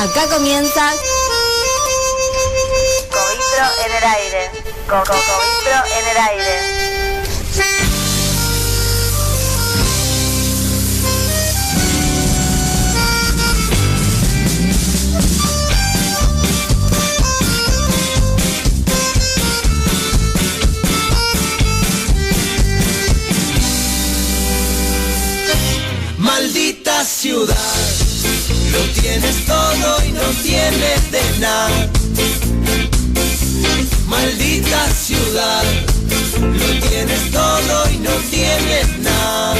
Acá comienza Covipro en el aire. Covipro en el aire. Maldita ciudad, lo tienes todo y no tienes de nada. Maldita ciudad, lo tienes todo y no tienes nada.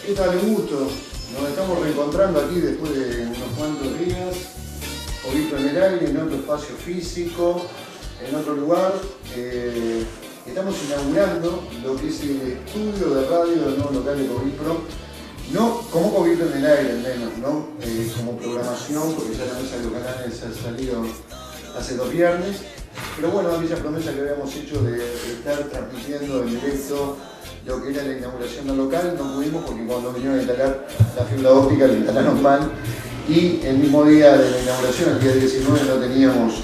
¿Qué tal? Un gusto. Nos estamos reencontrando aquí después de unos cuantos días. Covipro en el aire, en otro espacio físico, en otro lugar. Estamos inaugurando lo que es el estudio de radio del nuevo local de Covipro. No como Covipro en el aire, al menos, ¿no? Como programación, porque ya la mesa de los canales ha salido hace 2 viernes. Pero bueno, aquella promesa que habíamos hecho de estar transmitiendo en directo lo que era la inauguración del local, no pudimos porque cuando vinieron a instalar la fibra óptica la instalaron mal y el mismo día de la inauguración, el día 19, no teníamos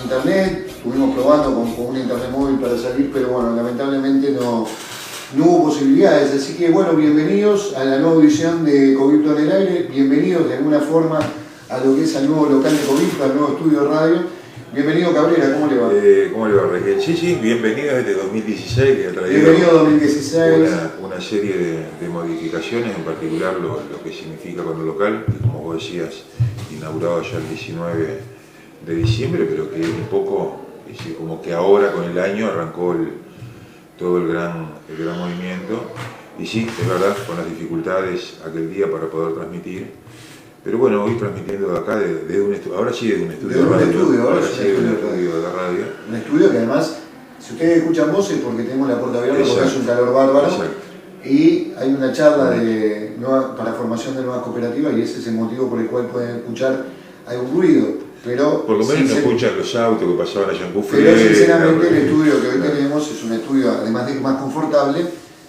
internet, estuvimos probando con un internet móvil para salir, pero bueno, lamentablemente no hubo posibilidades, así que bueno, bienvenidos a la nueva edición de Covipro en el aire, bienvenidos de alguna forma a lo que es el nuevo local de Covipro, al nuevo estudio de radio. Bienvenido Cabrera, ¿cómo le va? ¿Cómo le va, Raquel? Sí, bienvenido desde 2016, que ha traído bienvenido 2016. Una serie de modificaciones, en particular lo que significa con el local, que como vos decías, inaugurado ya el 19 de diciembre, pero que un poco, como que ahora con el año arrancó todo el gran movimiento. Y sí, es verdad, con las dificultades aquel día para poder transmitir. Pero bueno, hoy transmitiendo de acá, de un estudio, ahora sí de un estudio de radio. Ahora sí de un estudio de radio. Un estudio que además, si ustedes escuchan voces, porque tenemos la puerta abierta, porque hace un calor bárbaro. Exacto. Y hay una charla para formación de nuevas cooperativas y ese es el motivo por el cual pueden escuchar algún ruido. Pero por lo menos no escuchan los autos que pasaban allá en Cufré. Pero sinceramente el estudio que hoy tenemos es un estudio, además de más confortable,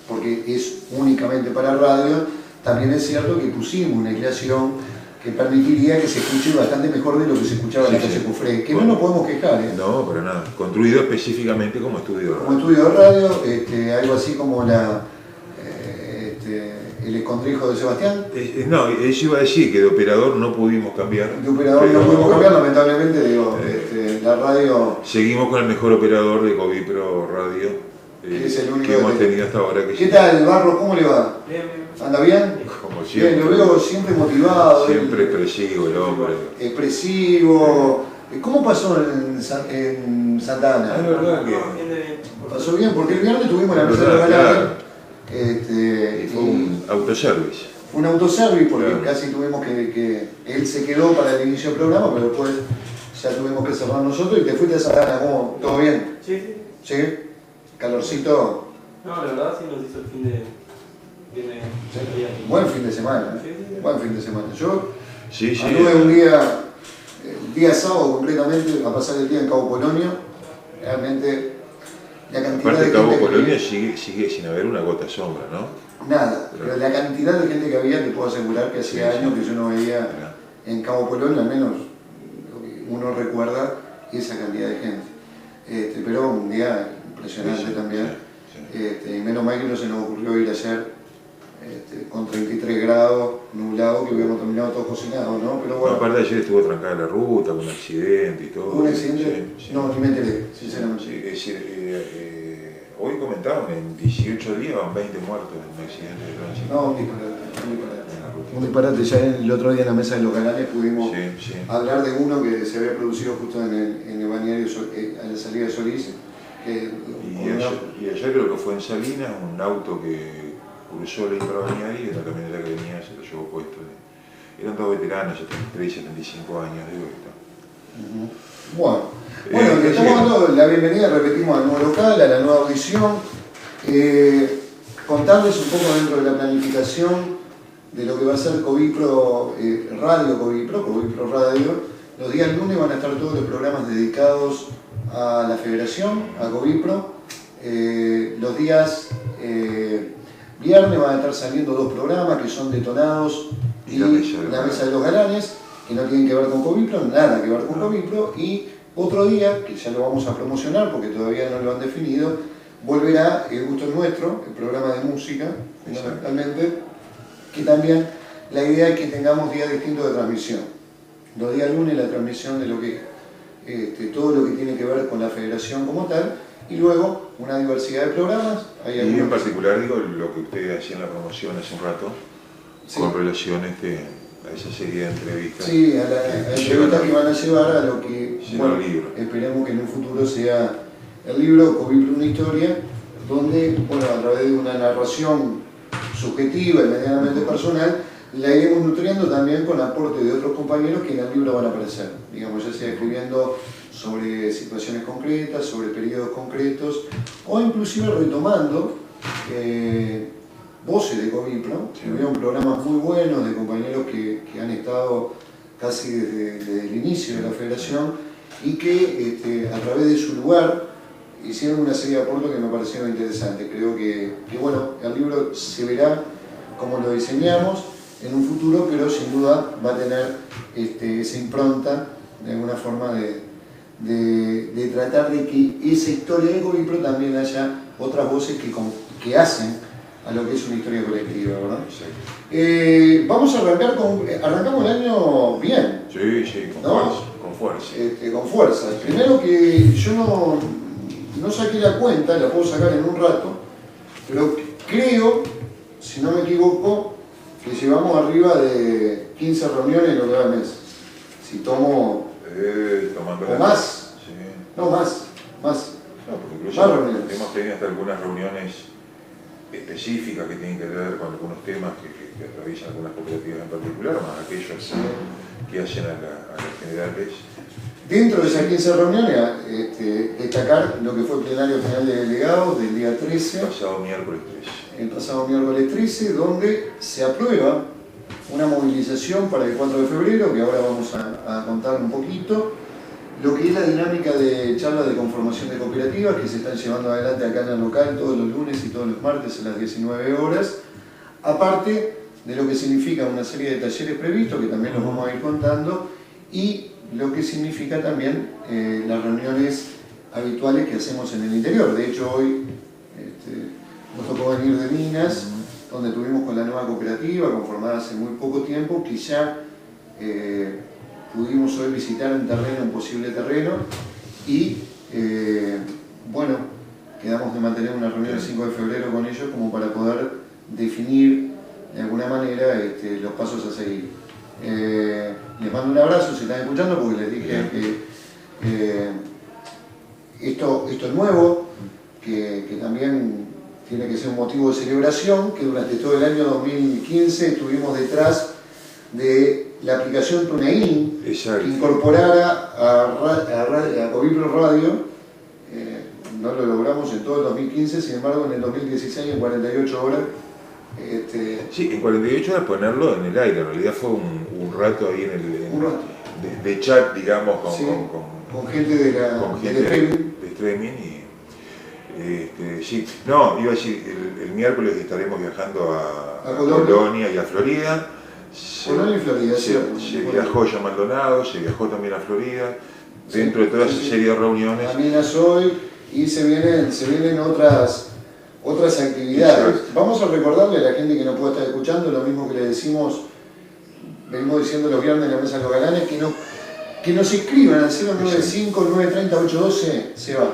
porque es únicamente para radio. También es cierto que pusimos una aislación que permitiría que se escuche bastante mejor de lo que se escuchaba en la calle Cufré, que bueno, no nos podemos quejar. No, para nada. Construido específicamente como estudio de radio. Como estudio de radio, algo así como el escondrijo de Sebastián. No, eso iba a decir que de operador no pudimos cambiar. De operador no pudimos cambiar, lamentablemente, la radio... Seguimos con el mejor operador de Covipro Radio, es el único que hemos tenido hasta ahora. ¿Qué tal, Barro? ¿Cómo le va? Bien. ¿Anda bien? Como siempre. Bien, lo veo siempre motivado. Siempre expresivo el hombre. Expresivo. ¿Cómo pasó en Santa Ana? Es verdad que... Pasó bien, porque el viernes tuvimos la mesa de los canales. Fue un autoservice. Un autoservice, porque casi tuvimos que... Él se quedó para el inicio del programa, pero después ya tuvimos que cerrar nosotros y te fuiste a Santa Ana. ¿Cómo? ¿Todo bien? Sí. ¿Sí? ¿Calorcito? No, la verdad sí nos hizo el fin de... Buen fin de semana, Sí. Buen fin de semana. Yo Sí. anduve un día sábado completamente a pasar el día en Cabo Polonio. Realmente la cantidad Aparte de Cabo gente Polonio sigue sin haber una gota de sombra, ¿no? Nada, pero la cantidad de gente que había, te puedo asegurar que hacía años que yo no veía en Cabo Polonio, al menos lo que uno recuerda esa cantidad de gente. Pero un día impresionante también. Y menos mal que no se nos ocurrió ir ayer con 33 grados, nublado, que hubiéramos terminado todo cocinado, ¿no? Pero bueno. Aparte ayer estuvo trancada la ruta, con un accidente y todo. ¿Un accidente? Sí. No, ni me enteré, sinceramente. Sí, es decir, hoy comentaban que en 18 días van 20 muertos en un accidente de tránsito. No, un disparate. Ya el otro día en la mesa de los canales pudimos hablar de uno que se había producido justo en el balneario a la salida de Solís. Y ayer creo que fue en Salinas, un auto que cruzó la intrabalnearia y la camioneta que venía se lo llevó puesto. Eran 2 veteranos, 73 y 75 años, digo que Bueno, le estamos dando la bienvenida, repetimos, al nuevo local, a la nueva audición. Contarles un poco dentro de la planificación de lo que va a ser Covipro Radio, Covipro Radio. Los días lunes van a estar todos los programas dedicados a la Federación, a Covipro. Los días viernes van a estar saliendo 2 programas que son Detonados y La Mesa de los Galanes, que no tienen que ver con Covipro, nada que ver con Covipro. Y otro día, que ya lo vamos a promocionar porque todavía no lo han definido, volverá El Gusto es Nuestro, el programa de música, fundamentalmente, que también la idea es que tengamos días distintos de transmisión. Los días lunes la transmisión de lo que todo lo que tiene que ver con la federación como tal, y luego una diversidad de programas. Y en particular digo lo que usted hacía en la promoción hace un rato, sí, con relación a esa serie de entrevistas. Sí, a la entrevista que van a llevar a lo que bueno, libro. Esperemos que en un futuro sea el libro Covipro una historia, donde bueno, a través de una narración subjetiva y medianamente personal, la iremos nutriendo también con aporte de otros compañeros que en el libro van a aparecer, digamos, ya sea escribiendo sobre situaciones concretas, sobre periodos concretos, o inclusive retomando voces de Covipro. Sí. Hubieron programas muy buenos de compañeros que han estado casi desde el inicio de la federación y que a través de su lugar hicieron una serie de aportes que me parecieron interesantes. Creo que bueno, el libro se verá como lo diseñamos en un futuro, pero sin duda va a tener esa impronta de alguna forma de tratar de que esa historia de Covipro también haya otras voces que hacen a lo que es una historia colectiva, ¿verdad? Sí. Vamos a arrancar arrancamos el año bien. Sí, con fuerza. Con fuerza. Primero que yo no saqué la cuenta, la puedo sacar en un rato, pero creo, si no me equivoco, que llevamos arriba de 15 reuniones en lo que va el mes. Si tomo... o más. Sí. No, más. No, porque incluso hemos tenido hasta algunas reuniones específicas que tienen que ver con algunos temas que atraviesan algunas cooperativas en particular, más aquellos que hacen a las generales. Dentro de esas 15 reuniones, destacar lo que fue el plenario general de delegados del día 13. El pasado miércoles 13, donde se aprueba una movilización para el 4 de febrero, que ahora vamos a contar un poquito, lo que es la dinámica de charlas de conformación de cooperativas que se están llevando adelante acá en el local todos los lunes y todos los martes a las 19 horas, aparte de lo que significa una serie de talleres previstos, que también los vamos a ir contando, y lo que significa también las reuniones habituales que hacemos en el interior. De hecho, hoy nos tocó venir de Minas, donde estuvimos con la nueva cooperativa, conformada hace muy poco tiempo, que ya pudimos hoy visitar un posible terreno, y bueno, quedamos de mantener una reunión el 5 de febrero con ellos como para poder definir de alguna manera los pasos a seguir. Les mando un abrazo si están escuchando, porque les dije que esto es nuevo, que también tiene que ser un motivo de celebración, que durante todo el año 2015 estuvimos detrás de la aplicación TuneIn, que incorporara a Covipro Radio. No lo logramos en todo el 2015, sin embargo en el 2016 en 48 horas. Sí, en 48 horas ponerlo en el aire, en realidad fue un rato ahí de chat, digamos, con gente de streaming. Sí, no, iba a decir, el miércoles estaremos viajando a Colonia y a Florida. Colonia y Florida, se viajó ya a Maldonado, se viajó también a Florida, dentro de toda esa serie de reuniones. A Minas hoy, y se vienen otras actividades. Exacto. Vamos a recordarle a la gente que nos puede estar escuchando lo mismo que le venimos diciendo los viernes en la Mesa de los Galanes, que nos escriban al 095-930-812, se va.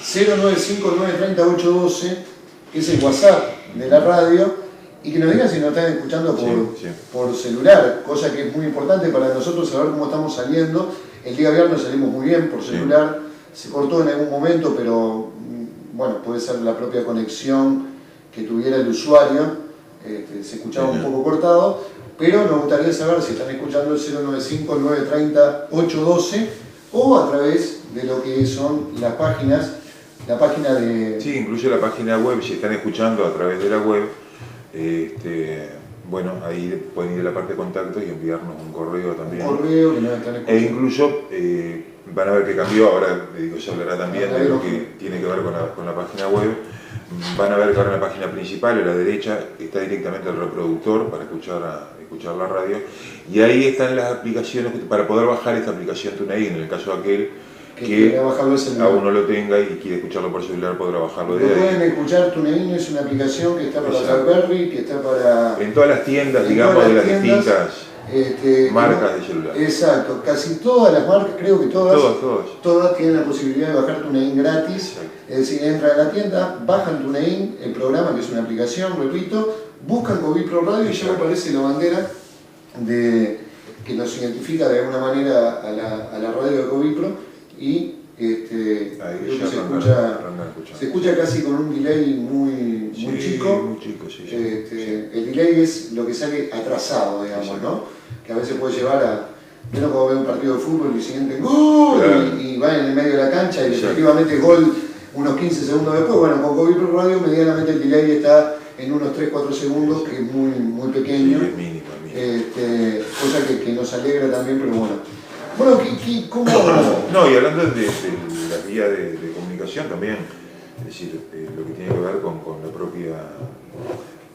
095-930-812, que es el WhatsApp de la radio, y que nos digan si nos están escuchando por celular, cosa que es muy importante para nosotros saber cómo estamos saliendo. El día viernes salimos muy bien por celular, se cortó en algún momento, pero bueno, puede ser la propia conexión que tuviera el usuario, se escuchaba un poco cortado, pero nos gustaría saber si están escuchando el 095-930-812 o a través de lo que son las páginas, la página de... Sí, incluye la página web, si están escuchando a través de la web, bueno, ahí pueden ir a la parte de contacto y enviarnos un correo también. Un correo que nos están escuchando. E incluso van a ver que cambió, ahora se hablará también de lo que tiene que ver con la página web. Van a ver que ahora en la página principal, a la derecha, está directamente el reproductor para escuchar la radio. Y ahí están las aplicaciones para poder bajar esta aplicación TuneIn, en el caso de aquel que aún no lo tenga y quiere escucharlo por celular, podrá bajarlo de ahí. Pueden escuchar TuneIn, es una aplicación que está para BlackBerry, que está para... En todas las tiendas, digamos, de las distintas marcas de celular. Exacto, casi todas las marcas, creo que todas tienen la posibilidad de bajar TuneIn gratis. Exacto. Es decir, entran a la tienda, bajan TuneIn, el programa, que es una aplicación, repito, buscan Covipro Radio y ya me aparece la bandera que nos identifica de alguna manera a la radio de Covipro. Y ahí ya se escucha casi con un delay muy chico. Muy chico, sí. El delay es lo que sale atrasado, digamos, ¿no? Que a veces puede llevar a... Menos cuando ve un partido de fútbol y siguiente ¡gol! Claro. Y va en el medio de la cancha y efectivamente gol unos 15 segundos después. Bueno, con Covipro Radio medianamente el delay está en unos 3-4 segundos, que es muy pequeño. Sí, es mínimo. Cosa que nos alegra también, pero bueno. Bueno, ¿cómo? No, y hablando de la vía de comunicación también, es decir, lo que tiene que ver con la propia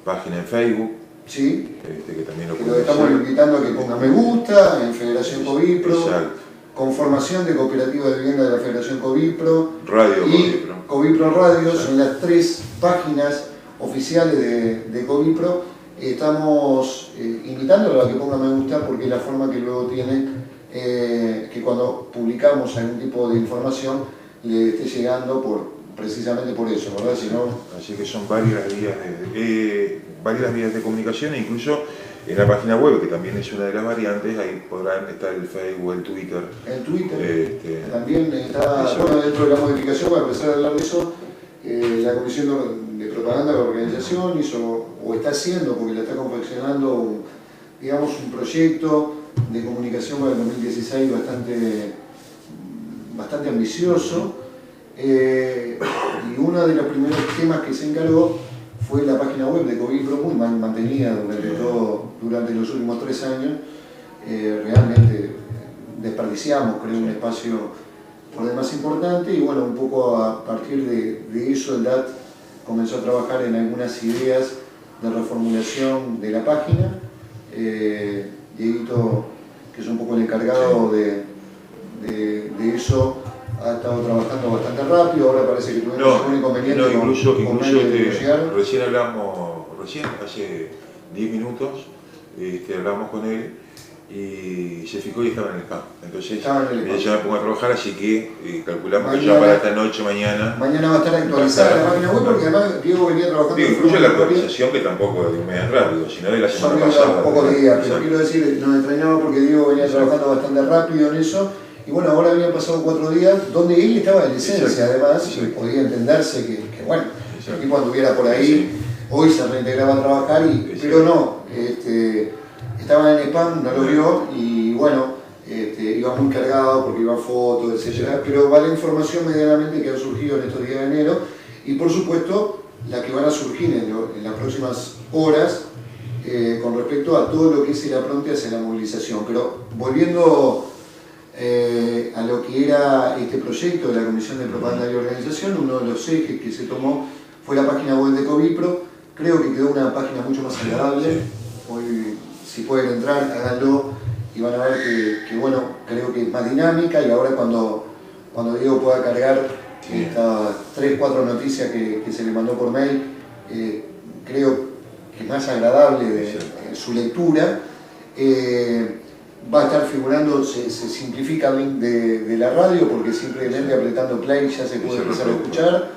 página en Facebook. Sí, que también lo estamos invitando a que ponga me gusta en Federación Covipro. Exacto. Conformación de cooperativa de vivienda de la Federación Covipro. Radio y Covipro Radio. Exacto. Son las 3 páginas oficiales de Covipro. Estamos invitándolo a que ponga me gusta porque es la forma que luego tiene que cuando publicamos algún tipo de información le esté llegando precisamente por eso, ¿verdad? Si no... Así que son varias vías de comunicación, e incluso en la página web, que también es una de las variantes, ahí podrán estar el Facebook, el Twitter. El Twitter también está, bueno, dentro de la modificación, para empezar a hablar de eso, la Comisión de Propaganda de la organización hizo, o está haciendo, porque la está confeccionando, digamos, un proyecto de comunicación para el 2016 bastante ambicioso, y uno de los primeros temas que se encargó fue la página web de Covipro, muy mantenida durante los últimos 3 años. Realmente desperdiciamos, creo, un espacio por demás importante, y bueno, un poco a partir de eso el DAT comenzó a trabajar en algunas ideas de reformulación de la página. Dieguito, que es un poco el encargado de eso, ha estado trabajando bastante rápido. Ahora parece que tuvimos algún inconveniente recién hace 10 minutos hablamos con él y se fijó y estaba en el spam. Entonces ya me pongo a trabajar, así que calculamos que ya para esta noche, mañana va a estar actualizada la página web, porque además Diego venía trabajando. Incluye la actualización, que tampoco es de un mes rápido, sino de la semana pasada. Pocos días, pero quiero decir, nos extrañaba porque Diego venía trabajando bastante rápido en eso. Y bueno, ahora habían pasado 4 días donde él estaba en licencia, además, y podía entenderse que bueno, el equipo anduviera por ahí, hoy se reintegraba a trabajar, pero no, estaba en spam, no lo vio, y bueno, iba muy cargado porque iba fotos, etc. Pero va la información medianamente que ha surgido en estos días de enero, y por supuesto la que van a surgir en las próximas horas con respecto a todo lo que es el apronte hacia la movilización. Pero volviendo a lo que era este proyecto de la Comisión de Propaganda y Organización, uno de los ejes que se tomó fue la página web de Covipro. Creo que quedó una página mucho más agradable. Hoy, si pueden entrar, háganlo y van a ver que bueno, creo que es más dinámica, y ahora cuando Diego pueda cargar estas 3-4 noticias que se le mandó por mail, creo que es más agradable su lectura. Va a estar figurando, se simplifica el link de la radio, porque simplemente apretando play ya se puede empezar a escuchar.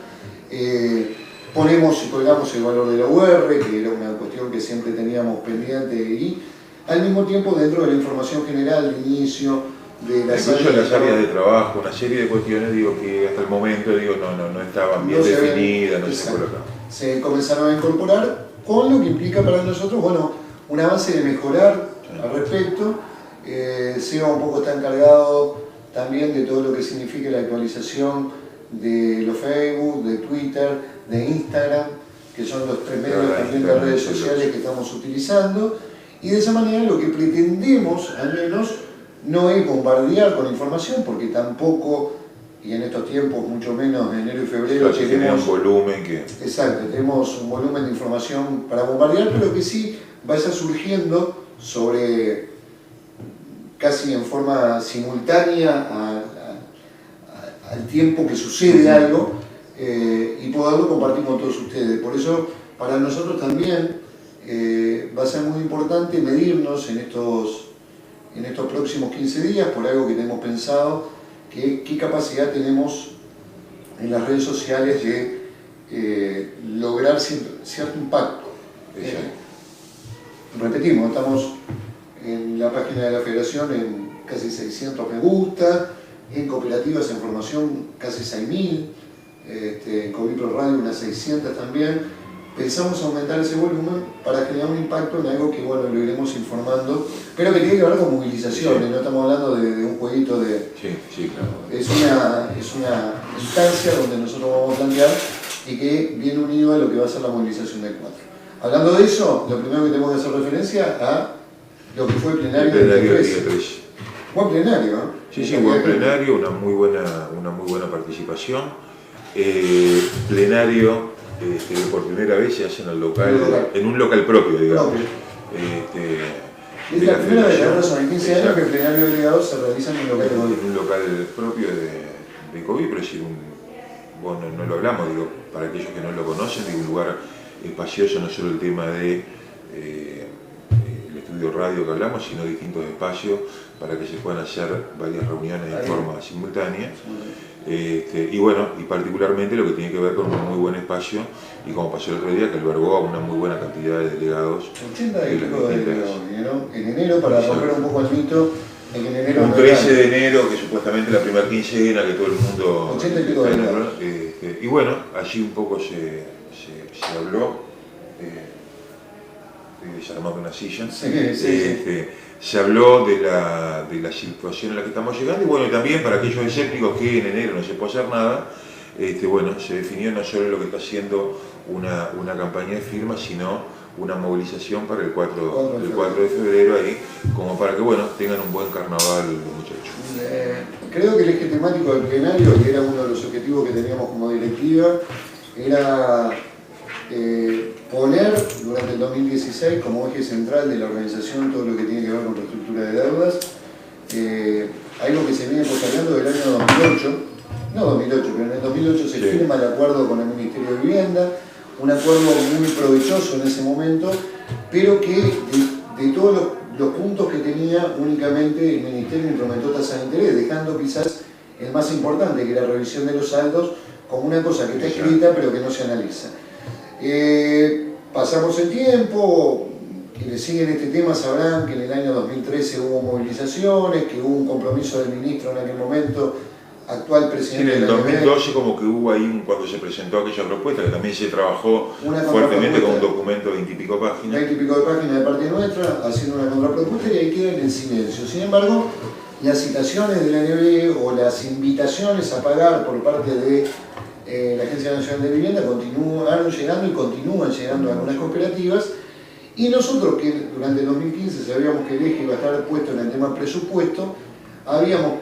Ponemos y colgamos el valor de la UR, que era una cuestión que siempre teníamos pendiente, y al mismo tiempo dentro de la información general de inicio de las áreas de trabajo, una serie de cuestiones que hasta el momento no estaban bien definidas, no se colocaban. Se comenzaron a incorporar, con lo que implica para nosotros, bueno, un avance de mejorar al respecto. Seba un poco está encargado también de todo lo que significa la actualización de los Facebook, de Twitter, de Instagram, que son los 3 medios también de redes sociales que estamos utilizando, y de esa manera lo que pretendemos, al menos, no es bombardear con información, porque tampoco, y en estos tiempos mucho menos en enero y febrero, tenemos un volumen que... Exacto, tenemos un volumen de información para bombardear, pero que sí vaya surgiendo sobre, casi en forma simultánea al tiempo que sucede algo, y poderlo compartir con todos ustedes. Por eso, para nosotros también va a ser muy importante medirnos en estos próximos 15 días por algo que tenemos pensado, qué capacidad tenemos en las redes sociales de lograr cierto impacto. Repetimos, estamos en la página de la Federación en casi 600 me gusta, en cooperativas en formación casi 6.000, en Covipro Radio unas 600 también. Pensamos aumentar ese volumen para generar un impacto en algo que, bueno, lo iremos informando, pero que tiene que ver con movilizaciones, no estamos hablando de un jueguito de... Sí, claro. Es una instancia donde nosotros vamos a plantear y que viene unido a lo que va a ser la movilización del 4. Hablando de eso, lo primero que tenemos que hacer referencia a lo que fue el plenario del día 13. Buen plenario, ¿no? Sí, buen plenario, una muy buena participación. Plenario que por primera vez se hace en un local propio, digamos. Es la primera vez en 15 años que el plenario delegado se realiza en un local propio. En un local propio de Covipro, es decir, bueno, no lo hablamos, digo, para aquellos que no lo conocen, digo, un lugar espacioso, no solo el tema de el estudio radio que hablamos, sino distintos espacios para que se puedan hacer varias reuniones de forma simultánea. Y bueno, y particularmente lo que tiene que ver con un muy buen espacio, y como pasó el otro día, que albergó a una muy buena cantidad de delegados. 80 y pico de delegados, en enero, para romper un poco el mito, en enero... Un 13 de enero, que supuestamente la primera quincena, que todo el mundo... 80 y pico de delegados. Y bueno, allí un poco se habló, desarmando una silla, se habló de la situación en la que estamos llegando, y bueno, también para aquellos escépticos que en enero no se puede hacer nada, bueno, se definió no solo lo que está haciendo una campaña de firmas, sino una movilización para el 4 de febrero ahí, como para que, bueno, tengan un buen carnaval los muchachos. Creo que el eje temático del plenario, que era uno de los objetivos que teníamos como directiva, era poner durante el 2016 como eje central de la organización todo lo que tiene que ver con reestructura de deudas, algo que se viene postergando del año 2008, no 2008, pero en el 2008 se firma el acuerdo con el Ministerio de Vivienda, un acuerdo muy provechoso en ese momento, pero que de todos los puntos que tenía, únicamente el Ministerio implementó tasas de interés, dejando quizás el más importante, que era la revisión de los saldos, como una cosa que está escrita pero que no se analiza. Pasamos el tiempo, quienes siguen este tema sabrán que en el año 2013 hubo movilizaciones, que hubo un compromiso del ministro en aquel momento, actual presidente en el de la 2012 como que hubo ahí, cuando se presentó aquella propuesta, que también se trabajó fuertemente con un documento de 20 y pico páginas. 20 y pico de páginas de parte nuestra, haciendo una contrapropuesta, y ahí quedan en silencio. Sin embargo, las citaciones de la ANB o las invitaciones a pagar por parte de la Agencia Nacional de Vivienda continuaron llegando y continúan llegando a algunas cooperativas, y nosotros, que durante el 2015 sabíamos que el eje iba a estar puesto en el tema presupuesto, habíamos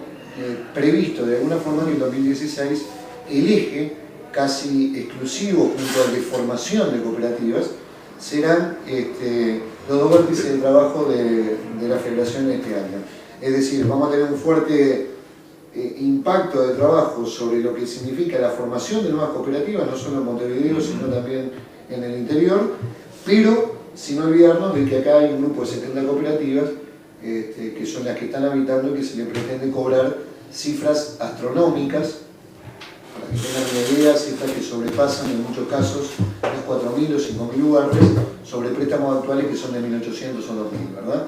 previsto de alguna forma que en 2016 el eje casi exclusivo junto al de formación de cooperativas serán los dos vértices de trabajo de la Federación este año. Es decir, vamos a tener un fuerte impacto de trabajo sobre lo que significa la formación de nuevas cooperativas, no solo en Montevideo, sino también en el interior, pero sin olvidarnos de que acá hay un grupo de 70 cooperativas que son las que están habitando y que se le pretende cobrar cifras astronómicas, para que tengan una idea, cifras que sobrepasan en muchos casos los 4.000 o 5.000 lugares, sobre préstamos actuales que son de 1.800 o 2.000, ¿verdad?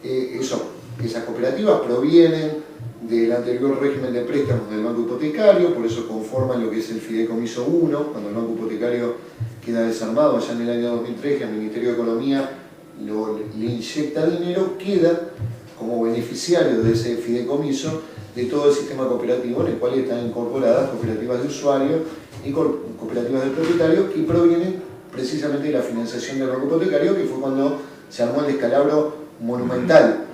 Esas cooperativas provienen del anterior régimen de préstamos del Banco Hipotecario, por eso conforman lo que es el Fideicomiso 1, cuando el Banco Hipotecario queda desarmado allá en el año 2003, que el Ministerio de Economía le inyecta dinero, queda como beneficiario de ese fideicomiso de todo el sistema cooperativo, en el cual están incorporadas cooperativas de usuarios y cooperativas de propietarios, que provienen precisamente de la financiación del banco hipotecario, que fue cuando se armó el descalabro monumental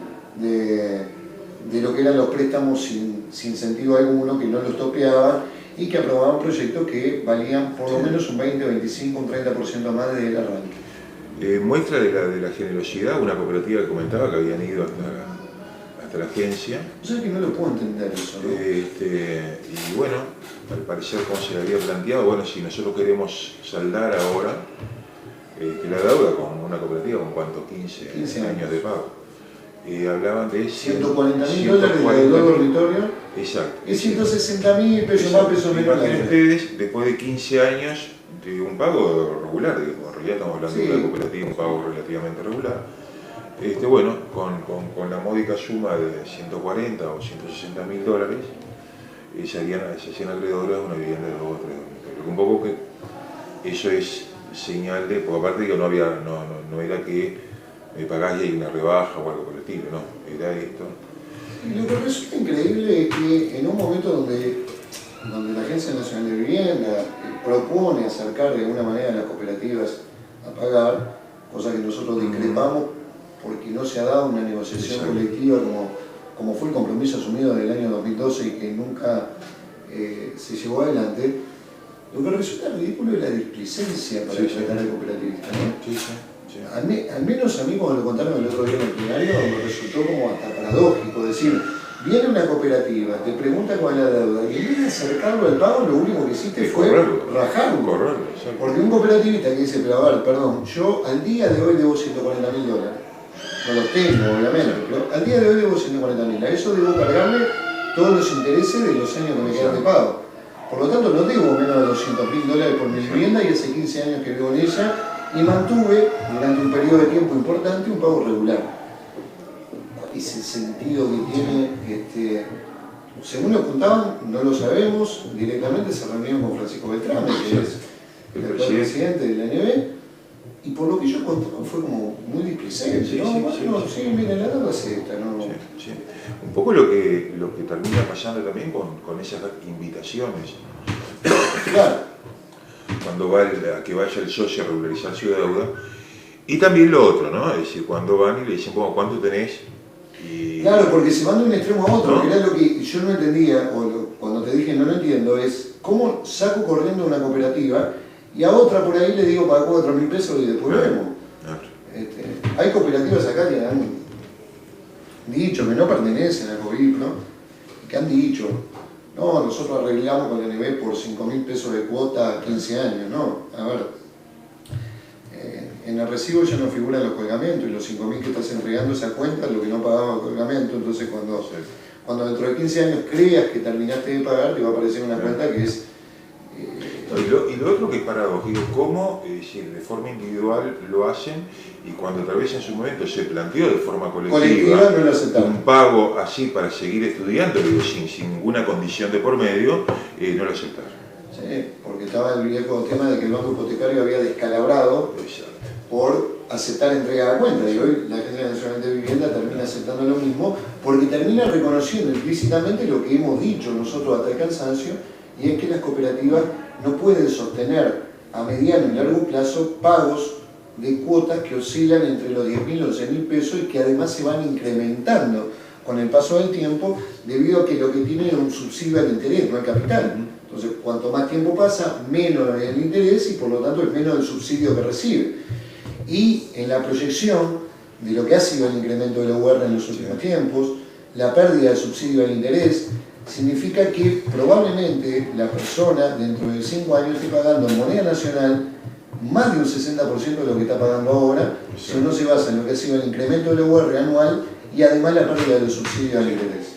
de lo que eran los préstamos sin sentido alguno, que no los topeaban y que aprobaban proyectos que valían por lo menos un 20, 25, un 30% más del arranque. Muestra de la generosidad, una cooperativa que comentaba que habían ido hasta la agencia. O sea que no lo puedo entender eso, ¿no? Y bueno, al parecer como se le había planteado, bueno, si nosotros queremos saldar ahora la deuda con una cooperativa, ¿con cuánto? 15 años de pago. Hablaban de $140.000 de dos dormitorios. Exacto. Y 160.000 pesos más, pesos menos. Imaginen ustedes, después de 15 años de un pago regular, digamos, en realidad estamos hablando de una cooperativa, un pago relativamente regular. Bueno, con la módica suma de 140 o 160.000 dólares, se hacían acreedores a una vivienda de 2 o 3 dormitorios. Un poco que eso es señal de, porque aparte que no era que me pagás y hay una rebaja o algo por el estilo, no, era esto. Y lo que resulta increíble es que en un momento donde la Agencia Nacional de Vivienda propone acercar de alguna manera a las cooperativas a pagar, cosa que nosotros discrepamos porque no se ha dado una negociación colectiva como fue el compromiso asumido del año 2012 y que nunca se llevó adelante, lo que resulta ridículo es la displicencia para tratar al cooperativista, ¿no? Sí. Al menos a mí, cuando lo contaron el otro día en el plenario, me resultó como hasta paradójico decir, viene una cooperativa, te pregunta cuál es la deuda, y en vez de acercarlo al pago, lo único que hiciste fue rajarlo. Porque un cooperativista que dice, pero a ver, perdón, yo al día de hoy debo $140.000, no los tengo obviamente, pero al día de hoy debo 140.000, a eso debo cargarle todos los intereses de los años que me quedan de pago. Por lo tanto, no debo menos de $200.000 por mi vivienda y hace 15 años que vivo en ella y mantuve durante un periodo de tiempo importante un pago regular. ¿Cuál es el sentido que tiene? Según lo contaban, no lo sabemos, directamente se reunieron con Francisco Beltrame, que es el actual presidente de la ANB, y por lo que yo contaba fue como muy displicente. Sí, mira, la deuda es esta, ¿no? Sí. Un poco lo que termina pasando también con esas invitaciones. Claro. Cuando va a que vaya el socio a regularizar su deuda. Y también lo otro, ¿no? Es decir, cuando van y le dicen, bueno, ¿cuánto tenés? Y... Claro, porque se van de un extremo a otro, que era lo que yo no entendía, cuando te dije no lo entiendo, es cómo saco corriendo una cooperativa y a otra por ahí le digo para 4.000 pesos y después vemos. Hay cooperativas acá que han dicho que no pertenecen a Covipro, que han dicho, no, nosotros arreglamos con el ANB por 5.000 pesos de cuota a 15 años, no, a ver, en el recibo ya no figuran los colgamentos y los 5.000 que estás entregando esa cuenta es lo que no pagaba el colgamento, entonces cuando dentro de 15 años creas que terminaste de pagar, te va a aparecer una cuenta que es... Y lo otro que es paradójico, cómo de forma individual lo hacen y cuando tal vez en su momento se planteó de forma colectiva no lo un pago así para seguir estudiando, digo, sin ninguna condición de por medio, no lo aceptaron. Sí, porque estaba el viejo tema de que el banco hipotecario había descalabrado por aceptar entrega de cuenta y hoy la Agencia Nacional de Vivienda termina aceptando lo mismo porque termina reconociendo implícitamente lo que hemos dicho nosotros hasta el cansancio, y es que las cooperativas no pueden sostener a mediano y largo plazo pagos de cuotas que oscilan entre los 10.000 y 11.000 pesos y que además se van incrementando con el paso del tiempo debido a que lo que tiene es un subsidio al interés, no al capital. Entonces, cuanto más tiempo pasa, menos es el interés y por lo tanto es menos el subsidio que recibe. Y en la proyección de lo que ha sido el incremento de la UR en los últimos tiempos, la pérdida del subsidio al interés, significa que probablemente la persona dentro de 5 años esté pagando en moneda nacional más de un 60% de lo que está pagando ahora, si no se basa en lo que ha sido el incremento de la UR anual y además la pérdida de los subsidios al interés.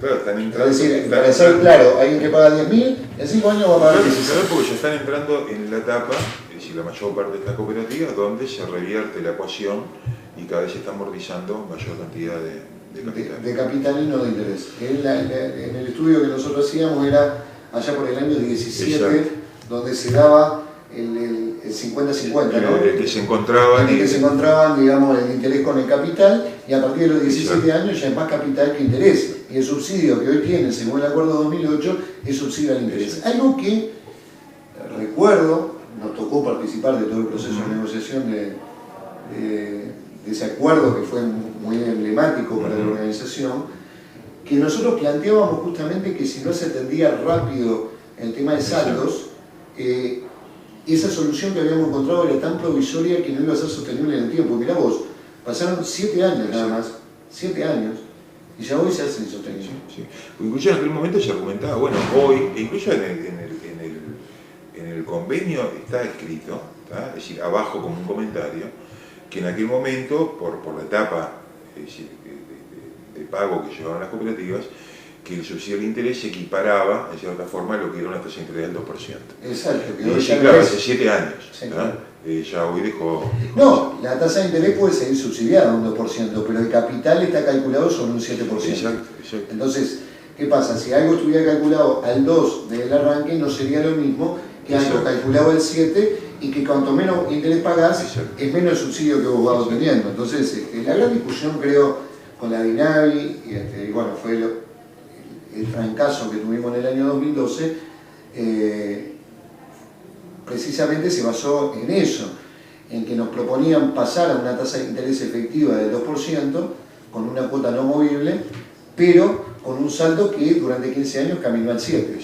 Claro, están entrando... Es decir, para ser claro, alguien que paga 10.000, en 5 años va a pagar 16.000. Porque ya están entrando en la etapa, es decir, la mayor parte de estas cooperativas, donde se revierte la ecuación y cada vez se está amortizando mayor cantidad de capital y no de interés. En el estudio que nosotros hacíamos era allá por el año 17, exacto, donde se daba el 50-50, ¿no? El que se encontraban. En el que se encontraban, digamos, el interés con el capital, y a partir de los 17 exacto, años ya es más capital que interés. Y el subsidio que hoy tienen, según el acuerdo 2008, es subsidio al interés. Exacto. Algo que, recuerdo, nos tocó tocó participar de todo el proceso de negociación de ese acuerdo que fue muy emblemático para la organización, que nosotros planteábamos justamente que si no se atendía rápido el tema de saldos, esa solución que habíamos encontrado era tan provisoria que no iba a ser sostenible en el tiempo. Mirá vos, pasaron 7 años nada más, 7 años, y ya hoy se hace insostenible. Sí. Incluso en aquel momento se argumentaba, bueno, hoy, incluso en el convenio está escrito, ¿tá? Es decir, abajo como un comentario, que en aquel momento, por la etapa es decir, de pago que llevaban las cooperativas, que el subsidio de interés se equiparaba, de cierta forma, a lo que era una tasa de interés del 2%. Exacto. Que y sí, claro, hace 7 años. Sí, claro. Ya hoy dejó... No, la tasa de interés puede seguir subsidiada a un 2%, pero el capital está calculado sobre un 7%. Exacto. Entonces, ¿qué pasa? Si algo estuviera calculado al 2 del arranque, no sería lo mismo que algo calculado al 7 y que cuanto menos interés pagás, es menos el subsidio que vos vas obteniendo. Entonces, la gran discusión, creo, con la DINAVI, y bueno, fue el fracaso que tuvimos en el año 2012, precisamente se basó en eso, en que nos proponían pasar a una tasa de interés efectiva del 2%, con una cuota no movible, pero con un saldo que durante 15 años caminó al 7,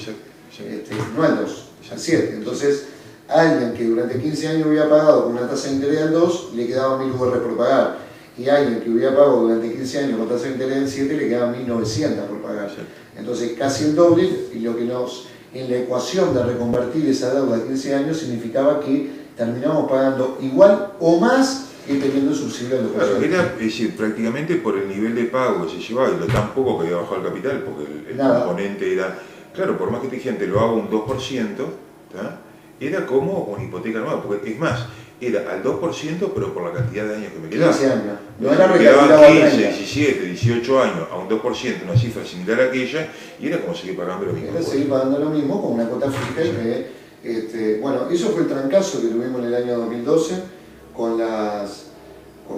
no al 2, al 7. Entonces, a alguien que durante 15 años hubiera pagado con una tasa de interés al 2, le quedaban 1.000 UR por pagar. Y a alguien que hubiera pagado durante 15 años con tasa de interés del 7, le quedaban 1.900 por pagar. Entonces, casi el doble, y lo que nos, en la ecuación de reconvertir esa deuda a 15 años, significaba que terminamos pagando igual o más que teniendo subsidio de los claro, era, es decir, prácticamente por el nivel de pago que se llevaba y lo tan poco que había bajado el capital, porque el componente era, claro, por más que te dijeran te lo hago un 2%, ¿tá? Era como una hipoteca nueva, porque es más, era al 2% pero por la cantidad de años que me quedaban. 15 años. No era me quedaban 15, 17, 18 años a un 2%, una cifra similar a aquella, y era como seguir pagando lo mismo. Era seguir pagando lo mismo con una cuota fija. Bueno, eso fue el trancazo que tuvimos en el año 2012 con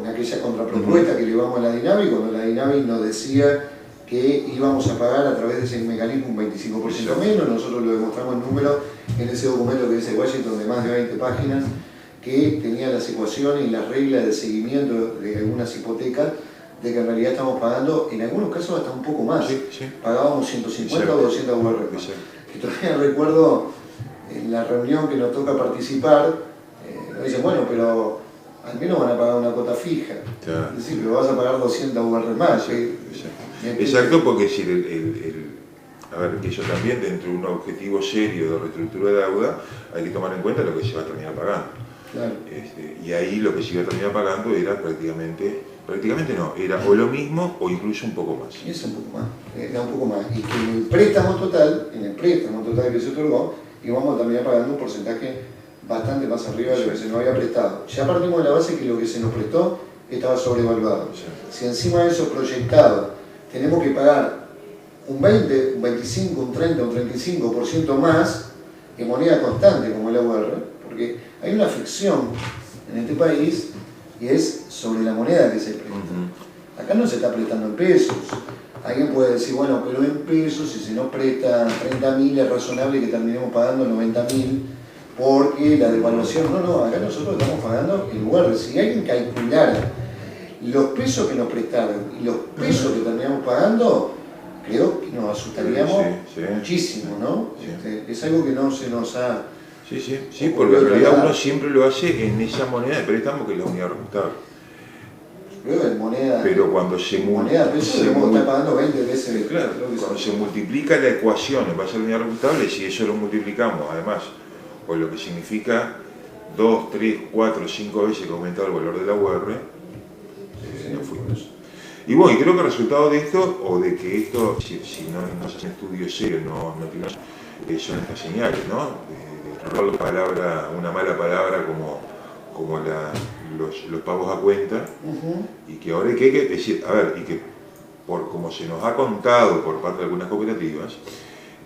aquella contrapropuesta que llevamos a la DINAVI, cuando la DINAVI nos decía que íbamos a pagar a través de ese mecanismo un 25% menos. Nosotros lo demostramos en número en ese documento que dice Washington de más de 20 páginas, que tenía las ecuaciones y las reglas de seguimiento de algunas hipotecas, de que en realidad estamos pagando, en algunos casos hasta un poco más. Pagábamos 150 o 200 UR. Y todavía recuerdo en la reunión que nos toca participar, nos dicen, bueno, pero al menos van a pagar una cuota fija. Claro. Es decir, pero vas a pagar 200 UR más. Exacto, porque es decir, a ver, que eso también dentro de un objetivo serio de reestructura de deuda hay que tomar en cuenta lo que se va a terminar pagando. Claro. Y ahí lo que se iba a terminar pagando era prácticamente no, era o lo mismo o incluso un poco más. Es un poco más, era un poco más. Y que en el préstamo total que se otorgó, íbamos a terminar pagando un porcentaje bastante más arriba de lo que se nos había prestado. Ya partimos de la base que lo que se nos prestó estaba sobrevaluado. Si encima de eso proyectado tenemos que pagar un 20, un 25, un 30, un 35% más en moneda constante como el UR, porque hay una fricción en este país y es sobre la moneda que se presta. Acá no se está prestando en pesos. Alguien puede decir, bueno, pero en pesos, si se nos presta 30.000 es razonable que terminemos pagando 90.000 porque la devaluación. No, acá nosotros estamos pagando en lugar de, si alguien calculara los pesos que nos prestaron y los pesos que terminamos pagando, creo que nos asustaríamos muchísimo, ¿no? Es algo que no se nos ha... Sí, porque en realidad uno siempre lo hace en esa moneda de préstamo que es la unidad reajustable. Pero cuando se pagando 20 veces. Claro, cuando se multiplica la ecuación en base a la unidad reajustable, si eso lo multiplicamos además por lo que significa 2, 3, 4, 5 veces que ha aumentado el valor de la UR, no fuimos. Y bueno, y creo que el resultado de esto, o de que esto, si no se hacen estudios serios, no tienen, son estas señales, ¿no? Una mala palabra como los pagos a cuenta, y que ahora hay que decir, a ver, y que por como se nos ha contado por parte de algunas cooperativas,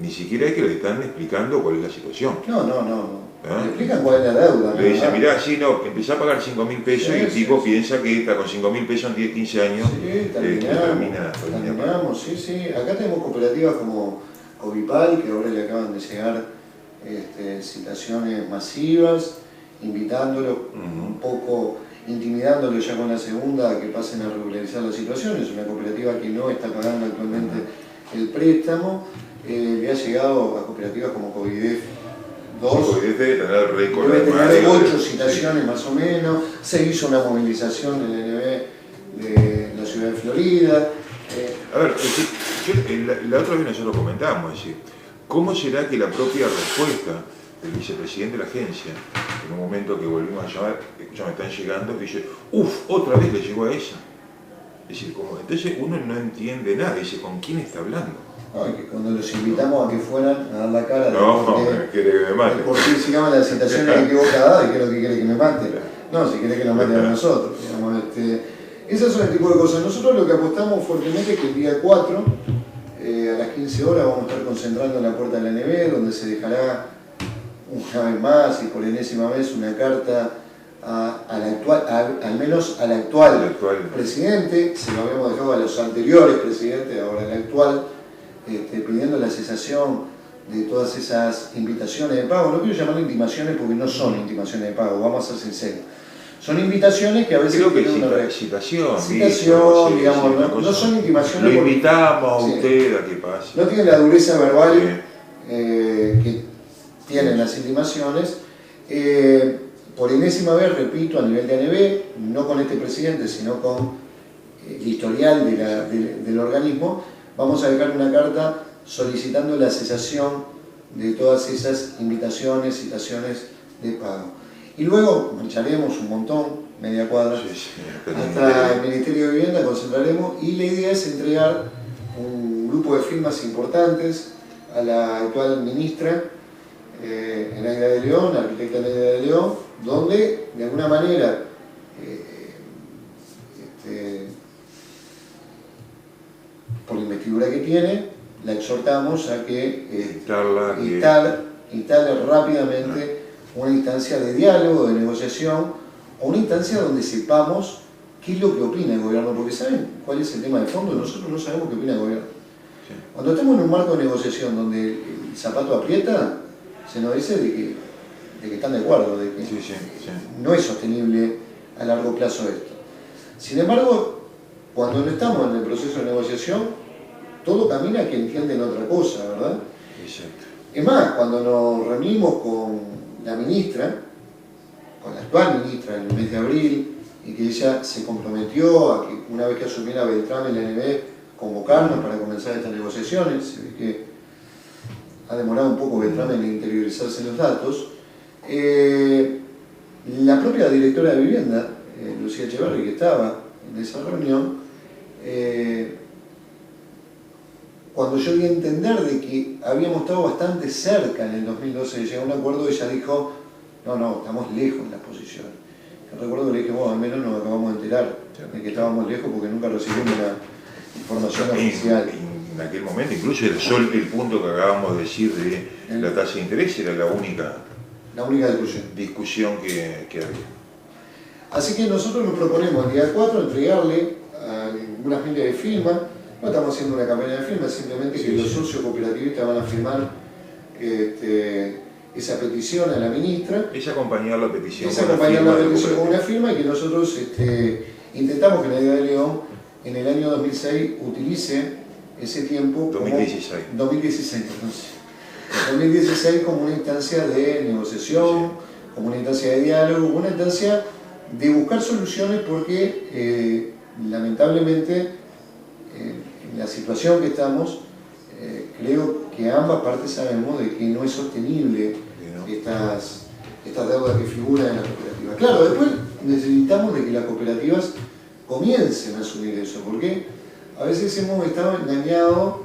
ni siquiera es que le están explicando cuál es la situación. No. Le explican cuál es la deuda. Le dicen, mirá, empezá a pagar 5.000 pesos y el tipo piensa que está con 5.000 pesos en 10, 15 años. Terminamos, sí. Acá tenemos cooperativas como Covipal, que ahora le acaban de llegar citaciones masivas, invitándolo, un poco intimidándolo ya con la segunda a que pasen a regularizar la situación. Es una cooperativa que no está pagando actualmente el préstamo. Le ha llegado a cooperativas como Covidef 2. Sí, Covidef debe tener el récord. Debe tener 8 sí. citaciones más o menos. Se hizo una movilización en el NB de la ciudad de Florida. A ver, la otra vez nosotros comentábamos, es decir, ¿cómo será que la propia respuesta del vicepresidente de la agencia, en un momento que volvimos a llamar, escucha, me están llegando, dice, otra vez le llegó a ella? Es decir, entonces uno no entiende nada, dice, ¿con quién está hablando? No, y que cuando los invitamos a que fueran a dar la cara de quiere que me mate. por qué sigamos las citaciones equivocadas y qué es lo que quiere que me mate. No, si quiere que nos maten a nosotros. Digamos, esos son el tipo de cosas. Nosotros lo que apostamos fuertemente es que el día 4, a las 15 horas, vamos a estar concentrando en la puerta de la NB, donde se dejará una vez más y por enésima vez una carta al menos al actual presidente. Se lo habíamos dejado a los anteriores presidentes, ahora el actual, pidiendo la cesación de todas esas invitaciones de pago. No quiero llamarlo intimaciones porque no son intimaciones de pago, vamos a ser sinceros. Son invitaciones que a veces creo que tienen una citación, digamos, no son intimaciones. Lo invitamos a usted a que pase. No tiene la dureza verbal que tienen las intimaciones. Por enésima vez, repito, a nivel de ANB, no con este presidente, sino con el historial del organismo, vamos a dejar una carta solicitando la cesación de todas esas invitaciones, citaciones de pago. Y luego marcharemos un montón, media cuadra, hasta el Ministerio de Vivienda, concentraremos, y la idea es entregar un grupo de firmas importantes a la actual ministra, Eneida de León, la arquitecta Eneida de León, donde de alguna manera por la investidura que tiene, la exhortamos a que instale rápidamente una instancia de diálogo, de negociación, o una instancia donde sepamos qué es lo que opina el gobierno, porque ¿saben cuál es el tema de fondo? Nosotros no sabemos qué opina el gobierno. Sí. Cuando estamos en un marco de negociación donde el zapato aprieta, se nos dice de que están de acuerdo, de que no es sostenible a largo plazo esto. Sin embargo, cuando no estamos en el proceso de negociación, todo camina a que entienden otra cosa, ¿verdad? Exacto. Es más, cuando nos reunimos con la ministra, con la actual ministra en el mes de abril, y que ella se comprometió a que una vez que asumiera Beltrán en la ANB, convocarnos para comenzar estas negociaciones. Se ve que ha demorado un poco Beltrán en interiorizarse los datos. La propia directora de vivienda, Lucía Echeverri, que estaba en esa reunión, cuando yo di a entender de que habíamos estado bastante cerca en el 2012 de llegar a un acuerdo, ella dijo, no, estamos lejos en las posiciones. Yo recuerdo que le dije, al menos nos acabamos de enterar de que estábamos lejos porque nunca recibimos una información oficial. En aquel momento, incluso el punto que acabamos de decir de la tasa de interés era la única discusión que había. Así que nosotros nos proponemos el día 4 entregarle a una agencia de firma. No estamos haciendo una campaña de firma, simplemente que los socios cooperativistas van a firmar esa petición a la ministra. Es acompañar la petición con una firma, y que nosotros intentamos que la Eneida de León en el año 2006 utilice ese tiempo 2016 como una instancia de negociación, como una instancia de diálogo, una instancia de buscar soluciones, porque lamentablemente en la situación que estamos, creo que ambas partes sabemos de que no es sostenible estas deudas que figuran en las cooperativas. Claro, después necesitamos de que las cooperativas comiencen a asumir eso, porque a veces hemos estado engañados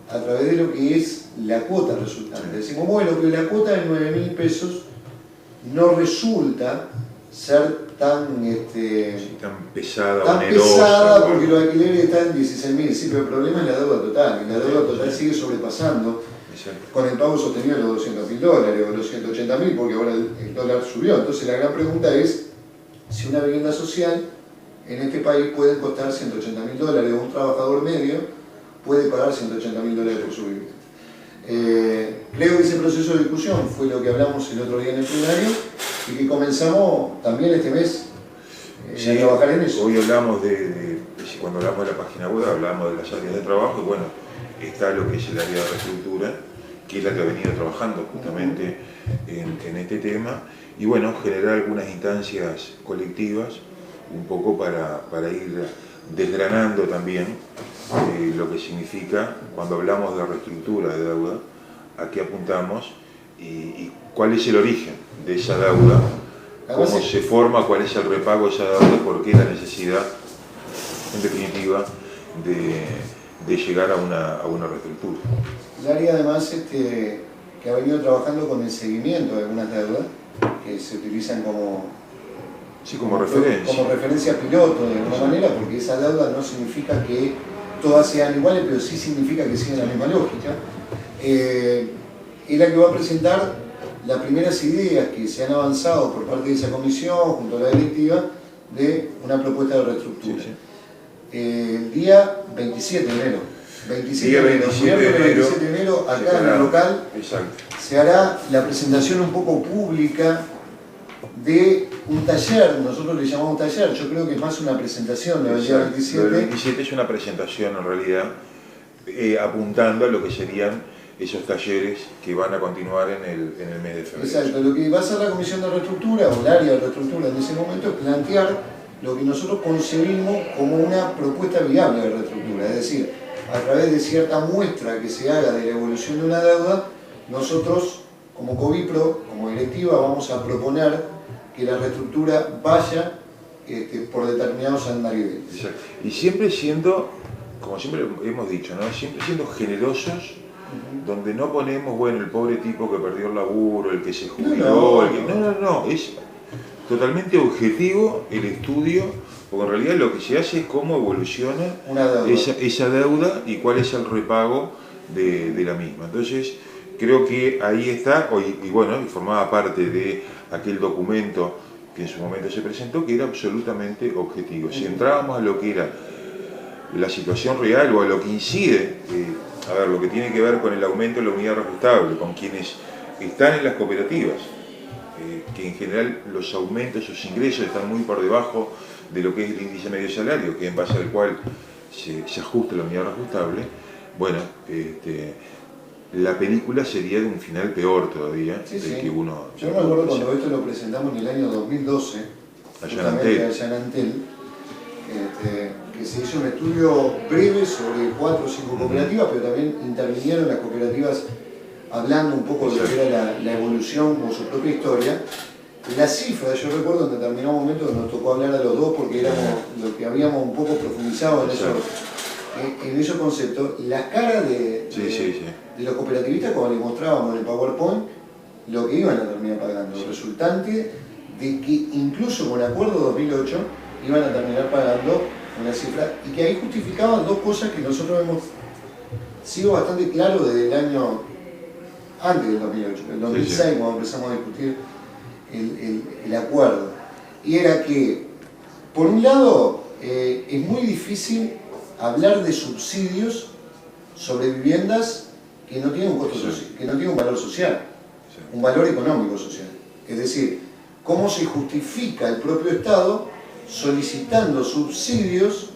a través de lo que es la cuota resultante. Decimos, bueno, que la cuota de 9.000 pesos no resulta ser tan pesada, porque los alquileres están en 16.000. Sí, pero el problema es la deuda total, y la deuda total sigue sobrepasando con el pago sostenido de los $200.000 o los 180.000, porque ahora el dólar subió. Entonces la gran pregunta es si una vivienda social en este país puede costar $180.000, o un trabajador medio puede pagar $180.000 por su vivienda. Creo que ese proceso de discusión fue lo que hablamos el otro día en el plenario, y que comenzamos también este mes Sí, a trabajar en eso. hoy hablamos cuando hablamos de la página web, hablamos de las áreas de trabajo, y bueno, está lo que es el área de reestructura, que es la que ha venido trabajando justamente en este tema, y bueno, generar algunas instancias colectivas, un poco para ir desgranando también lo que significa cuando hablamos de reestructura de deuda, a qué apuntamos y cuál es el origen de esa deuda, cómo se forma, cuál es el repago de esa deuda, por qué la necesidad, en definitiva, de llegar a una reestructura. El área además que ha venido trabajando con el seguimiento de algunas deudas que se utilizan como referencia piloto de alguna manera, porque esa deuda no significa que todas sean iguales, pero sí significa que siguen la misma lógica. Es la que va a presentar las primeras ideas que se han avanzado por parte de esa comisión junto a la directiva de una propuesta de reestructura. Sí, sí. El día 27 de enero. 27 de enero, acá en el local, exacto, se hará la presentación un poco pública de un taller, nosotros le llamamos taller, yo creo que es más una presentación del día 27. El 27 es una presentación en realidad, apuntando a lo que serían esos talleres que van a continuar en el mes de febrero. Exacto, lo que va a hacer la comisión de reestructura o el área de reestructura en ese momento es plantear lo que nosotros concebimos como una propuesta viable de reestructura, es decir, a través de cierta muestra que se haga de la evolución de una deuda, nosotros como Covipro, como directiva, vamos a proponer que la reestructura vaya por determinados andariveles. Exacto. Y siempre siendo, como siempre hemos dicho, ¿no? Siempre siendo generosos, donde no ponemos, bueno, el pobre tipo que perdió el laburo, el que se jubiló, no, es totalmente objetivo el estudio, porque en realidad lo que se hace es cómo evoluciona esa deuda y cuál es el repago de la misma. Entonces, creo que ahí está, y bueno, formaba parte de aquel documento que en su momento se presentó, que era absolutamente objetivo. Si entrábamos a lo que era la situación real o a lo que incide, lo que tiene que ver con el aumento de la unidad reajustable, con quienes están en las cooperativas, que en general los aumentos, sus ingresos están muy por debajo de lo que es el índice medio salario, que en base al cual se ajusta la unidad reajustable, bueno, la película sería de un final peor todavía, que uno... Yo me acuerdo cuando esto lo presentamos en el año 2012, allá en Antel, que se hizo un estudio breve sobre 4 o 5 cooperativas, pero también intervinieron las cooperativas hablando un poco de lo que era la evolución con su propia historia. La cifra, yo recuerdo en determinado momento nos tocó hablar a los dos porque éramos los que habíamos un poco profundizado en esos conceptos, la cara de los cooperativistas cuando les mostrábamos en el PowerPoint lo que iban a terminar pagando, resultante de que incluso con el acuerdo 2008 iban a terminar pagando una cifra y que ahí justificaban dos cosas que nosotros hemos sido bastante claros desde el año antes del 2008, el 2006 cuando empezamos a discutir el acuerdo, y era que por un lado es muy difícil hablar de subsidios sobre viviendas que no tienen un costo social, que no tienen un valor social, un valor económico social. Es decir, cómo se justifica el propio Estado solicitando subsidios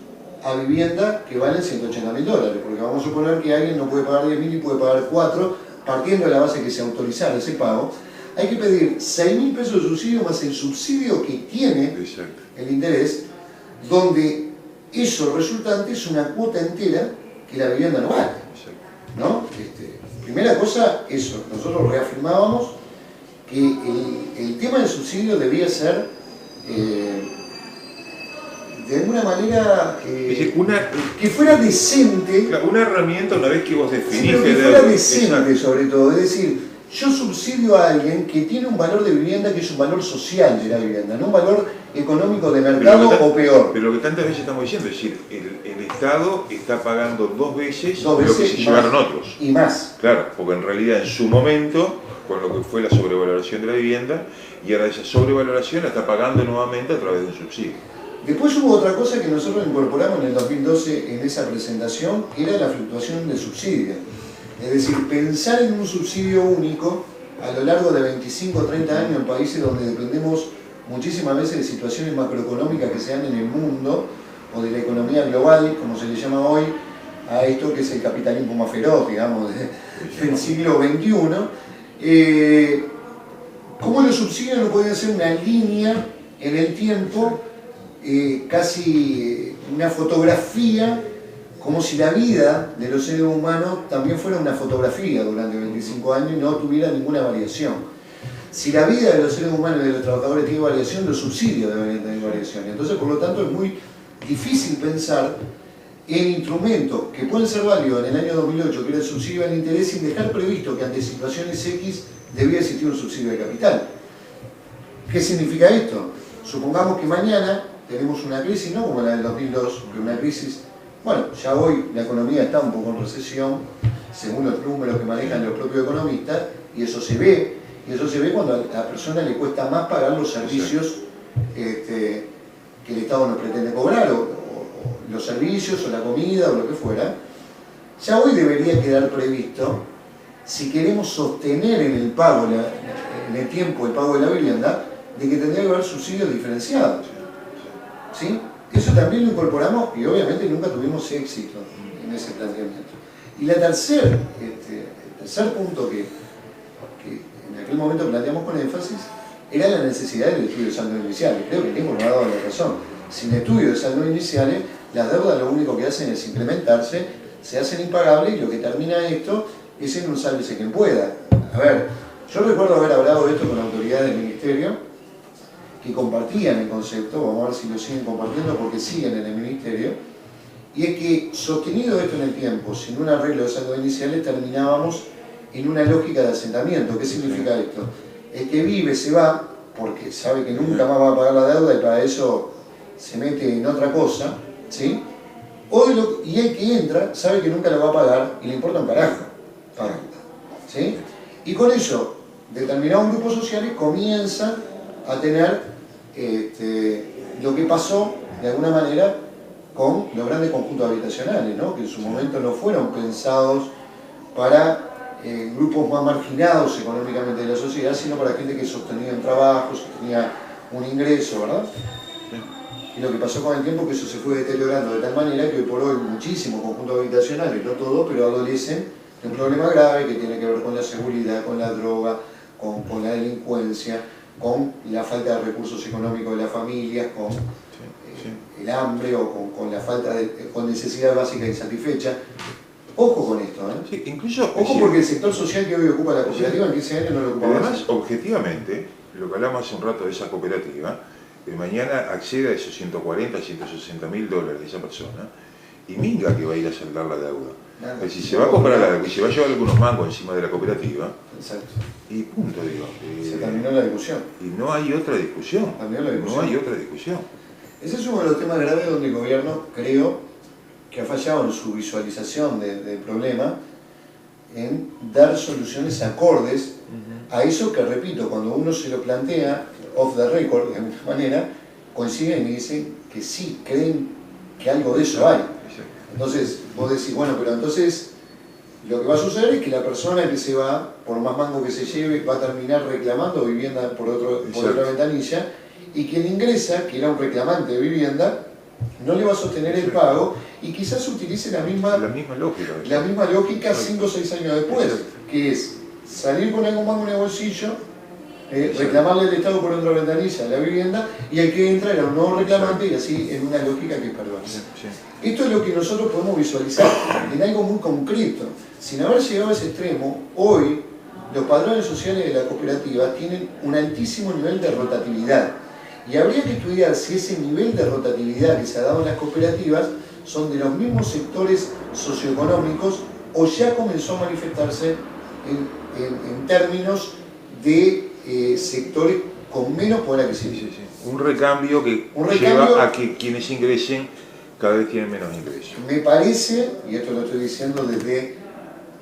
a viviendas que valen $180.000, porque vamos a suponer que alguien no puede pagar 10.000 y puede pagar 4, partiendo de la base que se autorizara ese pago. Hay que pedir 6.000 pesos de subsidio más el subsidio que tiene el interés, donde eso resultante es una cuota entera que la vivienda no vale, ¿no? Primera cosa, eso, nosotros reafirmábamos que el tema del subsidio debía ser de alguna manera que fuera decente, una herramienta una vez que vos definís, que fuera decente sobre todo, es decir, yo subsidio a alguien que tiene un valor de vivienda que es un valor social de la vivienda, no un valor económico de mercado o peor. Pero lo que tantas veces estamos diciendo es decir, el Estado está pagando dos veces lo que se llevaron otros. Y más. Claro, porque en realidad en su momento, con lo que fue la sobrevaloración de la vivienda, y ahora esa sobrevaloración la está pagando nuevamente a través de un subsidio. Después hubo otra cosa que nosotros incorporamos en el 2012 en esa presentación, que era la fluctuación del subsidio. Es decir, pensar en un subsidio único a lo largo de 25 o 30 años en países donde dependemos muchísimas veces de situaciones macroeconómicas que se dan en el mundo o de la economía global, como se le llama hoy, a esto que es el capitalismo más feroz, digamos, del siglo XXI. ¿Cómo los subsidios no pueden ser una línea en el tiempo, casi una fotografía, como si la vida de los seres humanos también fuera una fotografía durante 25 años y no tuviera ninguna variación? Si la vida de los seres humanos y de los trabajadores tiene variación, los subsidios deberían tener variación. Entonces, por lo tanto, es muy difícil pensar en instrumentos que pueden ser válidos en el año 2008, que era el subsidio al interés, sin dejar previsto que ante situaciones X debía existir un subsidio de capital. ¿Qué significa esto? Supongamos que mañana tenemos una crisis, no como la del 2002, que una crisis, bueno, ya hoy la economía está un poco en recesión, según los números que manejan los propios economistas, y eso se ve cuando a la persona le cuesta más pagar los servicios que el Estado no pretende cobrar, o los servicios, o la comida, o lo que fuera. Ya hoy debería quedar previsto, si queremos sostener en el pago, en el tiempo el pago de la vivienda, de que tendría que haber subsidios diferenciados. ¿Sí? Eso también lo incorporamos y obviamente nunca tuvimos éxito en ese planteamiento. Y el tercer punto que en aquel momento planteamos con énfasis era la necesidad del estudio de saldos iniciales. Creo que el tiempo nos ha dado la razón. Sin estudio de saldos iniciales, las deudas lo único que hacen es implementarse, se hacen impagables y lo que termina esto es en un sálvese quien pueda. A ver, yo recuerdo haber hablado de esto con autoridades del Ministerio que compartían el concepto, vamos a ver si lo siguen compartiendo porque siguen en el Ministerio, y es que sostenido esto en el tiempo, sin un arreglo de saldos iniciales, terminábamos en una lógica de asentamiento. ¿Qué significa esto? El que vive se va porque sabe que nunca más va a pagar la deuda y para eso se mete en otra cosa, ¿sí? Y el que entra sabe que nunca la va a pagar y le importa un carajo pagarla, ¿sí? Y con eso, determinados grupos sociales comienzan a tener lo que pasó, de alguna manera, con los grandes conjuntos habitacionales, ¿no? Que en su momento no fueron pensados para grupos más marginados económicamente de la sociedad, sino para gente que sostenía un trabajo, sostenía un ingreso, ¿verdad? Y lo que pasó con el tiempo es que eso se fue deteriorando de tal manera que hoy por hoy muchísimos conjuntos habitacionales, no todos, pero adolecen de un problema grave que tiene que ver con la seguridad, con la droga, con la delincuencia, con la falta de recursos económicos de las familias, con el hambre o con la falta con necesidades básicas insatisfechas. Ojo con esto, ¿eh? Sí, incluso, ojo porque el sector social que hoy ocupa la cooperativa en 15 años no lo ocupa. Además, objetivamente, lo que hablamos hace un rato de esa cooperativa, mañana accede a esos 140, 160 mil dólares de esa persona y minga que va a ir a saldar la deuda. Nada, si se va a comprar la deuda y se va a llevar algunos mangos encima de la cooperativa, exacto, y punto, digo. Se terminó la discusión. Y no hay otra discusión. No hay otra discusión. Ese es uno de los temas graves donde el gobierno, creo, que ha fallado en su visualización del problema, en dar soluciones acordes a eso que, repito, cuando uno se lo plantea off the record, de alguna manera, coinciden y dicen que sí, creen que algo de eso hay. Entonces, vos decís, bueno, pero entonces lo que va a suceder es que la persona que se va, por más mango que se lleve, va a terminar reclamando vivienda por otra ventanilla, y quien ingresa, que era un reclamante de vivienda, no le va a sostener el pago y quizás utilice la misma lógica 5 o 6 años después, que es salir con algún mango en el bolsillo, reclamarle al Estado por otra ventanilla la vivienda, y el que entra era un nuevo reclamante, y así en una lógica que es perversa. Esto es lo que nosotros podemos visualizar en algo muy concreto. Sin haber llegado a ese extremo, hoy los padrones sociales de la cooperativa tienen un altísimo nivel de rotatividad. Y habría que estudiar si ese nivel de rotatividad que se ha dado en las cooperativas son de los mismos sectores socioeconómicos o ya comenzó a manifestarse en términos de sectores con menos poder adquisitivo. Un recambio que lleva a que quienes ingresen cada vez tienen menos ingresos. Me parece, y esto lo estoy diciendo desde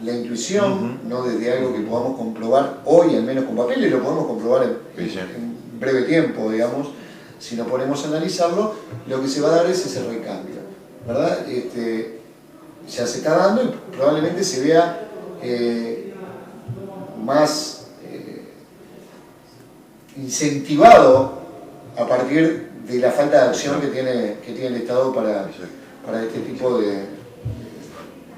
la intuición, no desde algo que podamos comprobar hoy, al menos con papeles, lo podemos comprobar en breve tiempo, digamos, si nos ponemos a analizarlo, lo que se va a dar es ese recambio, ¿verdad? Ya se está dando y probablemente se vea más incentivado a partir de la falta de acción que tiene el Estado para este tipo de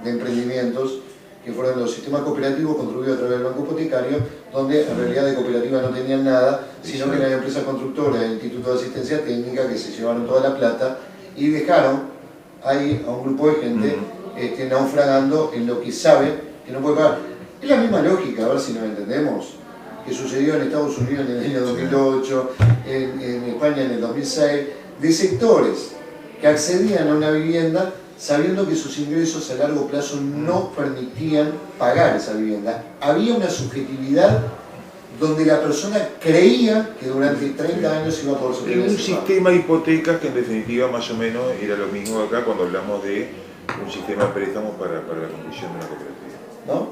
emprendimientos, que fueron los sistemas cooperativos construidos a través del banco hipotecario, donde en realidad de cooperativa no tenían nada, sino que eran empresas constructoras del Instituto de Asistencia Técnica que se llevaron toda la plata y dejaron ahí a un grupo de gente naufragando en lo que sabe que no puede pagar. Es la misma lógica, a ver si nos entendemos, que sucedió en Estados Unidos en el año 2008, en España en el 2006, de sectores que accedían a una vivienda sabiendo que sus ingresos a largo plazo no permitían pagar esa vivienda. Había una subjetividad donde la persona creía que durante 30 años iba a poder sostener un sistema de hipotecas que en definitiva más o menos era lo mismo acá cuando hablamos de un sistema de préstamos para la construcción de una cooperativa, ¿no?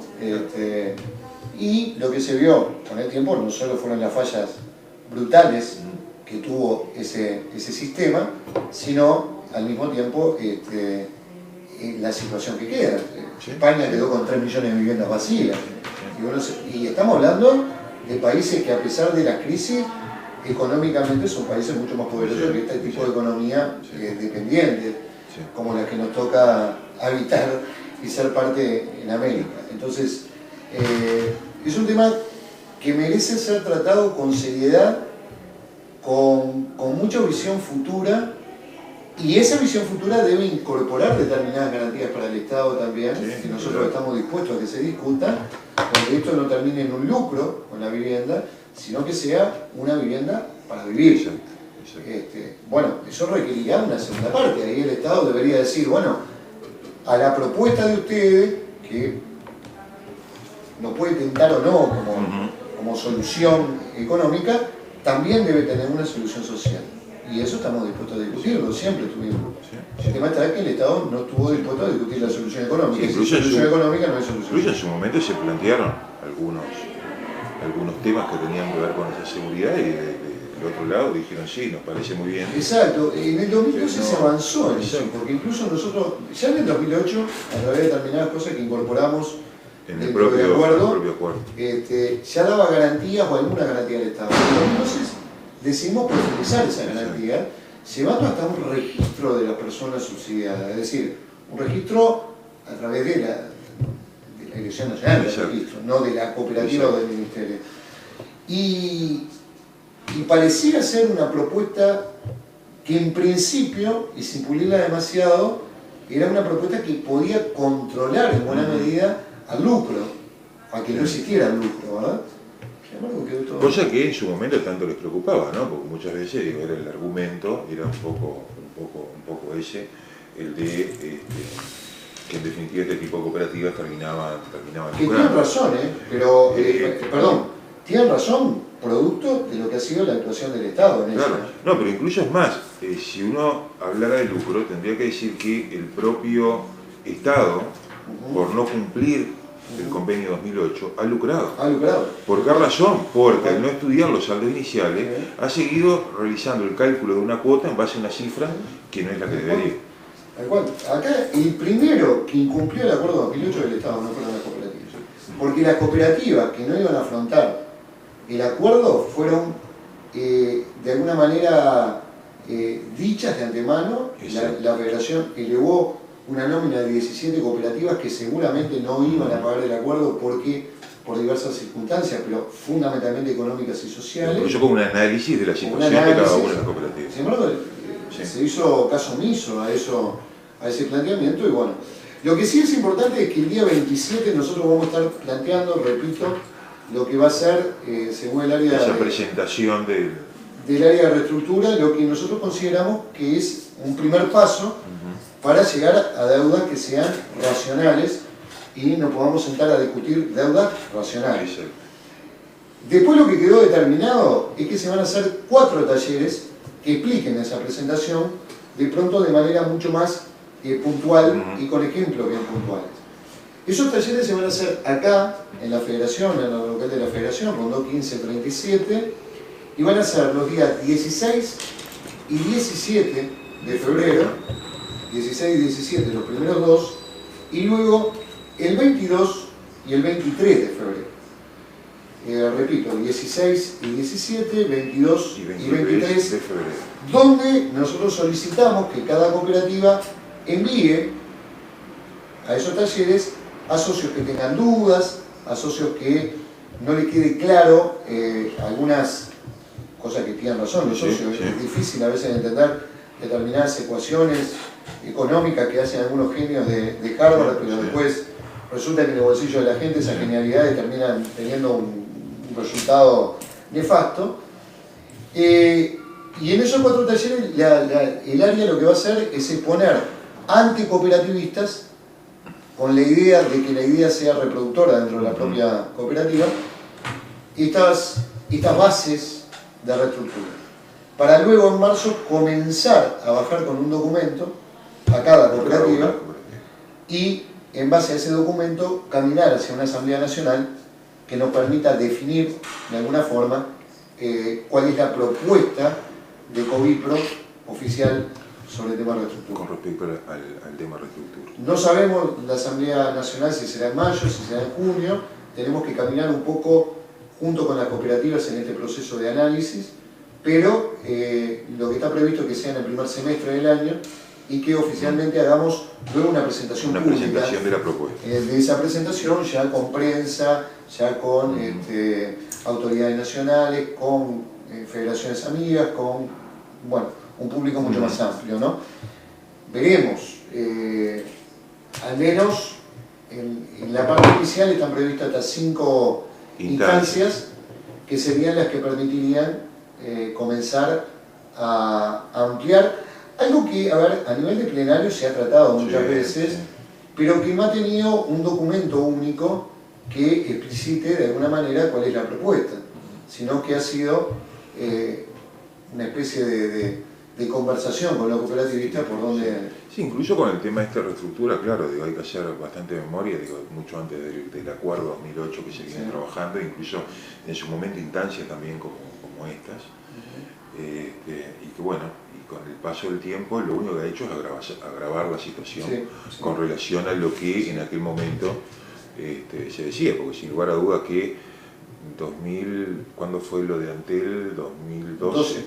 Y lo que se vio con el tiempo no solo fueron las fallas brutales que tuvo ese sistema, sino al mismo tiempo la situación que queda. España quedó con 3 millones de viviendas vacías. Y estamos hablando de países que a pesar de la crisis, económicamente son países mucho más poderosos que este tipo de economía dependiente, como la que nos toca habitar y ser parte en América. Entonces, es un tema que merece ser tratado con seriedad, con mucha visión futura, y esa visión futura debe incorporar determinadas garantías para el Estado también, que nosotros estamos dispuestos a que se discutan, donde esto no termine en un lucro con la vivienda, sino que sea una vivienda para vivir. Bueno, eso requerirá una segunda parte. Ahí el Estado debería decir, bueno, a la propuesta de ustedes, que nos puede tentar o no como solución económica, también debe tener una solución social. Y eso estamos dispuestos a discutirlo, siempre estuvimos. El tema está que el Estado no estuvo dispuesto a discutir la solución económica. Sí, si la solución económica no es solución. Incluso en su momento se plantearon algunos temas que tenían que ver con esa seguridad y del otro lado dijeron sí, nos parece muy bien. Exacto, en el 2012 se avanzó en eso, porque incluso nosotros, ya en el 2008, a través de determinadas cosas que incorporamos en el propio acuerdo, ya daba garantías o alguna garantía del Estado. Entonces decidimos profundizar esa garantía, llevando hasta un registro de las personas subsidiadas, es decir, un registro a través de la Dirección Nacional del Registro, no de la cooperativa o del Ministerio. Y parecía ser una propuesta que en principio, y sin pulirla demasiado, era una propuesta que podía controlar en buena medida al lucro, a que no existiera el lucro, ¿verdad? Cosa que en su momento tanto les preocupaba, ¿no? Porque muchas veces era el argumento, era un poco ese, el de que en definitiva este tipo de cooperativas terminaban que tienen razón, pero, perdón, tienen razón producto de lo que ha sido la actuación del Estado en claro, eso. No, pero incluso es más, si uno hablara de lucro, tendría que decir que el propio Estado, por no cumplir el convenio 2008, ha lucrado. Ha lucrado. ¿Por qué razón? Porque al no estudiar los saldos iniciales, ha seguido realizando el cálculo de una cuota en base a una cifra que no es la que debería. Tal cual. Acá el primero que incumplió el acuerdo 2008 del Estado no fueron las cooperativas. Porque las cooperativas que no iban a afrontar el acuerdo fueron de alguna manera dichas de antemano. La Federación elevó una nómina de 17 cooperativas que seguramente no iban a pagar el acuerdo porque por diversas circunstancias, pero fundamentalmente económicas y sociales. Por eso con un análisis de la situación de cada una de las cooperativas. Sin embargo, se hizo caso omiso a ese planteamiento y bueno. Lo que sí es importante es que el día 27 nosotros vamos a estar planteando, repito, lo que va a ser, según el área esa presentación del área de reestructura, lo que nosotros consideramos que es un primer paso para llegar a deudas que sean racionales y nos podamos sentar a discutir deudas racionales. Después lo que quedó determinado es que se van a hacer 4 talleres que expliquen esa presentación de pronto de manera mucho más puntual y con ejemplos bien puntuales. Esos talleres se van a hacer acá, en la Federación, en el local de la Federación, Rondó 1537, y van a ser los días 16 y 17 de febrero, 16 y 17 los primeros 2, y luego el 22 y el 23 de febrero. repito, 16 y 17, 22 Y y 23 23, de febrero. donde nosotros solicitamos que cada cooperativa envíe a esos talleres a socios que tengan dudas, a socios que no les quede claro algunas cosas que tienen razón los socios. Sí. Es difícil a veces entender determinadas ecuaciones económicas que hacen algunos genios de Harvard, pero Sí. después resulta que en el bolsillo de la gente esas genialidades terminan teniendo un resultado nefasto. Y en esos 4 talleres el área lo que va a hacer es exponer ante cooperativistas con la idea de que la idea sea reproductora dentro de la propia cooperativa, estas bases de reestructura. Para luego en marzo comenzar a bajar con un documento a cada cooperativa y en base a ese documento caminar hacia una Asamblea Nacional que nos permita definir de alguna forma cuál es la propuesta de Covipro oficial sobre el tema de reestructura. Con respecto al tema reestructura. No sabemos la Asamblea Nacional si será en mayo, si será en junio. Tenemos que caminar un poco junto con las cooperativas en este proceso de análisis, pero lo que está previsto es que sea en el primer semestre del año y que oficialmente hagamos luego una presentación pública. Una presentación de la propuesta. De esa presentación ya con prensa, ya con autoridades nacionales, con federaciones amigas, con un público mucho más amplio, ¿no? Veremos, al menos en la parte inicial están previstas hasta 5 instancias que serían las que permitirían comenzar a ampliar algo que, a nivel de plenario se ha tratado muchas veces, pero que no ha tenido un documento único que explicite de alguna manera cuál es la propuesta, sino que ha sido una especie de conversación con los cooperativistas por donde... Sí, incluso con el tema de esta reestructura, claro, hay que hacer bastante memoria, mucho antes del acuerdo 2008 que se viene trabajando, incluso en su momento instancias también como estas, y que bueno, y con el paso del tiempo lo único que ha hecho es agravar la situación con relación a lo que en aquel momento se decía, porque sin lugar a dudas que 2000, ¿cuándo fue lo de Antel? 2012.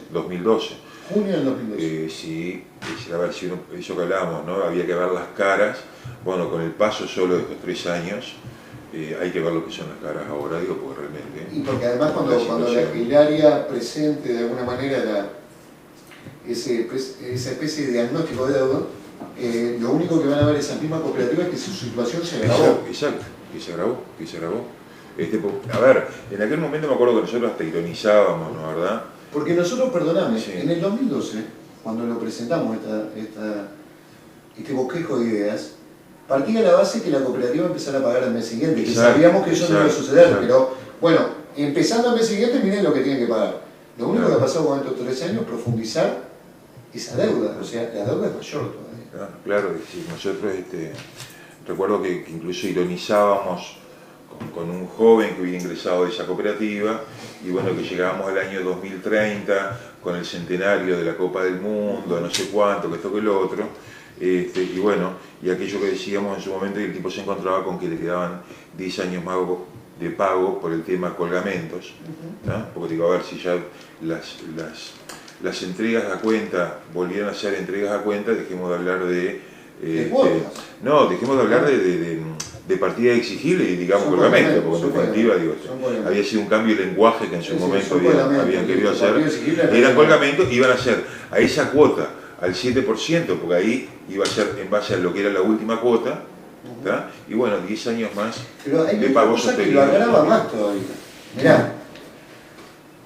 Junio del 2012. Sí, a ver, si eso que hablábamos, ¿no? Había que ver las caras. Bueno, con el paso solo de estos 3 años, hay que ver lo que son las caras ahora, digo, porque realmente... Y porque además cuando el área presente de alguna manera esa especie de diagnóstico de deuda, lo único que van a ver esas mismas cooperativas es que su situación se agravó. Exacto, que se agravó. A ver, en aquel momento me acuerdo que nosotros hasta ironizábamos, ¿no? ¿Verdad? Porque nosotros, perdóname, en el 2012, cuando lo presentamos este bosquejo de ideas, partía la base que la cooperativa empezara a pagar al mes siguiente, que sabíamos que eso no iba a suceder, pero bueno, empezando al mes siguiente, miren lo que tienen que pagar. Lo único que ha pasado con estos 3 años es profundizar esa deuda, o sea, la deuda es mayor todavía. Claro, sí, nosotros recuerdo que incluso ironizábamos con un joven que hubiera ingresado de esa cooperativa, y bueno, que llegábamos al año 2030 con el centenario de la Copa del Mundo, no sé cuánto, que esto que lo otro, y bueno, y aquello que decíamos en su momento, y el tipo se encontraba con que le quedaban 10 años más de pago por el tema colgamentos, ¿no? Porque digo, a ver, si ya las entregas a cuenta volvieran a ser entregas a cuenta, dejemos de hablar dejemos de hablar de partida exigible y digamos colgamento, porque en definitiva había sido un cambio de lenguaje que en su momento habían querido hacer, eran colgamentos, iban a ser a esa cuota al 7%, porque ahí iba a ser en base a lo que era la última cuota, ¿tá? Y bueno, 10 años más de pago sostenible. Pero hay una cosa que lo agrava más todavía. Mirá,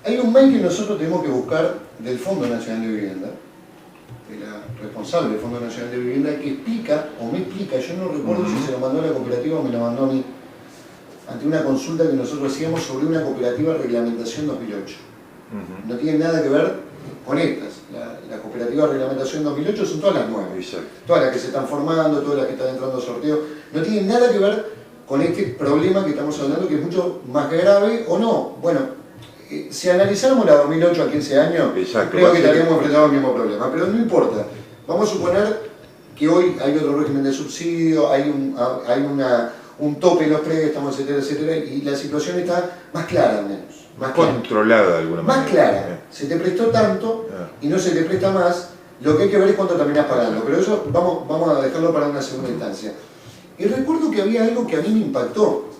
hay un mail que nosotros tenemos que buscar del Fondo Nacional de Vivienda, de la responsable del Fondo Nacional de Vivienda, que explica, o me explica, yo no recuerdo si se lo mandó a la cooperativa o me lo mandó a mí, ante una consulta que nosotros hacíamos sobre una cooperativa reglamentación 2008. No tiene nada que ver con estas. La cooperativa reglamentación 2008 son todas las nuevas. Exacto. Todas las que se están formando, todas las que están entrando a sorteo. No tienen nada que ver con este problema que estamos hablando, que es mucho más grave o no. Bueno, si analizáramos la 2008 a 15 años, creo que estaríamos enfrentando al mismo problema, pero no importa. Vamos a suponer que hoy hay otro régimen de subsidio, hay un tope en los préstamos, etcétera, etcétera, y la situación está más clara al menos. Más controlada de alguna manera. Más clara. Se te prestó tanto y no se te presta más. Lo que hay que ver es cuánto terminás pagando. Pero eso vamos a dejarlo para una segunda instancia. Y recuerdo que había algo que a mí me impactó.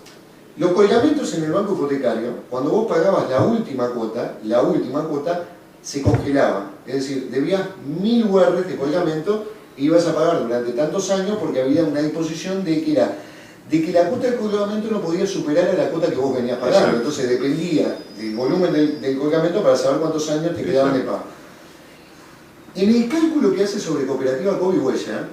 Los colgamentos en el banco hipotecario, cuando vos pagabas la última cuota, se congelaban. Es decir, debías 1000 UR de colgamento y ibas a pagar durante tantos años porque había una disposición de que la cuota del colgamento no podía superar a la cuota que vos venías pagando. Exacto. Entonces dependía del volumen del colgamento para saber cuántos años te quedaban de pago. En el cálculo que hace sobre Cooperativa Kobe Huella,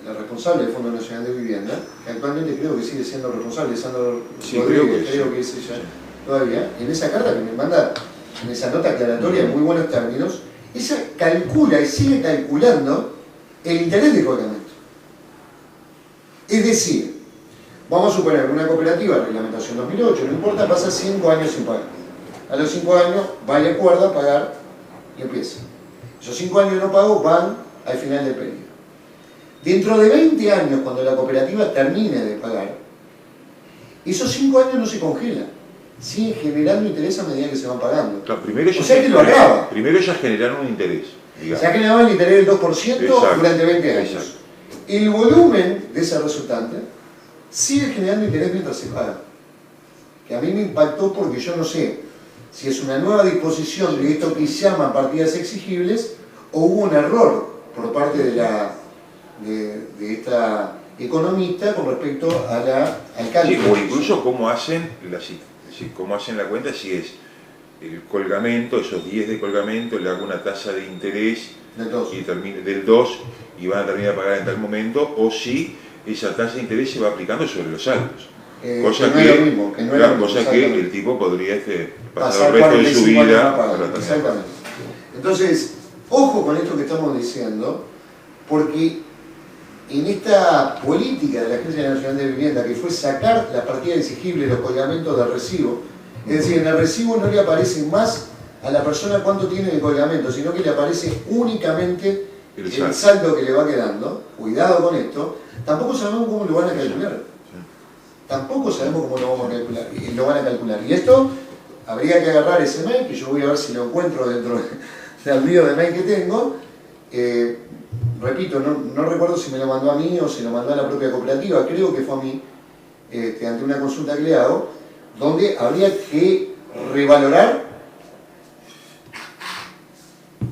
la responsable del Fondo Nacional de Vivienda, que actualmente creo que sigue siendo responsable, Sandra Rodríguez, creo que es ella todavía, en esa carta que me manda, en esa nota aclaratoria en muy buenos términos, ella calcula y sigue calculando el interés de colgamento. Es decir, vamos a suponer una cooperativa, reglamentación 2008, no importa, pasa 5 años sin pagar. A los 5 años va y acuerda a pagar y empieza. Esos 5 años de no pago van al final del periodo. Dentro de 20 años, cuando la cooperativa termine de pagar, esos 5 años no se congelan, siguen generando interés a medida que se van pagando. Claro, primero o sea que lo agrava. Primero ellas generaron un interés. Digamos. Se ha generado el interés del 2% durante 20 años. Exacto. El volumen de esa resultante sigue generando interés mientras se paga. Que a mí me impactó porque yo no sé si es una nueva disposición de esto que llaman partidas exigibles o hubo un error por parte de esta economista con respecto al cálculo. Sí, o incluso cómo hacen la cuenta, si es el colgamento, esos 10 de colgamento, le hago una tasa de interés del 2 y van a terminar de pagar en tal momento, o si esa tasa de interés se va aplicando sobre los saldos. Cosa que el tipo podría pasar el resto de su vida a la tasa. Exactamente. Entonces, ojo con esto que estamos diciendo, porque en esta política de la Agencia Nacional de Vivienda, que fue sacar la partida exigible, los colgamentos del recibo, es decir, en el recibo no le aparece más a la persona cuánto tiene de colgamento, sino que le aparece únicamente el saldo que le va quedando. Cuidado con esto. Tampoco sabemos cómo lo van a calcular. Tampoco sabemos cómo lo van a calcular. Y esto, habría que agarrar ese mail, que yo voy a ver si lo encuentro dentro del video de mail que tengo. Repito, no recuerdo si me lo mandó a mí o si lo mandó a la propia cooperativa, creo que fue a mí, ante una consulta que le hago, donde habría que revalorar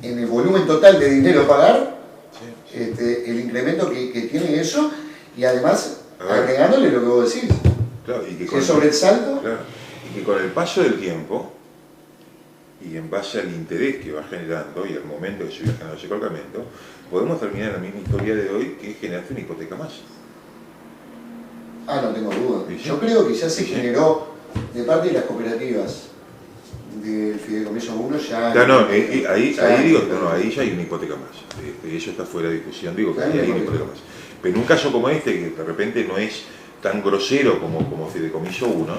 en el volumen total de dinero a pagar el incremento que tiene eso, y además agregándole lo que vos decís. Claro, y que si es sobre el saldo. Claro, y que con el paso del tiempo y en base al interés que va generando y al momento que se va generando ese colgamento, podemos terminar la misma historia de hoy, que es generarte una hipoteca más. No tengo duda. ¿Sí? Yo creo que ya se generó de parte de las cooperativas del Fideicomiso 1 ya... ahí ya hay una hipoteca más. Eso está fuera de discusión, digo que ahí hay una hipoteca más. Pero en un caso como este, que de repente no es tan grosero como Fideicomiso 1,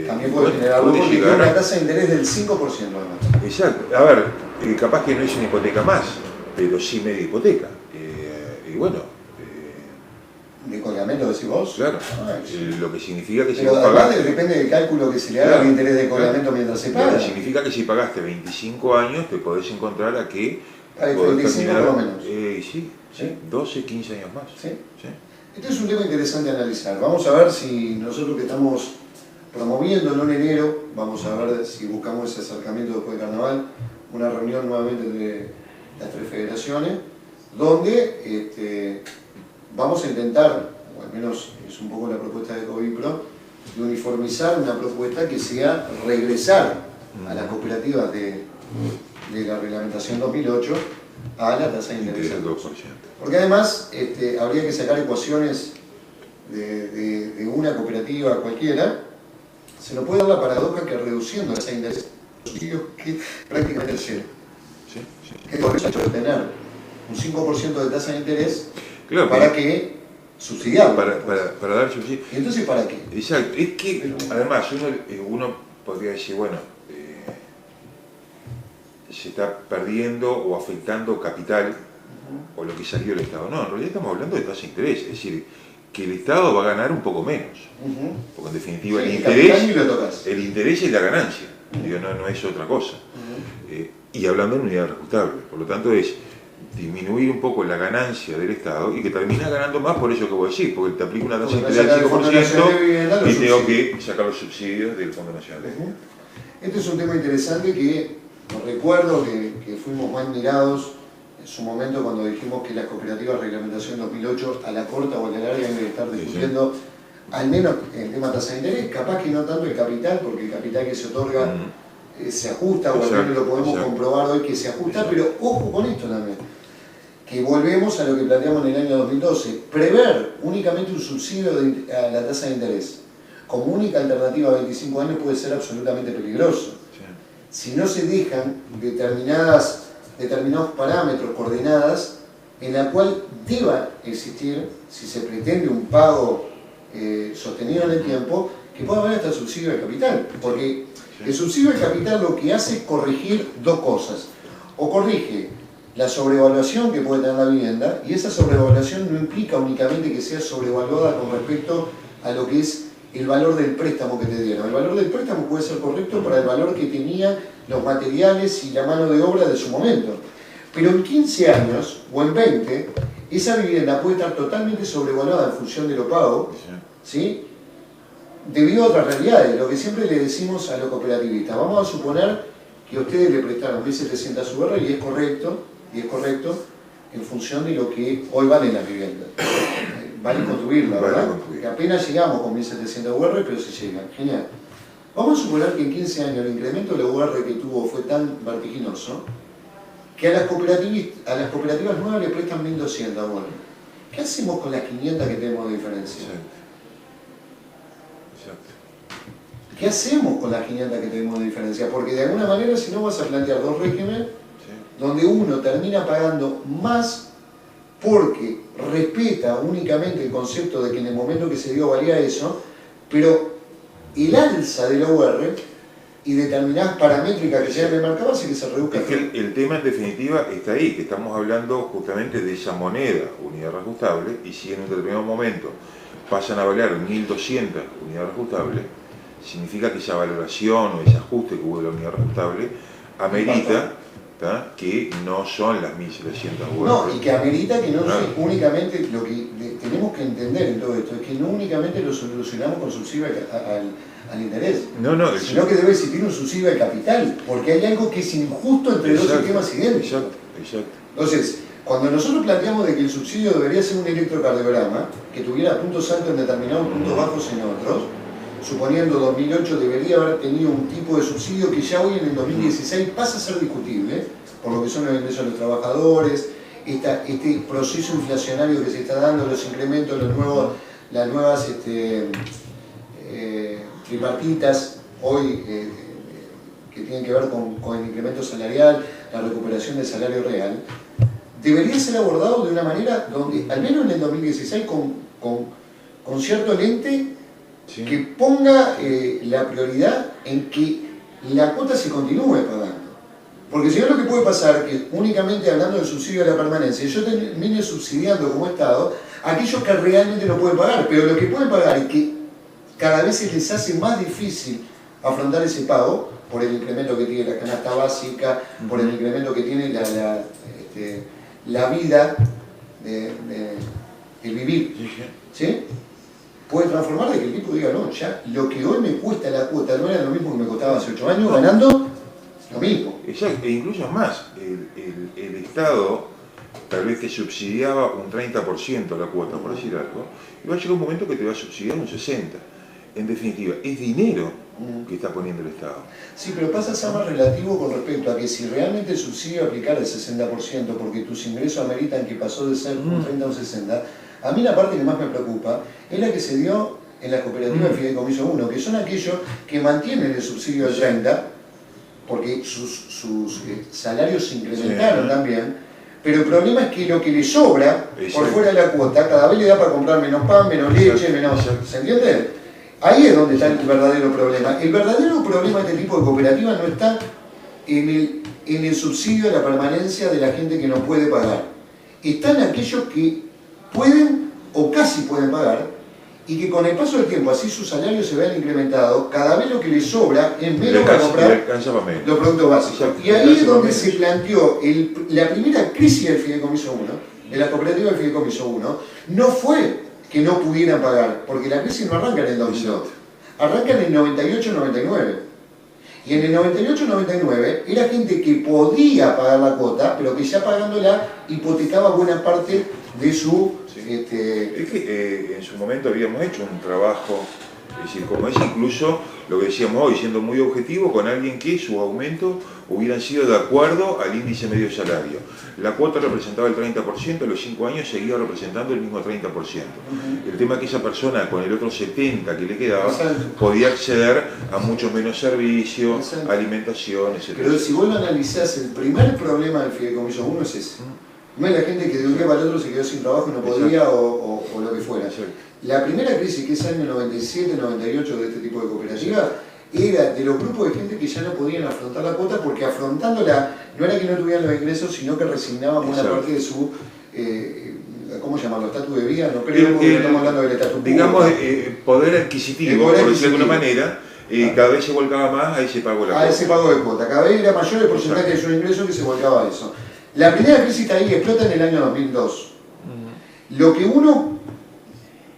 también puede generar algo porque tiene una tasa de interés del 5% además. Exacto. A ver, capaz que no es una hipoteca más, pero sí media hipoteca. Y bueno... ¿De colgamento decís vos? Claro. Lo que significa que si pero vos pagaste... depende del cálculo que se le haga el interés de colgamento mientras se paga. Significa que si pagaste 25 años te podés encontrar a que... 25 por lo menos. Sí, 12, 15 años más. ¿Sí? Este es un tema interesante a analizar. Vamos a ver si nosotros que estamos promoviéndolo en enero, vamos a ver si buscamos ese acercamiento después de Carnaval, una reunión nuevamente entre las 3 federaciones, donde vamos a intentar, o al menos es un poco la propuesta de Covipro, de uniformizar una propuesta que sea regresar a las cooperativas de la reglamentación 2008 a la tasa de interés del 2%. Porque además habría que sacar ecuaciones de una cooperativa cualquiera. Se nos puede dar la paradoja que reduciendo la tasa de interés, que prácticamente es cero. Que por eso hay que tener un 5% de tasa de interés, claro, para que subsidiar. Para dar subsidio. ¿Y entonces para qué? Exacto. Es que además uno podría decir, bueno, se está perdiendo o afectando capital o lo que salió del Estado. No, en realidad estamos hablando de tasa de interés. Es decir, que el Estado va a ganar un poco menos. Porque en definitiva Sí, el interés es la ganancia, digo, no es otra cosa. Y hablando en unidad reajustable, por lo tanto es disminuir un poco la ganancia del Estado y que termina ganando más por eso que vos decís, porque te aplica una tasa de interés del 5% y tengo que sacar los subsidios del Fondo Nacional de Vivienda. Este es un tema interesante que recuerdo que fuimos mal mirados en su momento cuando dijimos que las cooperativas de reglamentación 2008 a la corta o a la larga deben estar discutiendo al menos el tema tasa de interés, capaz que no tanto el capital, porque el capital que se otorga se ajusta, o al menos lo podemos comprobar hoy que se ajusta, pero ojo con esto también, que volvemos a lo que planteamos en el año 2012, prever únicamente un subsidio a la tasa de interés como única alternativa a 25 años puede ser absolutamente peligroso. Si no se dejan determinados parámetros, coordenadas, en la cual deba existir, si se pretende un pago sostenido en el tiempo, que pueda haber hasta subsidio de capital, porque el subsidio de capital lo que hace es corregir dos cosas, o corrige la sobrevaluación que puede tener la vivienda, y esa sobrevaluación no implica únicamente que sea sobrevaluada con respecto a lo que es el valor del préstamo que te dieron. El valor del préstamo puede ser correcto para el valor que tenían los materiales y la mano de obra de su momento. Pero en 15 años o en 20, esa vivienda puede estar totalmente sobrevaluada en función de lo pago, ¿sí? Debido a otras realidades, lo que siempre le decimos a los cooperativistas. Vamos a suponer que ustedes le prestaron 1.700 UR y es correcto en función de lo que hoy valen las viviendas. Vale construirla, ¿verdad? Porque apenas llegamos con 1.700 UR, pero se llega. Genial. Vamos a suponer que en 15 años el incremento de la UR que tuvo fue tan vertiginoso que a las cooperativas nuevas le prestan 1.200 UR. ¿Qué hacemos con las 500 que tenemos de diferencia? ¿Qué hacemos con las 500 que tenemos de diferencia? Porque de alguna manera, si no, vas a plantear dos regímenes donde uno termina pagando más porque respeta únicamente el concepto de que en el momento que se dio valía eso, pero el alza de la UR y determinadas paramétricas que se han remarcado hace que se reduzca. Es que el tema en definitiva está ahí, que estamos hablando justamente de esa moneda, unidad reajustable, y si en un determinado momento pasan a valer 1.200 unidades reajustables, significa que esa valoración o ese ajuste que hubo de la unidad reajustable amerita que no son las 1.700 UR. No, y que amerita que no sea únicamente, lo que tenemos que entender en todo esto, es que no únicamente lo solucionamos con subsidio al interés, sino que debe existir un subsidio al capital, porque hay algo que es injusto entre dos sistemas idénticos. Entonces, cuando nosotros planteamos de que el subsidio debería ser un electrocardiograma, que tuviera puntos altos en determinados, puntos bajos en otros, suponiendo 2008 debería haber tenido un tipo de subsidio que ya hoy en el 2016 pasa a ser discutible, por lo que son los ingresos de los trabajadores, este proceso inflacionario que se está dando, los incrementos, las nuevas tripartitas hoy que tienen que ver con el incremento salarial, la recuperación del salario real, debería ser abordado de una manera donde, al menos en el 2016, con cierto lente que ponga la prioridad en que la cuota se continúe pagando. Porque si no, lo que puede pasar es que únicamente hablando del subsidio de la permanencia, yo termine subsidiando como Estado a aquellos que realmente no pueden pagar, pero lo que pueden pagar es que cada vez se les hace más difícil afrontar ese pago por el incremento que tiene la canasta básica, por el incremento que tiene la vida el vivir, ¿sí? Puede transformar de que el tipo diga, no, ya lo que hoy me cuesta la cuota no era lo mismo que me costaba hace 8 años, ganando lo mismo. Exacto, e incluso más, el Estado tal vez te subsidiaba un 30% la cuota, por decir algo, y va a llegar un momento que te va a subsidiar un 60%. En definitiva, es dinero que está poniendo el Estado. Sí, pero pasa a ser más relativo con respecto a que si realmente el subsidio aplicara el 60% porque tus ingresos ameritan que pasó de ser un 30 a un 60%, a mí la parte que más me preocupa es la que se dio en las cooperativas de Fideicomiso 1, que son aquellos que mantienen el subsidio del 30%, porque sus salarios se incrementaron también, pero el problema es que lo que le sobra por fuera de la cuota, cada vez le da para comprar menos pan, menos leche, menos... ¿Se entiende? Ahí es donde está el verdadero problema. El verdadero problema de este tipo de cooperativa no está en el subsidio a la permanencia de la gente que no puede pagar. Están aquellos que pueden o casi pueden pagar, y que con el paso del tiempo, así sus salarios se vean incrementados, cada vez lo que les sobra es menos para comprar los productos básicos. Y ahí es donde se planteó la primera crisis del Fideicomiso 1, de la cooperativa del Fideicomiso 1, no fue que no pudieran pagar, porque la crisis no arranca en el 2002, arranca en el 98-99. Y en el 98-99 era gente que podía pagar la cuota, pero que ya pagándola hipotecaba buena parte de su... Es que en su momento habíamos hecho un trabajo, es decir, como es incluso lo que decíamos hoy, siendo muy objetivo, con alguien que sus aumentos hubieran sido de acuerdo al índice medio salario. La cuota representaba el 30%, a los 5 años seguía representando el mismo 30%. El tema es que esa persona con el otro 70% que le quedaba podía acceder a mucho menos servicios, alimentación, etc. Pero si vos lo analizás, el primer problema del Fideicomiso 1 es ese. No es la gente que de un día para el otro se quedó sin trabajo y no podía o lo que fuera. La primera crisis, que es año 97-98 de este tipo de cooperativas, era de los grupos de gente que ya no podían afrontar la cuota, porque afrontándola no era que no tuvieran los ingresos, sino que resignaban buena parte de su, ¿cómo llamarlo? Estatus de vida, no creo que estamos hablando del estatus público. Digamos, poder adquisitivo, por decirlo de alguna manera, cada vez se volcaba más a ese pago de la cuota. A ese pago de cuota, cada vez era mayor el porcentaje de sus ingresos que se volcaba a eso. La primera crisis ahí explota en el año 2002. Lo que uno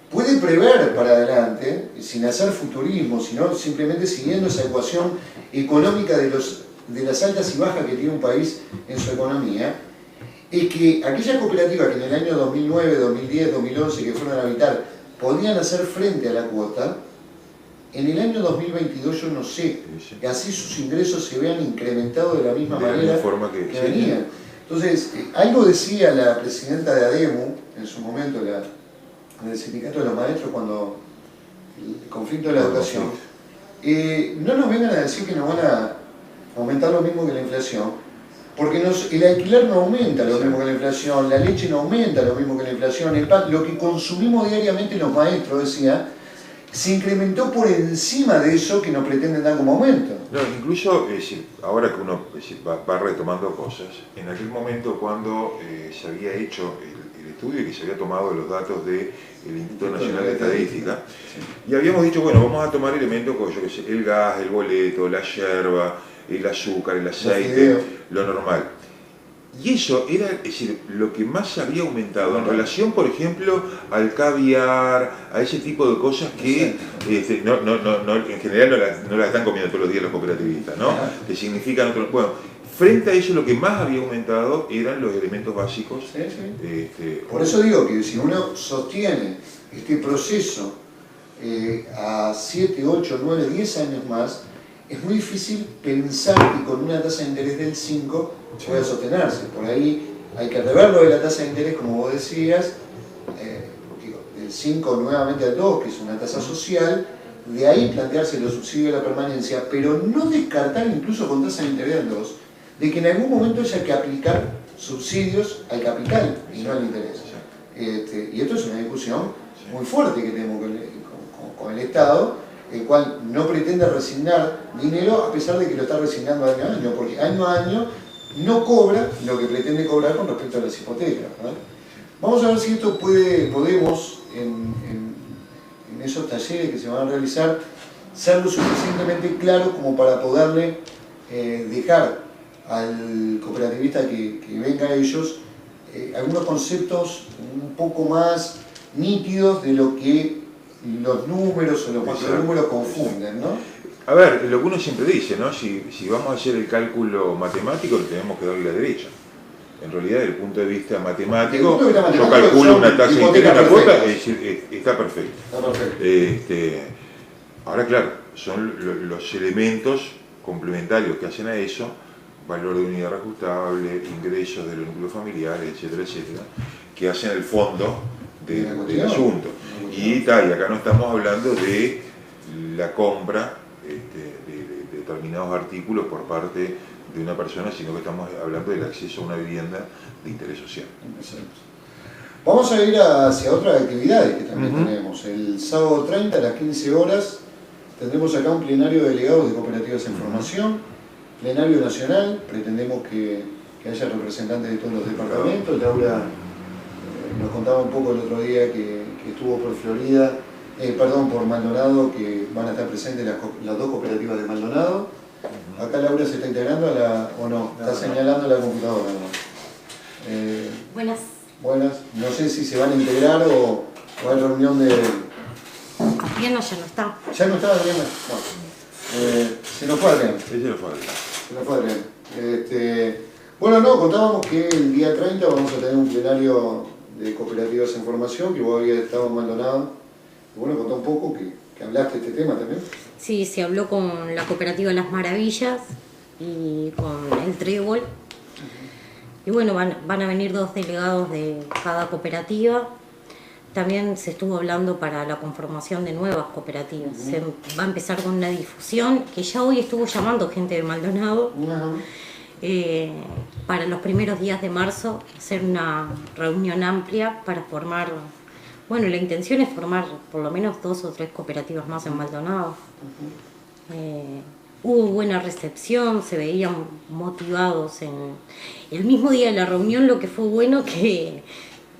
puede prever para adelante, sin hacer futurismo, sino simplemente siguiendo esa ecuación económica de las altas y bajas que tiene un país en su economía, es que aquellas cooperativas que en el año 2009, 2010, 2011 que fueron a habitar podían hacer frente a la cuota, en el año 2022 yo no sé, que así sus ingresos se vean incrementados de la misma manera que venían. Entonces, algo decía la presidenta de ADEMU, en su momento, del sindicato de los maestros, cuando el conflicto de la educación, no nos vengan a decir que nos van a aumentar lo mismo que la inflación, porque el alquiler no aumenta lo mismo que la inflación, la leche no aumenta lo mismo que la inflación, el pan, lo que consumimos diariamente los maestros, decía, se incrementó por encima de eso que nos pretenden dar como aumento. No, incluso, ahora que uno va retomando cosas, en aquel momento cuando se había hecho el estudio y que se había tomado los datos del Instituto Nacional de Estadística, y habíamos dicho, bueno, vamos a tomar elementos como yo que sé, el gas, el boleto, la yerba, el azúcar, el aceite, lo normal. Y eso era, es decir, lo que más había aumentado en relación, por ejemplo, al caviar, a ese tipo de cosas que en general no las están comiendo todos los días los cooperativistas, ¿no? Que significan otro. Bueno, frente a eso lo que más había aumentado eran los elementos básicos. Por eso digo que si uno sostiene este proceso a 7, 8, 9, 10 años más, es muy difícil pensar que con una tasa de interés del 5 pueda sostenerse. Por ahí hay que reverlo de la tasa de interés, como vos decías, del 5 nuevamente al 2, que es una tasa social, de ahí plantearse los subsidios de la permanencia, pero no descartar incluso con tasa de interés al 2, de que en algún momento haya que aplicar subsidios al capital y no al interés. Y esto es una discusión muy fuerte que tenemos con el Estado, el cual no pretende resignar dinero a pesar de que lo está resignando año a año, porque año a año no cobra lo que pretende cobrar con respecto a las hipotecas, ¿verdad? Vamos a ver si esto podemos, en esos talleres que se van a realizar, ser lo suficientemente claro como para poderle dejar al cooperativista que venga a ellos algunos conceptos un poco más nítidos de lo que los números o los cuatro números confunden, ¿no? A ver, lo que uno siempre dice, ¿no? Si vamos a hacer el cálculo matemático, le tenemos que darle la derecha. En realidad, desde el punto de vista matemático, yo calculo una tasa de interés, una cuota, es decir, está perfecto. Está perfecto. Ahora, claro, son los elementos complementarios que hacen a eso, valor de unidad reajustable, ingresos de los núcleos familiares, etcétera, etcétera, que hacen el fondo del asunto. Y acá no estamos hablando de la compra de determinados artículos por parte de una persona, sino que estamos hablando del acceso a una vivienda de interés social. Exacto. Vamos a ir hacia otras actividades que también tenemos. El sábado 30 a las 15 horas tendremos acá un plenario de delegados de cooperativas en formación, plenario nacional, pretendemos que haya representantes de todos los departamentos. Laura nos contaba un poco el otro día que estuvo por Florida, por Maldonado, que van a estar presentes las dos cooperativas de Maldonado. Acá Laura se está integrando o no, está señalando la computadora, ¿no? Buenas. Buenas, no sé si se van a integrar o hay reunión de... Adriana ya no está. ¿Ya no está Adriana? No. Se nos fue Adriana. Ese lo fue. Se nos fue Adriana. Bueno, contábamos que el día 30 vamos a tener un plenario de cooperativas en formación, que vos habías estado en Maldonado. Y bueno, contá un poco que hablaste de este tema también. Sí, se habló con la cooperativa Las Maravillas y con el Trébol. Y bueno, van a venir 2 delegados de cada cooperativa. También se estuvo hablando para la conformación de nuevas cooperativas. Se va a empezar con una difusión que ya hoy estuvo llamando gente de Maldonado. Para los primeros días de marzo hacer una reunión amplia para formar, bueno, la intención es formar por lo menos 2 o 3 cooperativas más en Maldonado. Hubo buena recepción, se veían motivados en el mismo día de la reunión. Lo que fue bueno que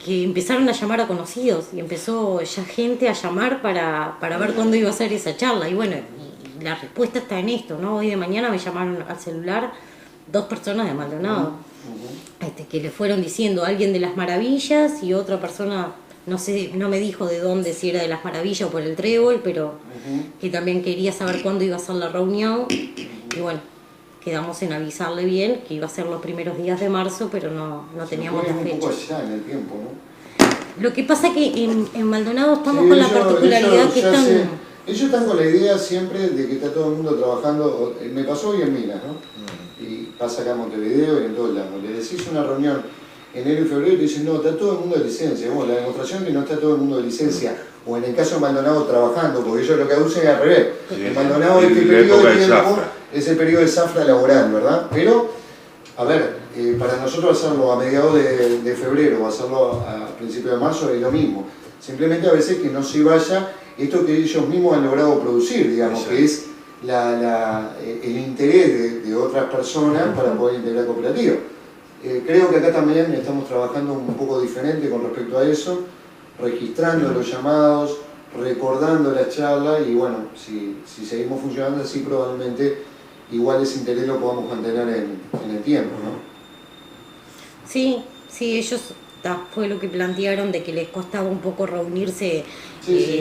empezaron a llamar a conocidos y empezó ya gente a llamar para ver cuándo iba a ser esa charla. Y bueno, y la respuesta está en esto, ¿no? Hoy de mañana me llamaron al celular 2 personas de Maldonado, que le fueron diciendo alguien de Las Maravillas y otra persona, no sé, no me dijo de dónde, si era de Las Maravillas o por el Trébol, pero que también quería saber cuándo iba a ser la reunión. Y bueno, quedamos en avisarle bien que iba a ser los primeros días de marzo, pero no teníamos la fecha. Un poco allá en el tiempo, ¿no? Lo que pasa es que en Maldonado estamos con la particularidad que están... Ellos están con la idea siempre de que está todo el mundo trabajando. Me pasó hoy en Minas, ¿no? Y pasa acá en Montevideo y en todos lados. Le decís una reunión enero y febrero y te dicen, no, está todo el mundo de licencia. Bueno, la demostración es que no está todo el mundo de licencia. O en el caso de Maldonado trabajando, porque ellos lo que aducen es al revés. En Maldonado este periodo de tiempo es el periodo de zafra laboral, ¿verdad? Pero, a ver, para nosotros hacerlo a mediados de febrero o hacerlo a principios de marzo es lo mismo. Simplemente a veces que no se vaya esto que ellos mismos han logrado producir, digamos, que es el interés de otras personas para poder integrar cooperativas. Creo que acá también estamos trabajando un poco diferente con respecto a eso, registrando los llamados, recordando las charlas y bueno, si seguimos funcionando así probablemente igual ese interés lo podamos mantener en el tiempo, ¿no? Sí, ellos fue lo que plantearon de que les costaba un poco reunirse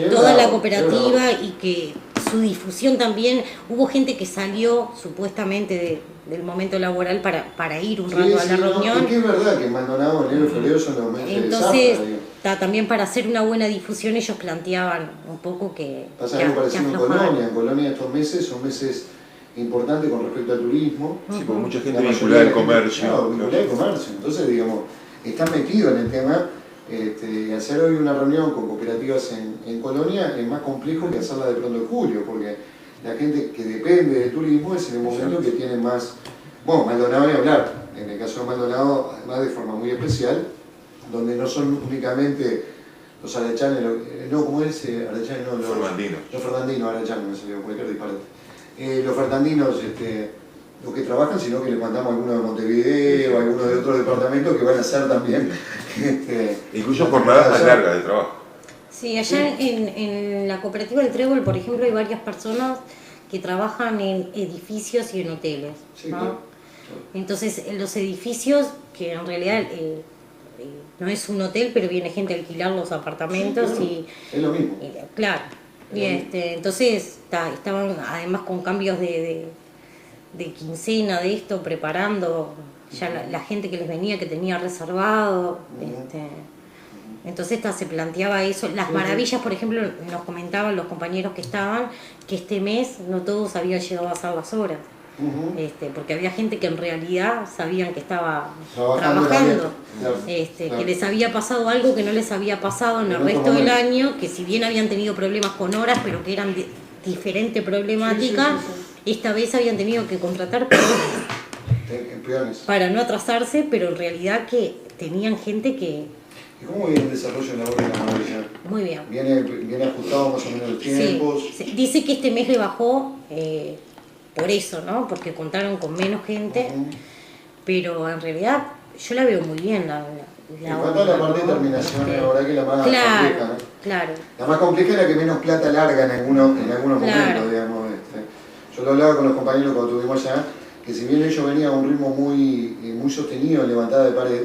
toda la cooperativa y que su difusión también, hubo gente que salió supuestamente del momento laboral para ir un rato a la reunión. Es que es verdad que Maldonado, enero y febrero son los meses entonces, de zafra, también para hacer una buena difusión ellos planteaban un poco que pasa algo parecido en Colonia. En Colonia estos meses son meses importantes con respecto al turismo. Sí, porque mucha gente vinculada al comercio. Claro, vinculada al comercio. Entonces, digamos, están metidos en el tema. Hacer hoy una reunión con cooperativas en Colonia es más complejo que hacerla de pronto en julio, porque la gente que depende del turismo es en el momento que tiene más... Bueno, Maldonado ni hablar, en el caso de Maldonado, además de forma muy especial, donde no son únicamente los arachanes, ¿cómo es? Arachanes, no, los fernandinos, arachanes, me salió cualquier disparate. Los fernandinos, los que trabajan, sino que les mandamos algunos de Montevideo, algunos de otros departamentos que van a hacer también. Incluso jornadas más largas de trabajo. Sí, allá en la cooperativa del Trébol, por ejemplo, hay varias personas que trabajan en edificios y en hoteles, ¿no? Sí, claro. Entonces, en los edificios, que en realidad no es un hotel, pero viene gente a alquilar los apartamentos, sí, claro. Es lo mismo. Claro. Y entonces estaban además con cambios de quincena de esto, preparando ya la gente que les venía, que tenía reservado. Entonces se planteaba eso. Las Maravillas, por ejemplo, nos comentaban los compañeros que estaban, que este mes no todos habían llegado a hacer las horas. Porque había gente que en realidad sabían que estaba trabajando, claro. Que les había pasado algo que no les había pasado en el resto del año, que si bien habían tenido problemas con horas, pero que eran diferente problemática, esta vez habían tenido que contratar para no atrasarse, pero en realidad que tenían gente que... ¿Y cómo viene el desarrollo laboral de La Maravilla? Muy bien. ¿Viene ajustado más o menos los tiempos? Sí. Dice que este mes le bajó por eso, ¿no? Porque contaron con menos gente, pero en realidad yo la veo muy bien. la falta la onda, parte de ¿no? terminación, la verdad que la más Claro, compleja, ¿no? claro. La más compleja es la que menos plata larga en algunos Claro. momentos, digamos. Yo lo hablaba con los compañeros cuando estuvimos allá, que si bien ellos venían a un ritmo muy sostenido en levantada de pared,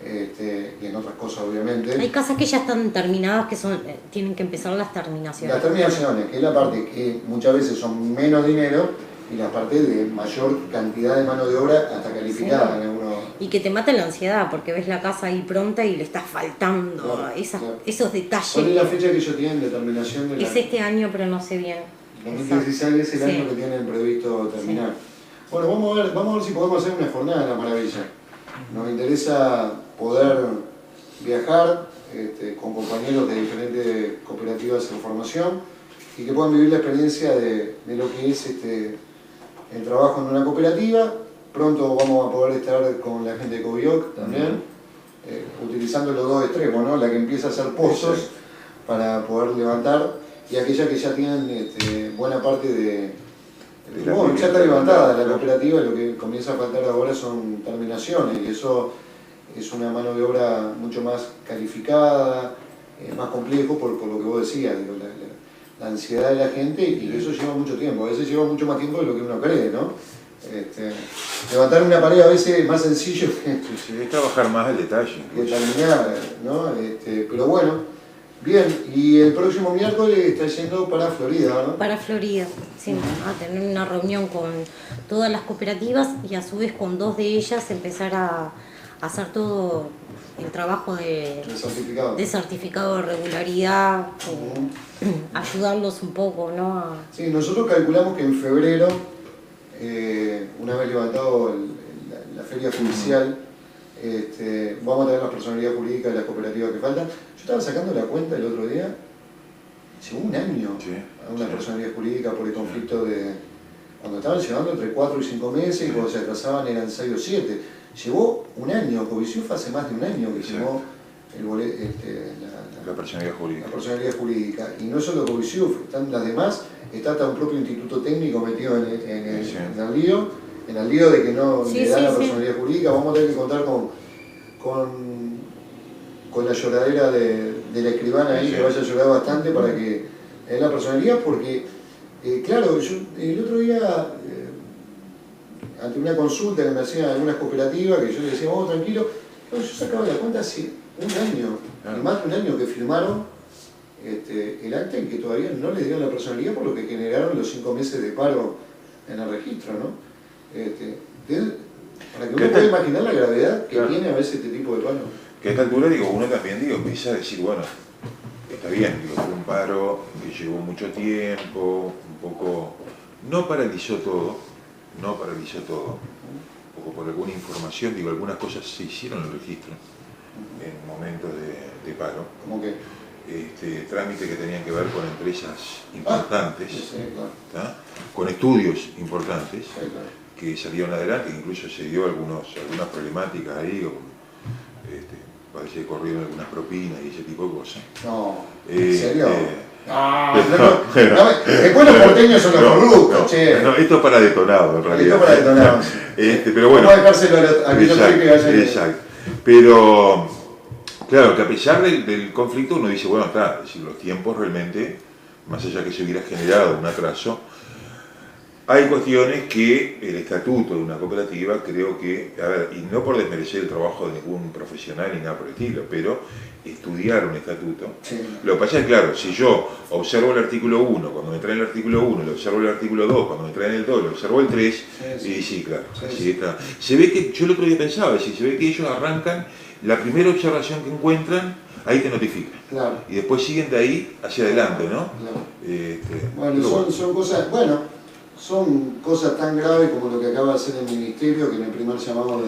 y en otras cosas obviamente. Hay casas que ya están terminadas, que son tienen que empezar las terminaciones. Las terminaciones, que es la parte que muchas veces son menos dinero y la parte de mayor cantidad de mano de obra hasta calificada Sí. en algunos. Y que te mata la ansiedad, porque ves la casa ahí pronta y le está faltando Claro, esos detalles. ¿Cuál es la fecha que ellos tienen de terminación de la? Es este año, pero no sé bien. 2016 es el Sí. año que tienen previsto terminar. Bueno, vamos a ver si podemos hacer una jornada de la maravilla. Nos interesa poder viajar con compañeros de diferentes cooperativas en formación y que puedan vivir la experiencia de lo que es el trabajo en una cooperativa. Pronto vamos a poder estar con la gente de Cobioc también, utilizando los dos extremos, ¿no? La que empieza a hacer pozos para poder levantar y aquella que ya tienen buena parte de... Bueno, ya está levantada la cooperativa, lo que comienza a faltar ahora son terminaciones y eso es una mano de obra mucho más calificada, más complejo por lo que vos decías, digo, la ansiedad de la gente y eso lleva mucho tiempo, a veces lleva mucho más tiempo de lo que uno cree, ¿no? Levantar una pared a veces es más sencillo Sí, es trabajar más el detalle. que terminar, ¿no? Pero bueno. Bien, y el próximo miércoles está yendo para Florida, ¿no? Para Florida, sí, a tener una reunión con todas las cooperativas y a su vez con dos de ellas empezar a hacer todo el trabajo El certificado. de certificado de regularidad, ayudarlos un poco, ¿no? Sí, nosotros calculamos que en febrero, una vez levantado la feria judicial, vamos a tener las personalidades jurídicas de las cooperativas que faltan. Yo estaba sacando la cuenta el otro día, llevó un año a una personalidad jurídica por el conflicto de... Cuando estaban llevando entre 4 y 5 meses y cuando se atrasaban eran 6 o 7. Llevó un año, Covisiuf hace más de un año que llevó La personalidad jurídica. La personalidad jurídica. Y no solo Covisiuf, están las demás, está hasta un propio instituto técnico metido en el lío, en el lío de que no le dan la personalidad jurídica. Vamos a tener que contar con la lloradera de la escribana ahí, que vaya a llorar bastante para que den la personalidad, porque, claro, yo el otro día, ante una consulta que me hacían algunas cooperativas, que yo les decía, vamos tranquilo, yo sacaba la cuenta hace un año, y más de un año que firmaron el acta y que todavía no les dieron la personalidad por lo que generaron los 5 meses de paro en el registro, ¿no? Para que uno pueda imaginar la gravedad que tiene a veces este tipo de paro. Que a esta altura, uno también, empieza a decir, bueno, está bien, fue un paro que llevó mucho tiempo, un poco, no paralizó todo, un poco por alguna información, algunas cosas se hicieron en el registro en momentos de paro. ¿Cómo que? Trámites que tenían que ver con empresas importantes, claro. con estudios importantes, Claro. que salieron adelante, que incluso se dio algunas problemáticas ahí, parece que corrieron algunas propinas y ese tipo de cosas. No, ¿en serio? Pero después los porteños son los corruptos, che. No, esto es para detonado, en realidad. Esto es para detonado. Pero bueno. Vamos a dejárselo a aquellos que vayan. Exacto. Pero, claro, que a pesar del conflicto uno dice, bueno, está, es decir, los tiempos realmente, más allá que se hubiera generado un atraso, hay cuestiones que el estatuto de una cooperativa creo que, a ver, y no por desmerecer el trabajo de ningún profesional ni nada por el estilo, pero estudiar un estatuto. Sí. Lo que pasa es, claro, si yo observo el artículo 1, cuando me traen el artículo 1, lo observo el artículo 2, cuando me traen el 2, lo observo el 3, y sí, claro, así está. Se ve que, yo el otro día pensaba, se ve que ellos arrancan, la primera observación que encuentran, ahí te notifican. Claro. Y después siguen de ahí hacia adelante, ¿no? Claro. Bueno, son cosas, son cosas tan graves como lo que acaba de hacer el Ministerio, que en el primer llamado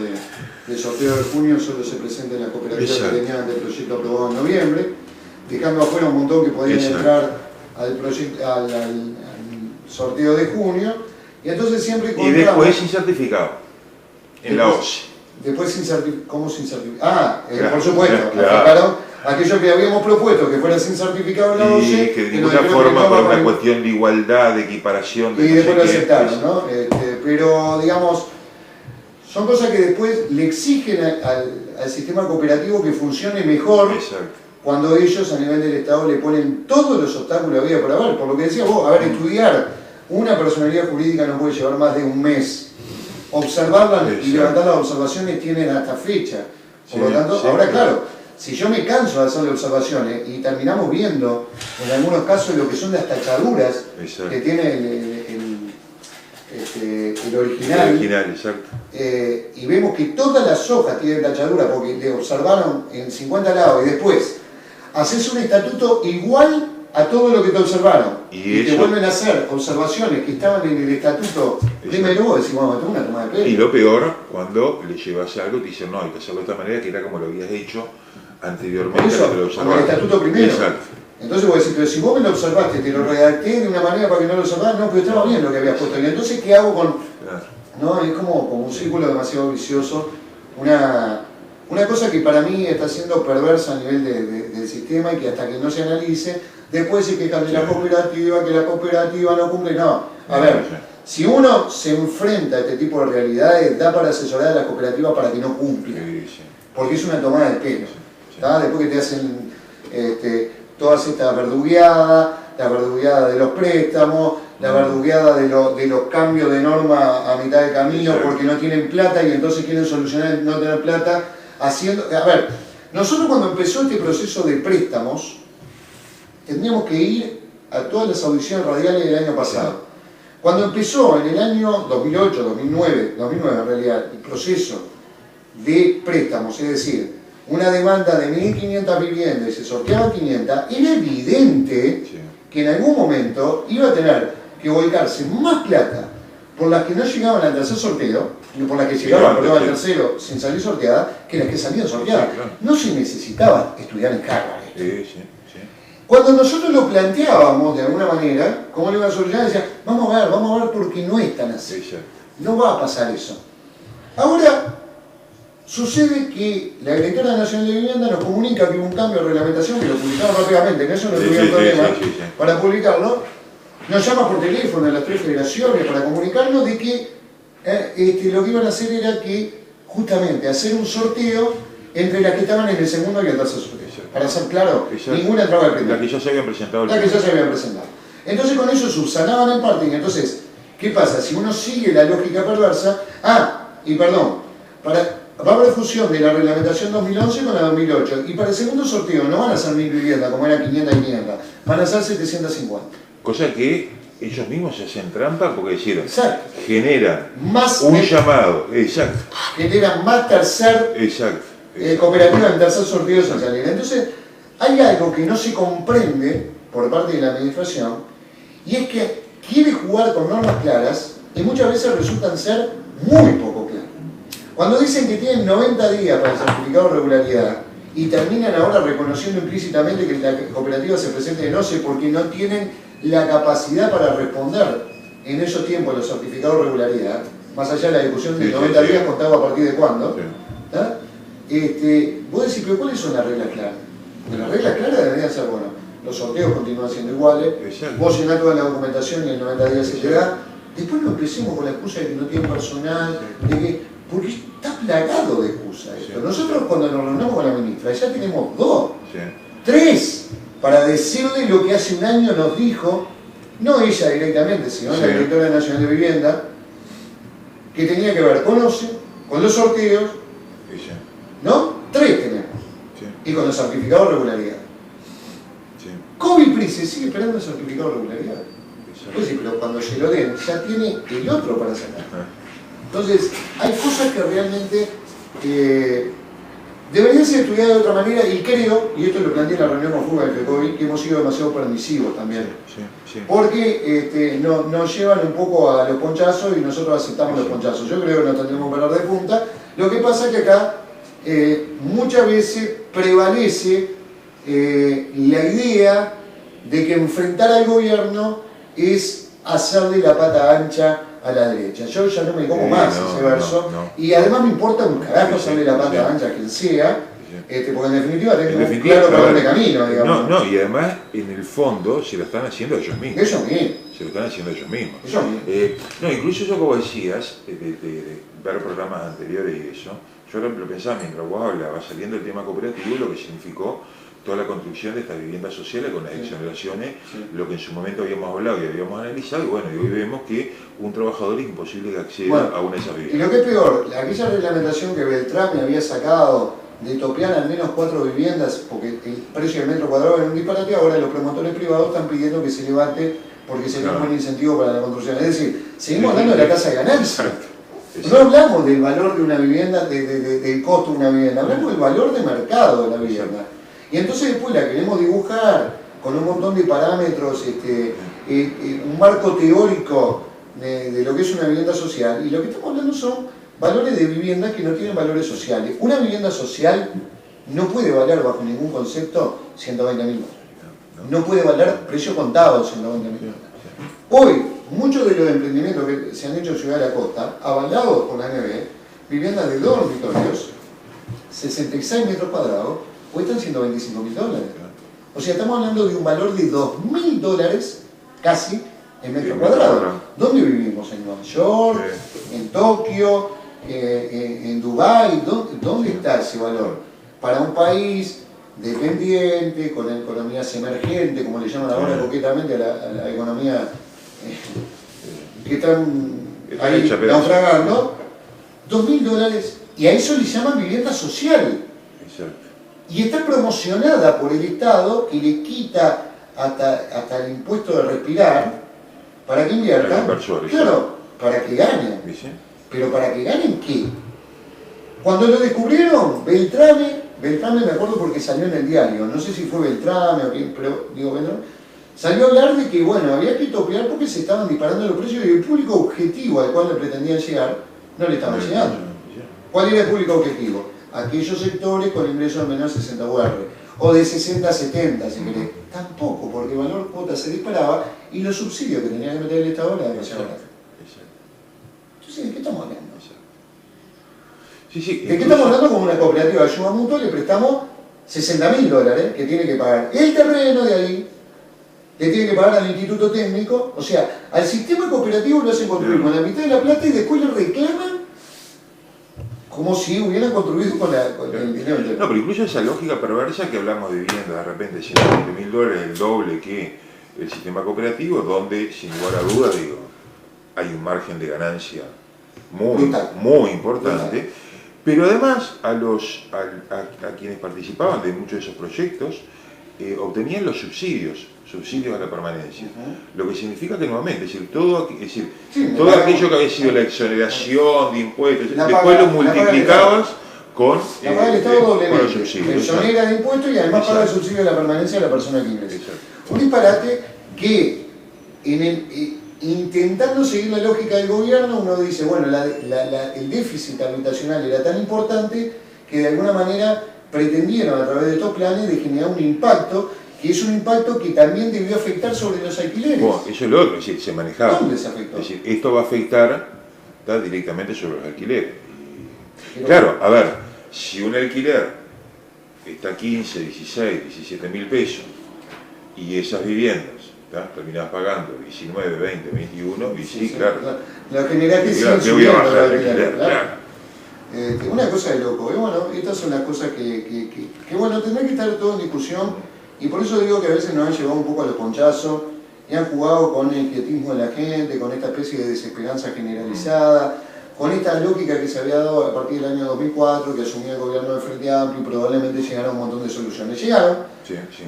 de sorteo de junio solo se presenta en la cooperativa que tenían del proyecto aprobado en noviembre, dejando afuera un montón que podían entrar al sorteo de junio, y entonces siempre y después sin certificado, en la OCE. Después sin certificado, ¿cómo sin certificado? Claro, por supuesto, claro. Aquello que habíamos propuesto, que fuera sin certificado en la OCE, y que de ninguna forma por una cuestión de igualdad, de equiparación, y después lo aceptaron, ¿no? Pero digamos, son cosas que después le exigen al sistema cooperativo que funcione mejor. Exacto. Cuando ellos a nivel del Estado le ponen todos los obstáculos a vida por haber. Por lo que decías vos, a ver, estudiar una personalidad jurídica no puede llevar más de un mes. Observarla y levantar las observaciones tienen hasta fecha. Por lo tanto, ahora claro, si yo me canso de hacerle observaciones y terminamos viendo en algunos casos lo que son las tachaduras que tiene el original, exacto. Y vemos que todas las hojas tienen tachadura porque le observaron en 50 lados y después haces un estatuto igual a todo lo que te observaron y te vuelven a hacer observaciones que estaban en el estatuto primero, vos decís, bueno, tengo una toma de pelo. Y lo peor, cuando le llevas algo, te dicen, no, hay que hacerlo de esta manera, que era como lo habías hecho anteriormente. Por eso, con el estatuto primero. Exacto. Entonces vos decís, pero si vos me lo observaste, te lo redacté de una manera para que no lo observás, no, pero estaba bien lo que habías puesto. Y entonces, ¿qué hago con...? Claro. No, es como un círculo demasiado vicioso. Una cosa que para mí está siendo perversa a nivel del sistema y que hasta que no se analice, después se quejan de la cooperativa, que la cooperativa no cumple. No, a ver, si uno se enfrenta a este tipo de realidades, da para asesorar a la cooperativa para que no cumpla. Porque es una tomada de pelo. Después que te hacen todas estas verdugueadas, la verdugueada de los préstamos, la verdugueada de los cambios de norma a mitad de camino porque no tienen plata y entonces quieren solucionar el no tener plata haciendo... A ver, nosotros cuando empezó este proceso de préstamos, tendríamos que ir a todas las audiciones radiales del año pasado. Cuando empezó en el año 2008, 2009 en realidad, el proceso de préstamos, es decir, una demanda de 1.500 viviendas y se sorteaban 500, era evidente que en algún momento iba a tener que volcarse más plata por las que no llegaban al tercer sorteo, y por las que llegaban al tercero sin salir sorteada, que las que salían sorteadas. No se necesitaba estudiar en Harvard. Cuando nosotros lo planteábamos de alguna manera, ¿cómo lo iban a solucionar? Decían, vamos a ver por qué no es tan así. No va a pasar eso. Ahora, sucede que la Directora Nacional de Vivienda nos comunica que hubo un cambio de reglamentación, que lo publicaron rápidamente, en eso no tuvieron problema para publicarlo. Nos llama por teléfono a las 3 federaciones para comunicarnos de que lo que iban a hacer era que, justamente, hacer un sorteo entre las que estaban en el segundo y el tercer sorteo. Para ser claro, ninguna entraba al primero. La que ya se habían presentado. Entonces con eso subsanaban en parte, y entonces, ¿qué pasa? Si uno sigue la lógica perversa, va a haber fusión de la reglamentación 2011 con la 2008, y para el segundo sorteo no van a ser 1.000 viviendas como eran 500 y 500, van a ser 750. Cosa que ellos mismos se hacen trampa porque hicieron, generan más llamado, generan más cooperativa en tercer sorteo sin salir. Entonces, hay algo que no se comprende por parte de la administración, y es que quiere jugar con normas claras y muchas veces resultan ser muy poco claras. Cuando dicen que tienen 90 días para el certificado de regularidad y terminan ahora reconociendo implícitamente que la cooperativa se presente de noche porque no tienen la capacidad para responder en esos tiempos los certificados de regularidad, más allá de la discusión de 90 días contado a partir de cuándo, vos decís, pero ¿cuáles son las reglas claras? Porque las reglas claras deberían ser, bueno, los sorteos continúan siendo iguales, vos llenás toda la documentación y en 90 días se te da. Después no empecemos con la excusa de que no tienen personal, porque está plagado de excusas esto. Nosotros cuando nos reunimos con la ministra, ya tenemos 2, 3, para decirle lo que hace un año nos dijo, no ella directamente, sino la Directora Nacional de Vivienda, que tenía que ver con OCE, con los sorteos, ¿no? 3 tenemos. Y con los certificados de regularidad. COVID se sigue esperando el certificado de regularidad. Pues sí, pero cuando se lo den, ya tiene el otro para sacar. Entonces, hay cosas que realmente deberían ser estudiadas de otra manera, y creo, y esto lo planteé en la reunión con Fuga del COVID, que hemos sido demasiado permisivos también. Porque nos llevan un poco a los ponchazos y nosotros aceptamos los ponchazos. Yo creo que nos tendremos que parar de punta. Lo que pasa es que acá muchas veces prevalece la idea de que enfrentar al gobierno es hacerle la pata ancha a la derecha. Yo ya no me como más ese verso, y además me importa un carajo hacerle la pata ancha a quien sea, porque en definitiva tengo un claro patrón de camino, digamos. Y además en el fondo se lo están haciendo ellos mismos. Se lo están haciendo ellos mismos. Incluso eso que vos decías, de ver programas anteriores y eso, Yo lo pensaba mientras vos hablabas, saliendo del tema cooperativo, lo que significó toda la construcción de estas viviendas sociales con las exoneraciones, lo que en su momento habíamos hablado y habíamos analizado, y bueno, y hoy vemos que un trabajador es imposible que acceda a una de esas viviendas. Y lo que es peor, aquella reglamentación que Beltrame había sacado de topear al menos 4 viviendas, porque el precio del metro cuadrado era un disparate, ahora los promotores privados están pidiendo que se levante porque sería un buen incentivo para la construcción. Es decir, seguimos hablando de la tasa de ganancia. No hablamos del valor de una vivienda, del costo de una vivienda, hablamos del valor de mercado de la vivienda. Y entonces después la queremos dibujar con un montón de parámetros, un marco teórico de lo que es una vivienda social, y lo que estamos hablando son valores de viviendas que no tienen valores sociales. Una vivienda social no puede valer bajo ningún concepto 120.000 dólares. No puede valer precio contado 120.000 dólares. Hoy, muchos de los emprendimientos que se han hecho en Ciudad de la Costa, avalados por la ANB, viviendas de 2 dormitorios, 66 metros cuadrados, cuestan 125.000 dólares. O sea, estamos hablando de un valor de 2.000 dólares casi en metro cuadrado. ¿Dónde vivimos? ¿En Nueva York? ¿En Tokio? ¿En Dubái? ¿Dónde está ese valor? Para un país dependiente, con economías emergentes, como le llaman ahora coquetamente a la economía que están ahí naufragando, 2.000 dólares, y a eso le llaman vivienda social. Y está promocionada por el Estado, que le quita hasta el impuesto de respirar, para que inviertan, claro, para que ganen. Pero ¿para que ganen qué? Cuando lo descubrieron, Beltrame me acuerdo porque salió en el diario, no sé si fue Beltrame o quién, pero digo Beltrame, salió a hablar de que, bueno, había que topear porque se estaban disparando los precios y el público objetivo al cual le pretendían llegar no le estaban llegando. ¿Cuál era el público objetivo? Aquellos sectores con ingresos de menos de 60 UR, o de 60 a 70, si querés. Tampoco, porque el valor cuota se disparaba y los subsidios que tenía que meter el Estado era demasiado grande. Entonces, ¿de qué estamos hablando? ¿De qué estamos hablando? Como una cooperativa de ayuda mutua le prestamos 60.000 dólares que tiene que pagar el terreno de ahí, le tiene que pagar al instituto técnico, o sea, al sistema cooperativo lo hacen construir con la mitad de la plata y después le reclaman como si hubieran construido con el dinero. No, pero incluso esa lógica perversa que hablamos de vivienda, de repente 120.000 dólares, el doble que el sistema cooperativo, donde sin lugar a dudas, digo, hay un margen de ganancia muy importante. Pero además a quienes participaban de muchos de esos proyectos obtenían los subsidios a la permanencia. Lo que significa que nuevamente, es decir, todo aquello que había sido la exoneración de impuestos, después lo multiplicabas con los subsidios. Exonera de impuestos y además paga el subsidio de la permanencia de la persona que ingresa. Un disparate que intentando seguir la lógica del gobierno, uno dice, bueno, el déficit habitacional era tan importante que de alguna manera pretendieron a través de estos planes de generar un impacto, que es un impacto que también debió afectar sobre los alquileres. Bueno, eso es lo otro, es decir, se manejaba. ¿Dónde se afectó? Es decir, esto va a afectar directamente sobre los alquileres. Claro, a ver, si un alquiler está 15, 16, 17.000 pesos y esas viviendas terminás pagando 19, 20, 21, y sí, claro. La generaste que voy a bajar el alquiler, claro. Una cosa de loco, bueno, estas son las cosas que bueno, tendrá que estar todo en discusión, y por eso digo que a veces nos han llevado un poco a los ponchazos, y han jugado con el quietismo de la gente, con esta especie de desesperanza generalizada, con esta lógica que se había dado a partir del año 2004, que asumía el gobierno del Frente Amplio, y probablemente llegaron un montón de soluciones. Llegaron,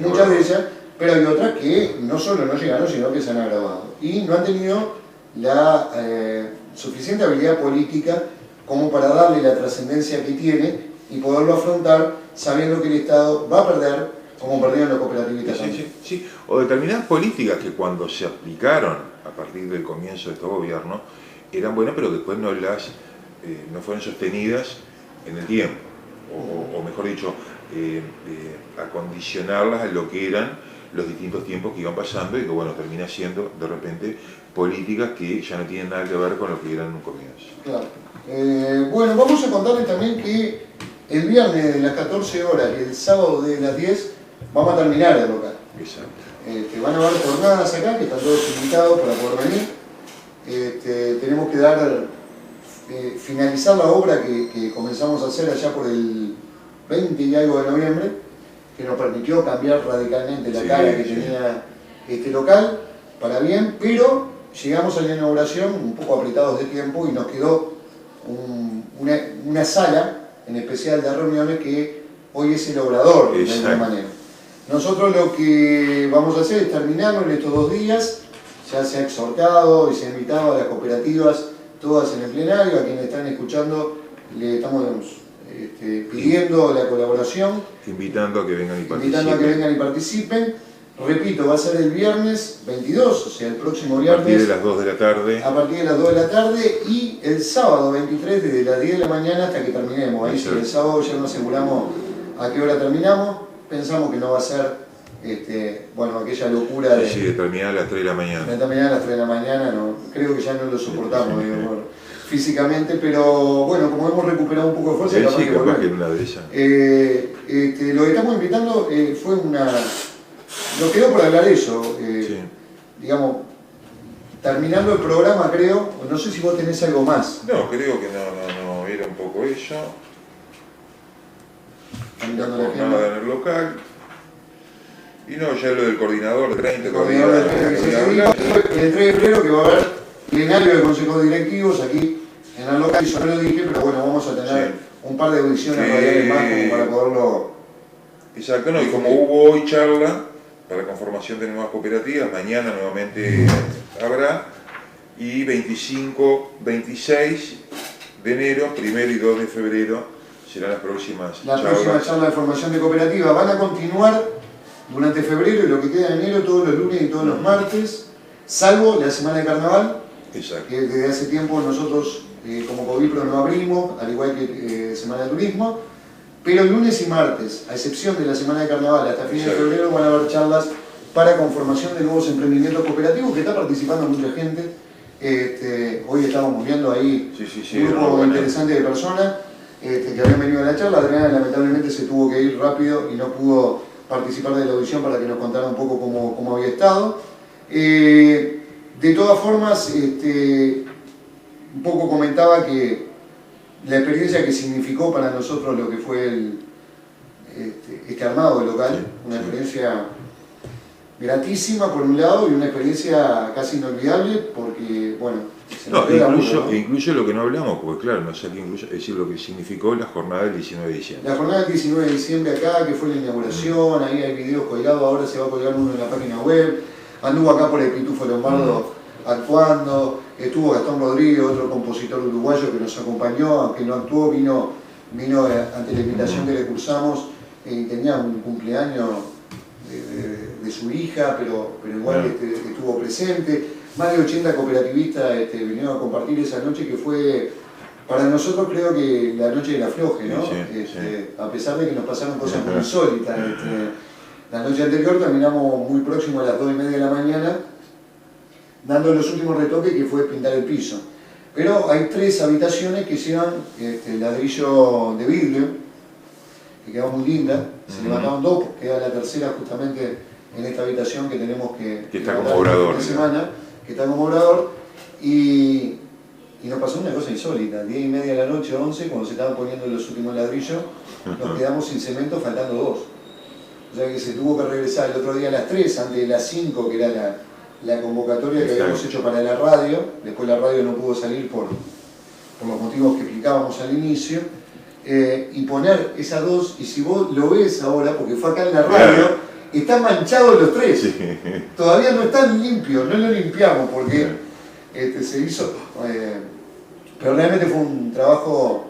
muchas de ellas, pero hay otras que no solo no llegaron, sino que se han agravado. Y no han tenido la suficiente habilidad política como para darle la trascendencia que tiene y poderlo afrontar sabiendo que el Estado va a perder, como perdieron los cooperativistas también. Sí. O determinadas políticas que cuando se aplicaron a partir del comienzo de este gobierno eran buenas, pero después no fueron sostenidas en el tiempo. O mejor dicho, acondicionarlas a lo que eran los distintos tiempos que iban pasando y que bueno, termina siendo de repente políticas que ya no tienen nada que ver con lo que eran en un comienzo. Claro. Bueno, vamos a contarles también que el viernes de las 14 horas y el sábado de las 10 vamos a terminar el local. Exacto. Van a haber jornadas acá, que están todos invitados para poder venir. Tenemos que dar finalizar la obra que comenzamos a hacer allá por el 20 y algo de noviembre, que nos permitió cambiar radicalmente la cara que tenía este local, para bien, pero llegamos a la inauguración un poco apretados de tiempo y nos quedó una sala en especial de reuniones que hoy es el obrador, de alguna manera. Nosotros lo que vamos a hacer es terminarlo en estos 2 días. Ya se ha exhortado y se ha invitado a las cooperativas, todas en el plenario. A quienes están escuchando le estamos pidiendo la colaboración. Invitando a que vengan y participen. Invitando a que vengan y participen. Repito, va a ser el viernes 22, o sea, el próximo viernes. A partir de las 2 de la tarde. A partir de las 2 de la tarde y el sábado 23 desde las 10 de la mañana hasta que terminemos. Ahí sí, el sábado ya nos aseguramos a qué hora terminamos. Pensamos que no va a ser aquella locura de... Sí, de terminar a las 3 de la mañana. De terminar a las 3 de la mañana, no, creo que ya no lo soportamos físicamente, pero bueno, como hemos recuperado un poco de fuerza, capaz que en una de ellas. Lo que estamos invitando fue una... Nos quedó por hablar eso, digamos, terminando el programa creo, no sé si vos tenés algo más. No, creo que no, era un poco eso. Jornada en el local. Y no, ya lo del coordinador de 30, coordinador de 30 el 3 de febrero que va a haber plenario de consejos directivos aquí en el local, yo no lo dije, pero bueno, vamos a tener un par de audiciones radiales más como para poderlo... Exacto, no, y como hubo hoy charla para la conformación de nuevas cooperativas, mañana nuevamente habrá, y 25, 26 de enero, 1 y 2 de febrero serán las próximas charlas. La próxima charla de formación de cooperativa. Van a continuar durante febrero y lo que queda de enero todos los lunes y todos los martes, salvo la semana de carnaval. Exacto. Que desde hace tiempo nosotros como Covipro no abrimos, al igual que Semana de Turismo, pero lunes y martes, a excepción de la semana de carnaval hasta fines de febrero, van a haber charlas para conformación de nuevos emprendimientos cooperativos, que está participando mucha gente. Hoy estábamos viendo ahí un grupo interesante de personas que habían venido a la charla. Adriana lamentablemente se tuvo que ir rápido y no pudo participar de la audición para que nos contara un poco cómo había estado. De todas formas, un poco comentaba que la experiencia que significó para nosotros lo que fue este armado del local, una experiencia gratísima por un lado y una experiencia casi inolvidable porque, bueno, incluye lo que no hablamos, porque claro, no sé qué incluye, es decir, lo que significó la jornada del 19 de diciembre. La jornada del 19 de diciembre acá, que fue la inauguración, ahí hay videos colgados, ahora se va a colgar uno en la página web, anduvo acá por el Pitufo Lombardo actuando, estuvo Gastón Rodríguez, otro compositor uruguayo que nos acompañó, aunque no actuó, vino ante la invitación que le cursamos, tenía un cumpleaños de su hija, pero igual estuvo presente. Más de 80 cooperativistas vinieron a compartir esa noche que fue, para nosotros creo que la noche de la floje, ¿no? A pesar de que nos pasaron cosas muy insólitas. La noche anterior terminamos muy próximo a las 2:30 de la mañana, dando los últimos retoques que fue pintar el piso. Pero hay 3 habitaciones que llevan ladrillo de vidrio, que quedó muy linda. Se levantaron 2, porque queda la tercera justamente en esta habitación que tenemos que está como obrador. Que está como obrador. Y nos pasó una cosa insólita. 10:30 de la noche, 11, cuando se estaban poniendo los últimos ladrillos, nos quedamos sin cemento faltando 2. O sea que se tuvo que regresar el otro día a las 3, antes de las 5, que era la convocatoria que habíamos hecho para la radio. Después la radio no pudo salir por los motivos que explicábamos al inicio. Y poner esas 2, y si vos lo ves ahora, porque fue acá en la radio, están manchados los 3. Todavía no están limpios, no lo limpiamos porque se hizo. Pero realmente fue un trabajo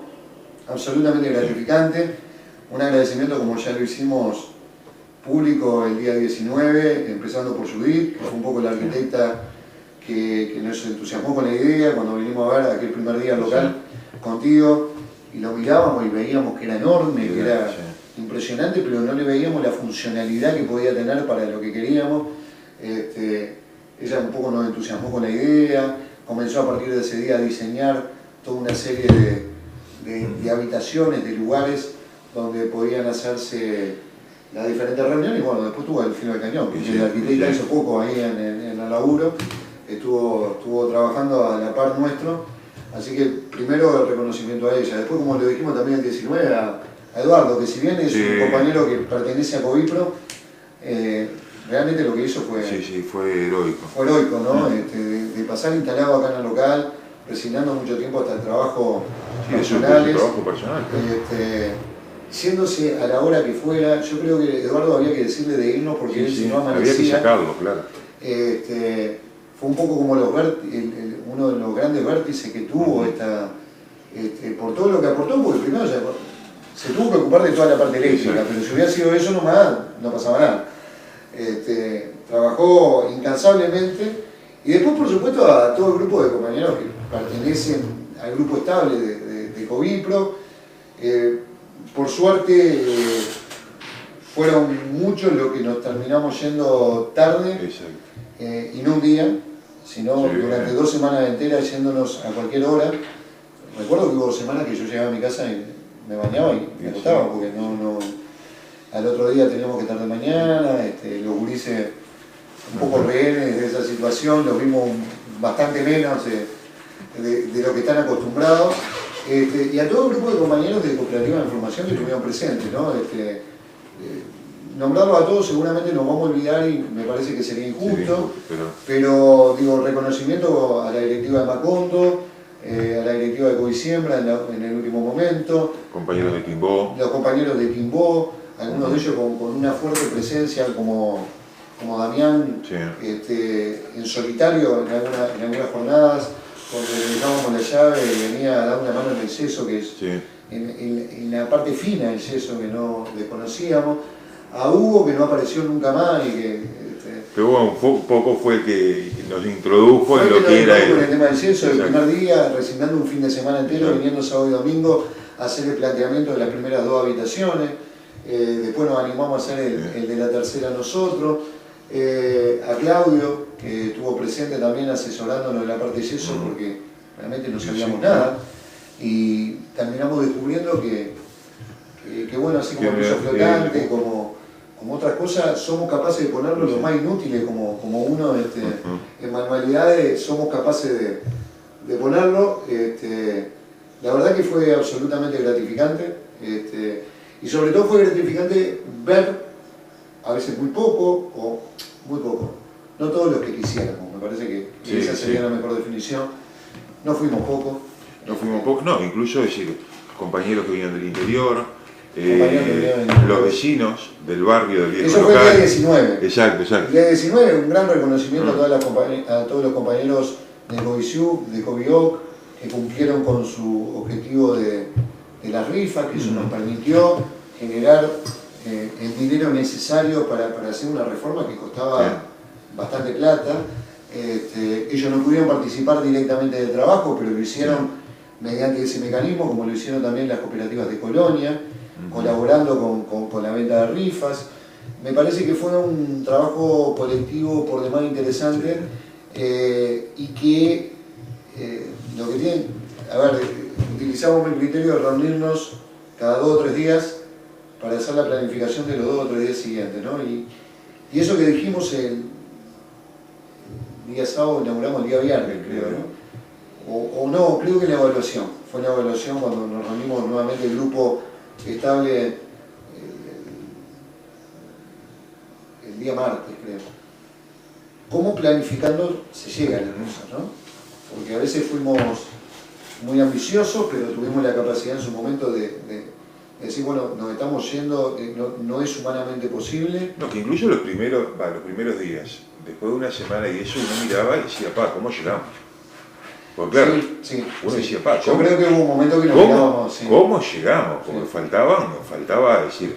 absolutamente gratificante. Un agradecimiento, como ya lo hicimos público el día 19, empezando por Judith, que fue un poco la arquitecta que nos entusiasmó con la idea cuando vinimos a ver aquel primer día local contigo, y lo mirábamos y veíamos que era enorme, que era impresionante, pero no le veíamos la funcionalidad que podía tener para lo que queríamos. Ella un poco nos entusiasmó con la idea, comenzó a partir de ese día a diseñar toda una serie de habitaciones, de lugares donde podían hacerse las diferentes reuniones, y bueno, después tuvo el filo del cañón, porque el arquitecta hizo poco ahí en el laburo, estuvo trabajando a la par nuestro, Así que primero el reconocimiento a ella. Después, como lo dijimos también el 19, a Eduardo, que si bien es Sí. un compañero que pertenece a Covipro, realmente lo que hizo fue, Sí, fue heroico. fue heroico, ¿no? De pasar instalado acá en el local, resignando mucho tiempo hasta el trabajo Sí, es su personales, trabajo personal. yéndose a la hora que fuera. Yo creo que Eduardo había que decirle de irnos porque él si no amanecía. Había que sacarlo, claro. Fue un poco como uno de los grandes vértices que tuvo por todo lo que aportó, porque primero se tuvo que ocupar de toda la parte eléctrica, pero si hubiera sido eso nomás, no pasaba nada. Trabajó incansablemente y después, por supuesto, a todo el grupo de compañeros que pertenecen al grupo estable de Covipro. Por suerte, fueron muchos los que nos terminamos yendo tarde. Exacto. Y no un día, sino Sí, durante 2 semanas enteras yéndonos a cualquier hora. Recuerdo que hubo 2 semanas que yo llegaba a mi casa y me bañaba y me acostaba, porque al otro día teníamos que estar de mañana, los gurises un poco rehenes de esa situación, los vimos bastante menos de lo que están acostumbrados. Y a todo el grupo de compañeros de Cooperativa de Información que estuvieron presentes, ¿no? Nombrarlos a todos seguramente nos vamos a olvidar y me parece que sería injusto, pero digo, reconocimiento a la directiva de Macondo, a la directiva de Covisiembra en el último momento, Compañeros de Quimbó. los compañeros de Quimbó, algunos de ellos con una fuerte presencia como Damián, Sí. en solitario en algunas jornadas, cuando le dejábamos la llave y venía a dar una mano en el yeso, que es Sí. en la parte fina del yeso que no desconocíamos, a Hugo, que no apareció nunca más y que... Pero Hugo un poco fue el que nos introdujo en lo nos que era introdujo en el tema del yeso, el Exacto. primer día, resignando un fin de semana entero, Exacto. viniendo sábado y domingo a hacer el planteamiento de las primeras 2 habitaciones. Después nos animamos a hacer el de la tercera nosotros. A Claudio, que estuvo presente también asesorándonos en la parte de yeso, porque realmente no sabíamos nada. Y terminamos descubriendo que bueno, así como el piso flotante, como otras cosas, somos capaces de ponerlo lo más inútiles, como uno en manualidades, somos capaces de ponerlo. La verdad que fue absolutamente gratificante, y sobre todo fue gratificante ver, a veces muy poco, o muy poco, no todos los que quisiéramos, me parece que esa sería la mejor definición. No fuimos pocos. No fuimos pocos, no, incluso decir, compañeros que venían del interior, los vecinos del barrio del viejo Eso fue local. el día 19. Exacto. El día 19, un gran reconocimiento a todos los compañeros de Covisiu, de Covioc, que cumplieron con su objetivo de las rifas, que eso nos permitió generar el dinero necesario para hacer una reforma que costaba bastante plata. Ellos no pudieron participar directamente del trabajo, pero lo hicieron mediante ese mecanismo, como lo hicieron también las cooperativas de Colonia, colaborando con la venta de rifas. Me parece que fue un trabajo colectivo por demás interesante, y que lo que tienen, utilizamos el criterio de reunirnos cada 2 o 3 días para hacer la planificación de los 2 o 3 días siguientes, ¿no? Y eso que dijimos el día sábado, inauguramos el día viernes, creo, ¿no? O no, creo que la evaluación. Fue la evaluación cuando nos reunimos nuevamente el grupo estable el día martes, creo. ¿Cómo planificando se llega a las cosas, no? Porque a veces fuimos muy ambiciosos, pero tuvimos la capacidad en su momento de decir, bueno, nos estamos yendo, no es humanamente posible. No, que incluso los primeros días, después de una semana y eso, uno miraba y decía, ¿cómo llegamos? Porque claro, uno decía, yo creo que hubo un momento que nos mirábamos. ¿Cómo llegamos? Porque nos faltaba decir,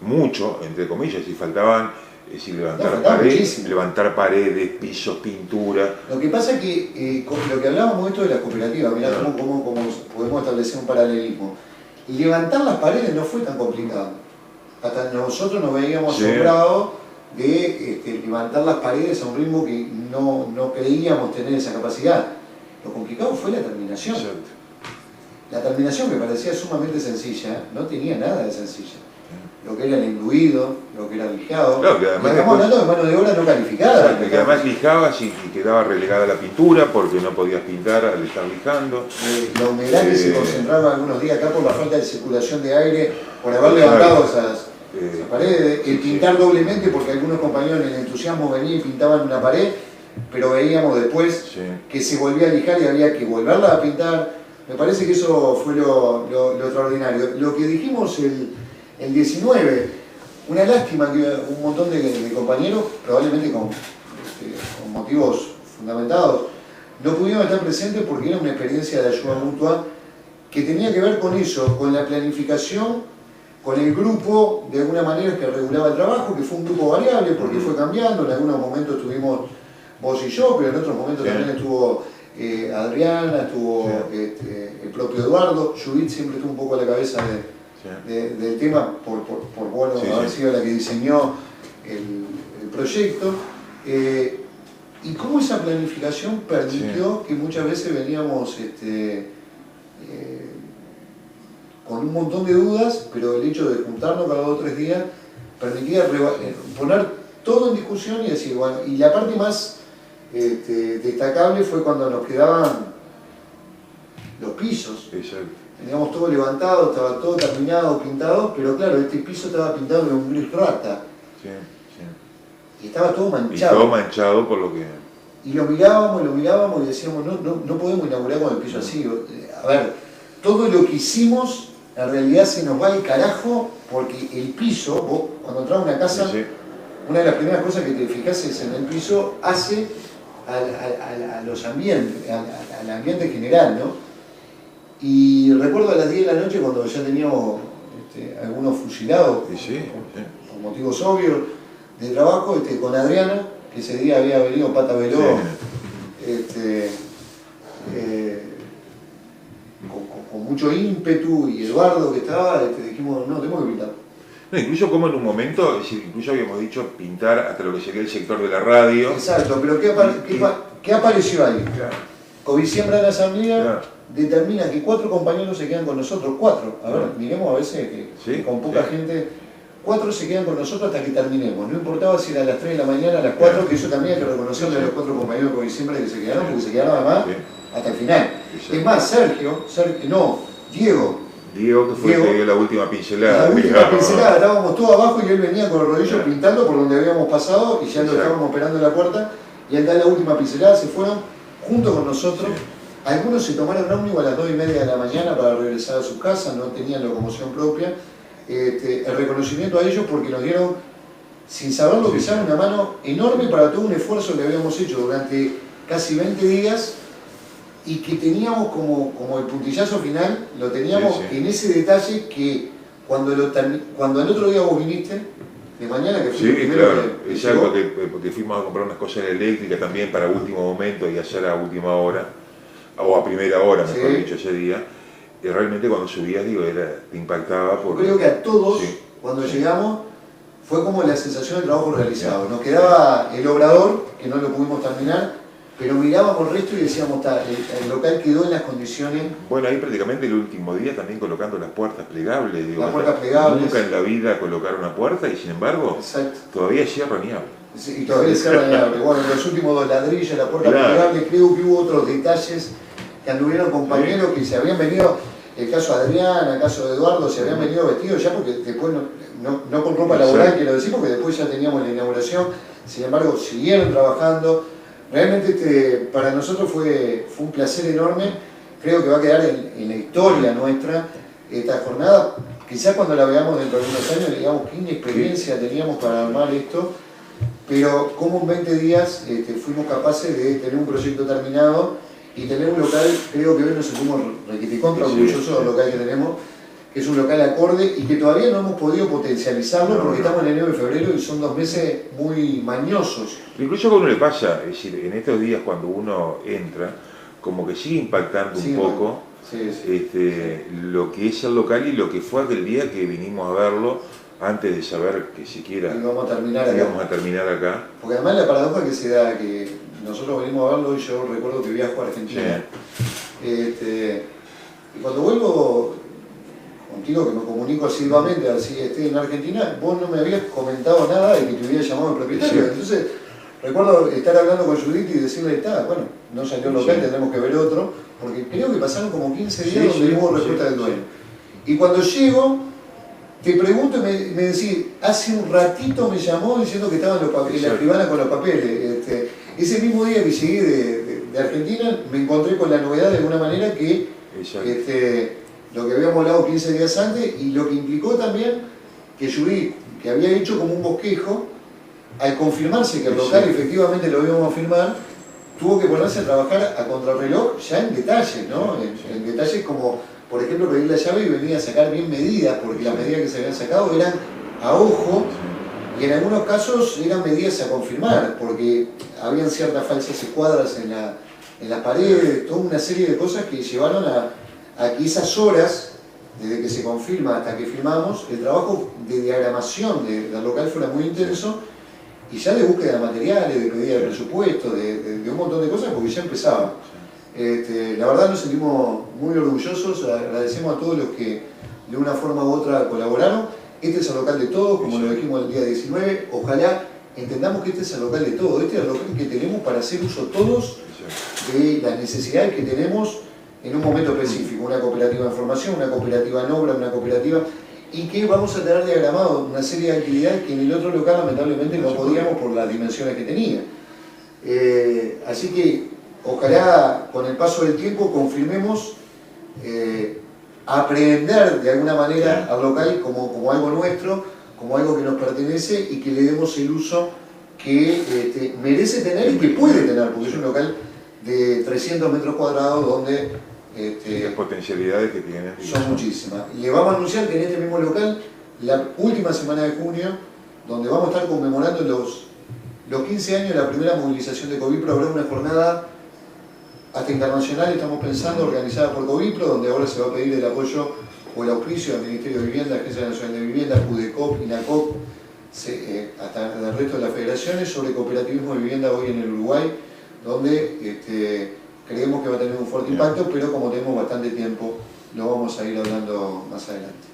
mucho, entre comillas, y faltaban levantar paredes, pisos, pintura. Lo que pasa es que, con lo que hablábamos esto de las cooperativas, mirá cómo podemos establecer un paralelismo. Levantar las paredes no fue tan complicado. Hasta nosotros nos veíamos asombrados de levantar las paredes a un ritmo que no creíamos tener esa capacidad. Lo complicado fue la terminación. Exacto. La terminación, que parecía sumamente sencilla, no tenía nada de sencilla. lo que era el enluido, lo que era el lijado. Claro, que además estamos hablando de mano de obra no calificada. Exacto, que además lijabas y quedaba relegada la pintura porque no podías pintar al estar lijando. La humedad que se concentraba algunos días acá por la falta de circulación de aire, por haber levantado esas paredes, el pintar doblemente porque algunos compañeros en el entusiasmo venían y pintaban una pared, pero veíamos después que se volvía a lijar y había que volverla a pintar. Me parece que eso fue lo extraordinario. Lo que dijimos el 19, una lástima que un montón de compañeros, probablemente con motivos fundamentados, no pudieron estar presentes porque era una experiencia de ayuda mutua que tenía que ver con eso, con la planificación, con el grupo, de alguna manera que regulaba el trabajo, que fue un grupo variable porque fue cambiando, en algunos momentos estuvimos vos y yo, pero en otros momentos también estuvo Adriana, estuvo el propio Eduardo, Judith siempre estuvo un poco a la cabeza del tema por haber sido la que diseñó el proyecto. Y cómo esa planificación permitió que muchas veces veníamos con un montón de dudas, pero el hecho de juntarnos cada 2 o 3 días permitía poner todo en discusión y decir, bueno, y la parte más destacable fue cuando nos quedaban los pisos. Exacto. Teníamos todo levantado, estaba todo terminado, pintado, pero claro, este piso estaba pintado de un gris rata. Y estaba todo manchado. Y todo manchado por lo que... Y lo mirábamos y decíamos, no podemos inaugurar con el piso así. A ver, todo lo que hicimos en realidad se nos va al carajo porque el piso, vos cuando entras a una casa, una de las primeras cosas que te fijas es en el piso, hace a los ambientes, al ambiente general, ¿no? Y recuerdo a las 10 de la noche cuando ya teníamos algunos fusilados por motivos obvios de trabajo, con Adriana, que ese día había venido Pata Veló, con mucho ímpetu, y Eduardo que estaba, dijimos, no, tenemos que pintar. No, incluso como en un momento, es decir, incluso habíamos dicho pintar hasta lo que sería el sector de la radio. Exacto, pero ¿qué apareció ahí? Covisiembra en la asamblea, determina que 4 compañeros se quedan con nosotros, 4. A ver, miremos a veces que con poca gente, 4 se quedan con nosotros hasta que terminemos. No importaba si era a las 3 de la mañana, a las 4, que eso también hay que reconocerle a los 4 compañeros de Covisiembra que se quedaron, porque se quedaron además hasta el final. Es más, Diego, que fue el que dio la última pincelada. La última pincelada, estábamos todos abajo y él venía con el rodillo pintando por donde habíamos pasado y ya lo estábamos esperando en la puerta, y él da la última pincelada, se fueron junto con nosotros. Algunos se tomaron ómnibus a las 2:30 de la mañana para regresar a sus casas, no tenían locomoción propia. El reconocimiento a ellos porque nos dieron, sin saberlo, que una mano enorme para todo un esfuerzo que habíamos hecho durante casi 20 días y que teníamos como el puntillazo final, lo teníamos en ese detalle que cuando el otro día vos viniste, de mañana que fue exacto, porque fuimos a comprar unas cosas eléctricas también para último momento y hacer a última hora, o a primera hora, mejor dicho, ese día. Y realmente cuando subías, te impactaba. Porque... Creo que a todos, cuando llegamos, fue como la sensación de trabajo realizado. Nos quedaba el obrador, que no lo pudimos terminar, pero mirábamos el resto y decíamos, el local quedó en las condiciones... Bueno, ahí prácticamente el último día también colocando las puertas plegables. Las puertas plegables. Nunca en la vida colocar una puerta y sin embargo, todavía cierra ni abre. Sí, y todavía cierra ni abre. Bueno, los últimos 2 ladrillos, la puerta plegable, creo que hubo otros detalles que anduvieron compañeros que se habían venido, el caso de Adrián, el caso de Eduardo, se habían venido vestidos ya porque después no con ropa laboral, quiero decir, porque después ya teníamos la inauguración, sin embargo siguieron trabajando. Realmente para nosotros fue un placer enorme, creo que va a quedar en la historia nuestra esta jornada, quizás cuando la veamos dentro de unos años digamos qué inexperiencia teníamos para armar esto, pero como en 20 días fuimos capaces de tener un proyecto terminado y tener un local, creo que hoy nos sentimos requete-contra orgullosos del local que tenemos, que es un local acorde y que todavía no hemos podido potencializarlo porque estamos en enero y febrero y son 2 meses muy mañosos. Incluso cuando uno le pasa, es decir, en estos días cuando uno entra, como que sigue impactando un poco lo que es el local y lo que fue aquel día que vinimos a verlo antes de saber que siquiera íbamos a terminar acá. Porque además la paradoja que se da, que nosotros venimos a verlo y yo recuerdo que viajo a Argentina. Y cuando vuelvo contigo que me comunico asiduamente, así esté en Argentina, vos no me habías comentado nada de que te hubiera llamado el propietario. Sí. Entonces, recuerdo estar hablando con Judith y decirle, bueno, no salió local, Sí. tendremos que ver otro, porque creo que pasaron como 15 días Sí, donde sí, hubo respuesta sí, del dueño. Y cuando llego, te pregunto y me decís, hace un ratito me llamó diciendo que estaba en la escribana con los papeles. Ese mismo día que llegué de Argentina, me encontré con la novedad de alguna manera que lo que habíamos hablado 15 días antes, y lo que implicó también que Judith, que había hecho como un bosquejo, al confirmarse que el local efectivamente lo íbamos a firmar, tuvo que ponerse a trabajar a contrarreloj ya en detalles, ¿no? En detalles como, por ejemplo, pedir la llave y venir a sacar bien medidas, porque las medidas que se habían sacado eran a ojo, y en algunos casos eran medidas a confirmar, porque habían ciertas falsas escuadras en las paredes, toda una serie de cosas que llevaron a que esas horas, desde que se confirma hasta que firmamos, el trabajo de diagramación del local fuera muy intenso, y ya de búsqueda de materiales, de pedida de presupuesto, de un montón de cosas, porque ya empezaba. La verdad nos sentimos muy orgullosos, agradecemos a todos los que de una forma u otra colaboraron. Este es el local de todos, como lo dijimos el día 19, ojalá entendamos que este es el local de todos, este es el local que tenemos para hacer uso todos de las necesidades que tenemos en un momento específico, una cooperativa en formación, una cooperativa en obra, una cooperativa, y que vamos a tener diagramado una serie de actividades que en el otro local lamentablemente no podíamos por las dimensiones que tenía. Así que ojalá con el paso del tiempo confirmemos aprender de alguna manera al local como algo nuestro, como algo que nos pertenece, y que le demos el uso que merece tener y que puede tener, porque es un local de 300 metros cuadrados donde las potencialidades que tiene son muchísimas. Le vamos a anunciar que en este mismo local, la última semana de junio, donde vamos a estar conmemorando los 15 años de la primera movilización de Covipro, habrá una jornada hasta internacional, estamos pensando, organizada por Covipro, donde ahora se va a pedir el apoyo o el auspicio del Ministerio de Vivienda, Agencia Nacional de Vivienda, UDECOP, INACOP, hasta el resto de las federaciones, sobre cooperativismo de vivienda hoy en el Uruguay, donde creemos que va a tener un fuerte impacto, pero como tenemos bastante tiempo, lo vamos a ir hablando más adelante.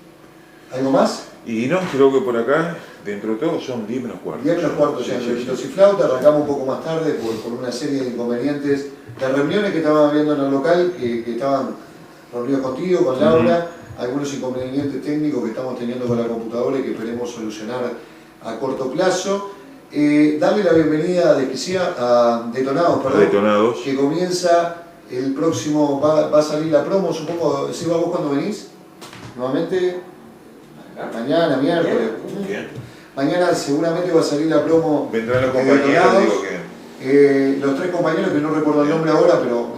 ¿Algo más? Y no, creo que por acá, dentro de todo, son 10 menos cuartos. 10 menos cuartos ya, entre gritos y flauta. Arrancamos un poco más tarde por una serie de inconvenientes, de reuniones que estaban habiendo en el local, que estaban reunidos contigo, con Laura, algunos inconvenientes técnicos que estamos teniendo con la computadora y que esperemos solucionar a corto plazo. Darle la bienvenida a Detonados, que comienza el próximo, va a salir la promo, supongo. ¿Silva, vos cuándo venís? Nuevamente, mañana, miércoles. Bien. Mañana seguramente va a salir la promo. Vendrán los de compañeros, Detonados. digo que... Los 3 compañeros, que no recuerdo el nombre ahora, pero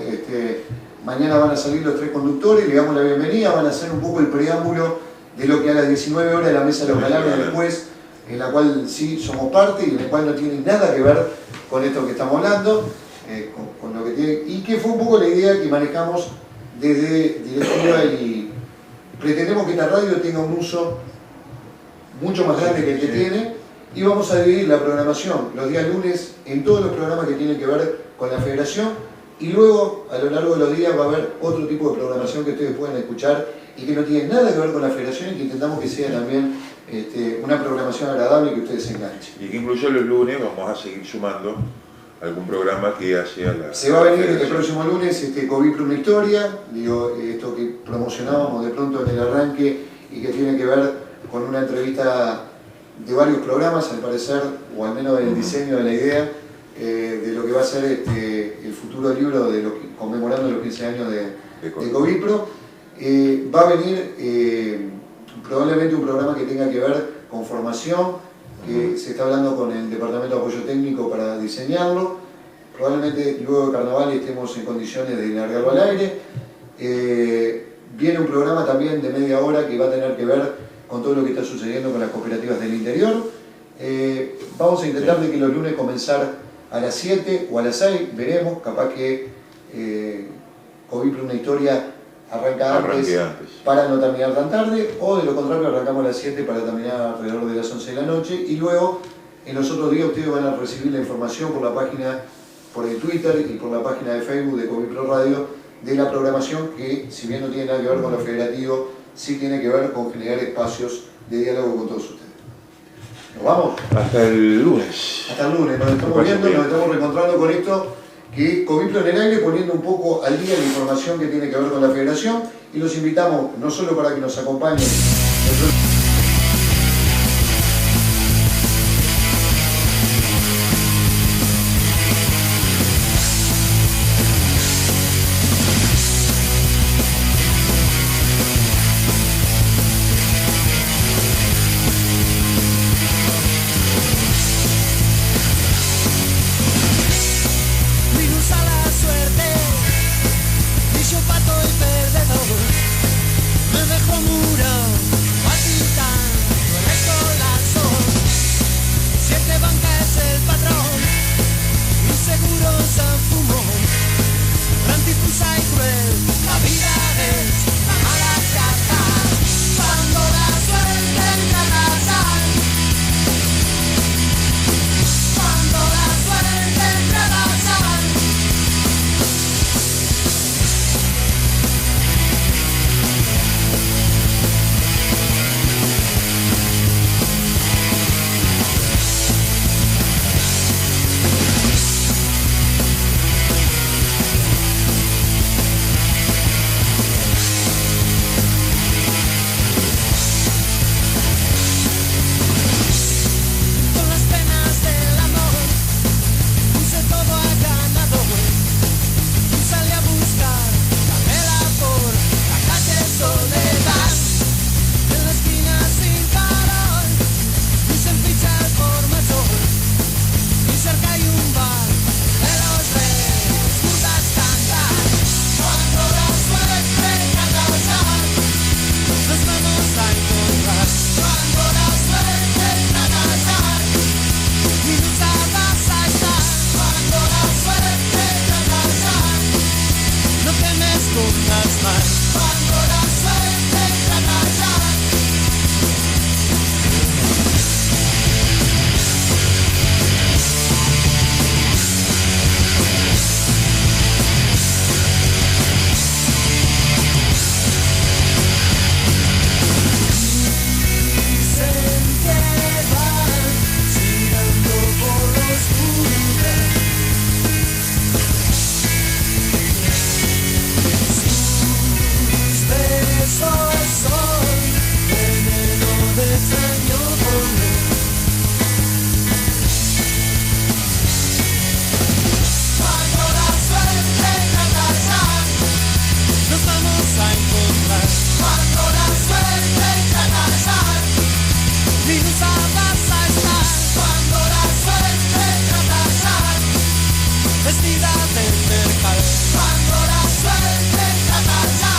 mañana van a salir los 3 conductores, le damos la bienvenida, van a hacer un poco el preámbulo de lo que a las 19 horas la mesa de los galanes después, en la cual sí somos parte y en la cual no tiene nada que ver con esto que estamos hablando, con lo que tiene, y que fue un poco la idea que manejamos desde directiva, y pretendemos que esta radio tenga un uso mucho más grande que el que tiene, y vamos a dividir la programación los días lunes en todos los programas que tienen que ver con la federación, y luego a lo largo de los días va a haber otro tipo de programación que ustedes pueden escuchar y que no tiene nada que ver con la federación, y que intentamos que sea también una programación agradable y que ustedes se enganchen. Y que incluso los lunes vamos a seguir sumando algún programa que hacia la... Se va a venir el próximo lunes Covipro una historia, digo, esto que promocionábamos de pronto en el arranque y que tiene que ver con una entrevista de varios programas, al parecer, o al menos el diseño de la idea, de lo que va a ser el futuro libro conmemorando los 15 años de Covipro. Va a venir probablemente un programa que tenga que ver con formación, que se está hablando con el Departamento de Apoyo Técnico para diseñarlo. Probablemente luego de Carnaval estemos en condiciones de largarlo al aire. Viene un programa también de media hora que va a tener que ver con todo lo que está sucediendo con las cooperativas del interior. Vamos a intentar de que los lunes comenzar a las 7 o a las 6, veremos, capaz que Covipro una historia arranca antes para no terminar tan tarde, o de lo contrario arrancamos a las 7 para terminar alrededor de las 11 de la noche, y luego en los otros días ustedes van a recibir la información por la página, por el Twitter y por la página de Facebook de Covipro Radio, de la programación que, si bien no tiene nada que ver con lo federativo, sí tiene que ver con generar espacios de diálogo con todos ustedes. ¿Nos vamos? Hasta el lunes. Hasta el lunes, nos estamos viendo, nos estamos reencontrando con esto, que Coviplo en el aire, poniendo un poco al día la información que tiene que ver con la federación, y los invitamos no solo para que nos acompañen vestida de mercado. Cuando la suerte trata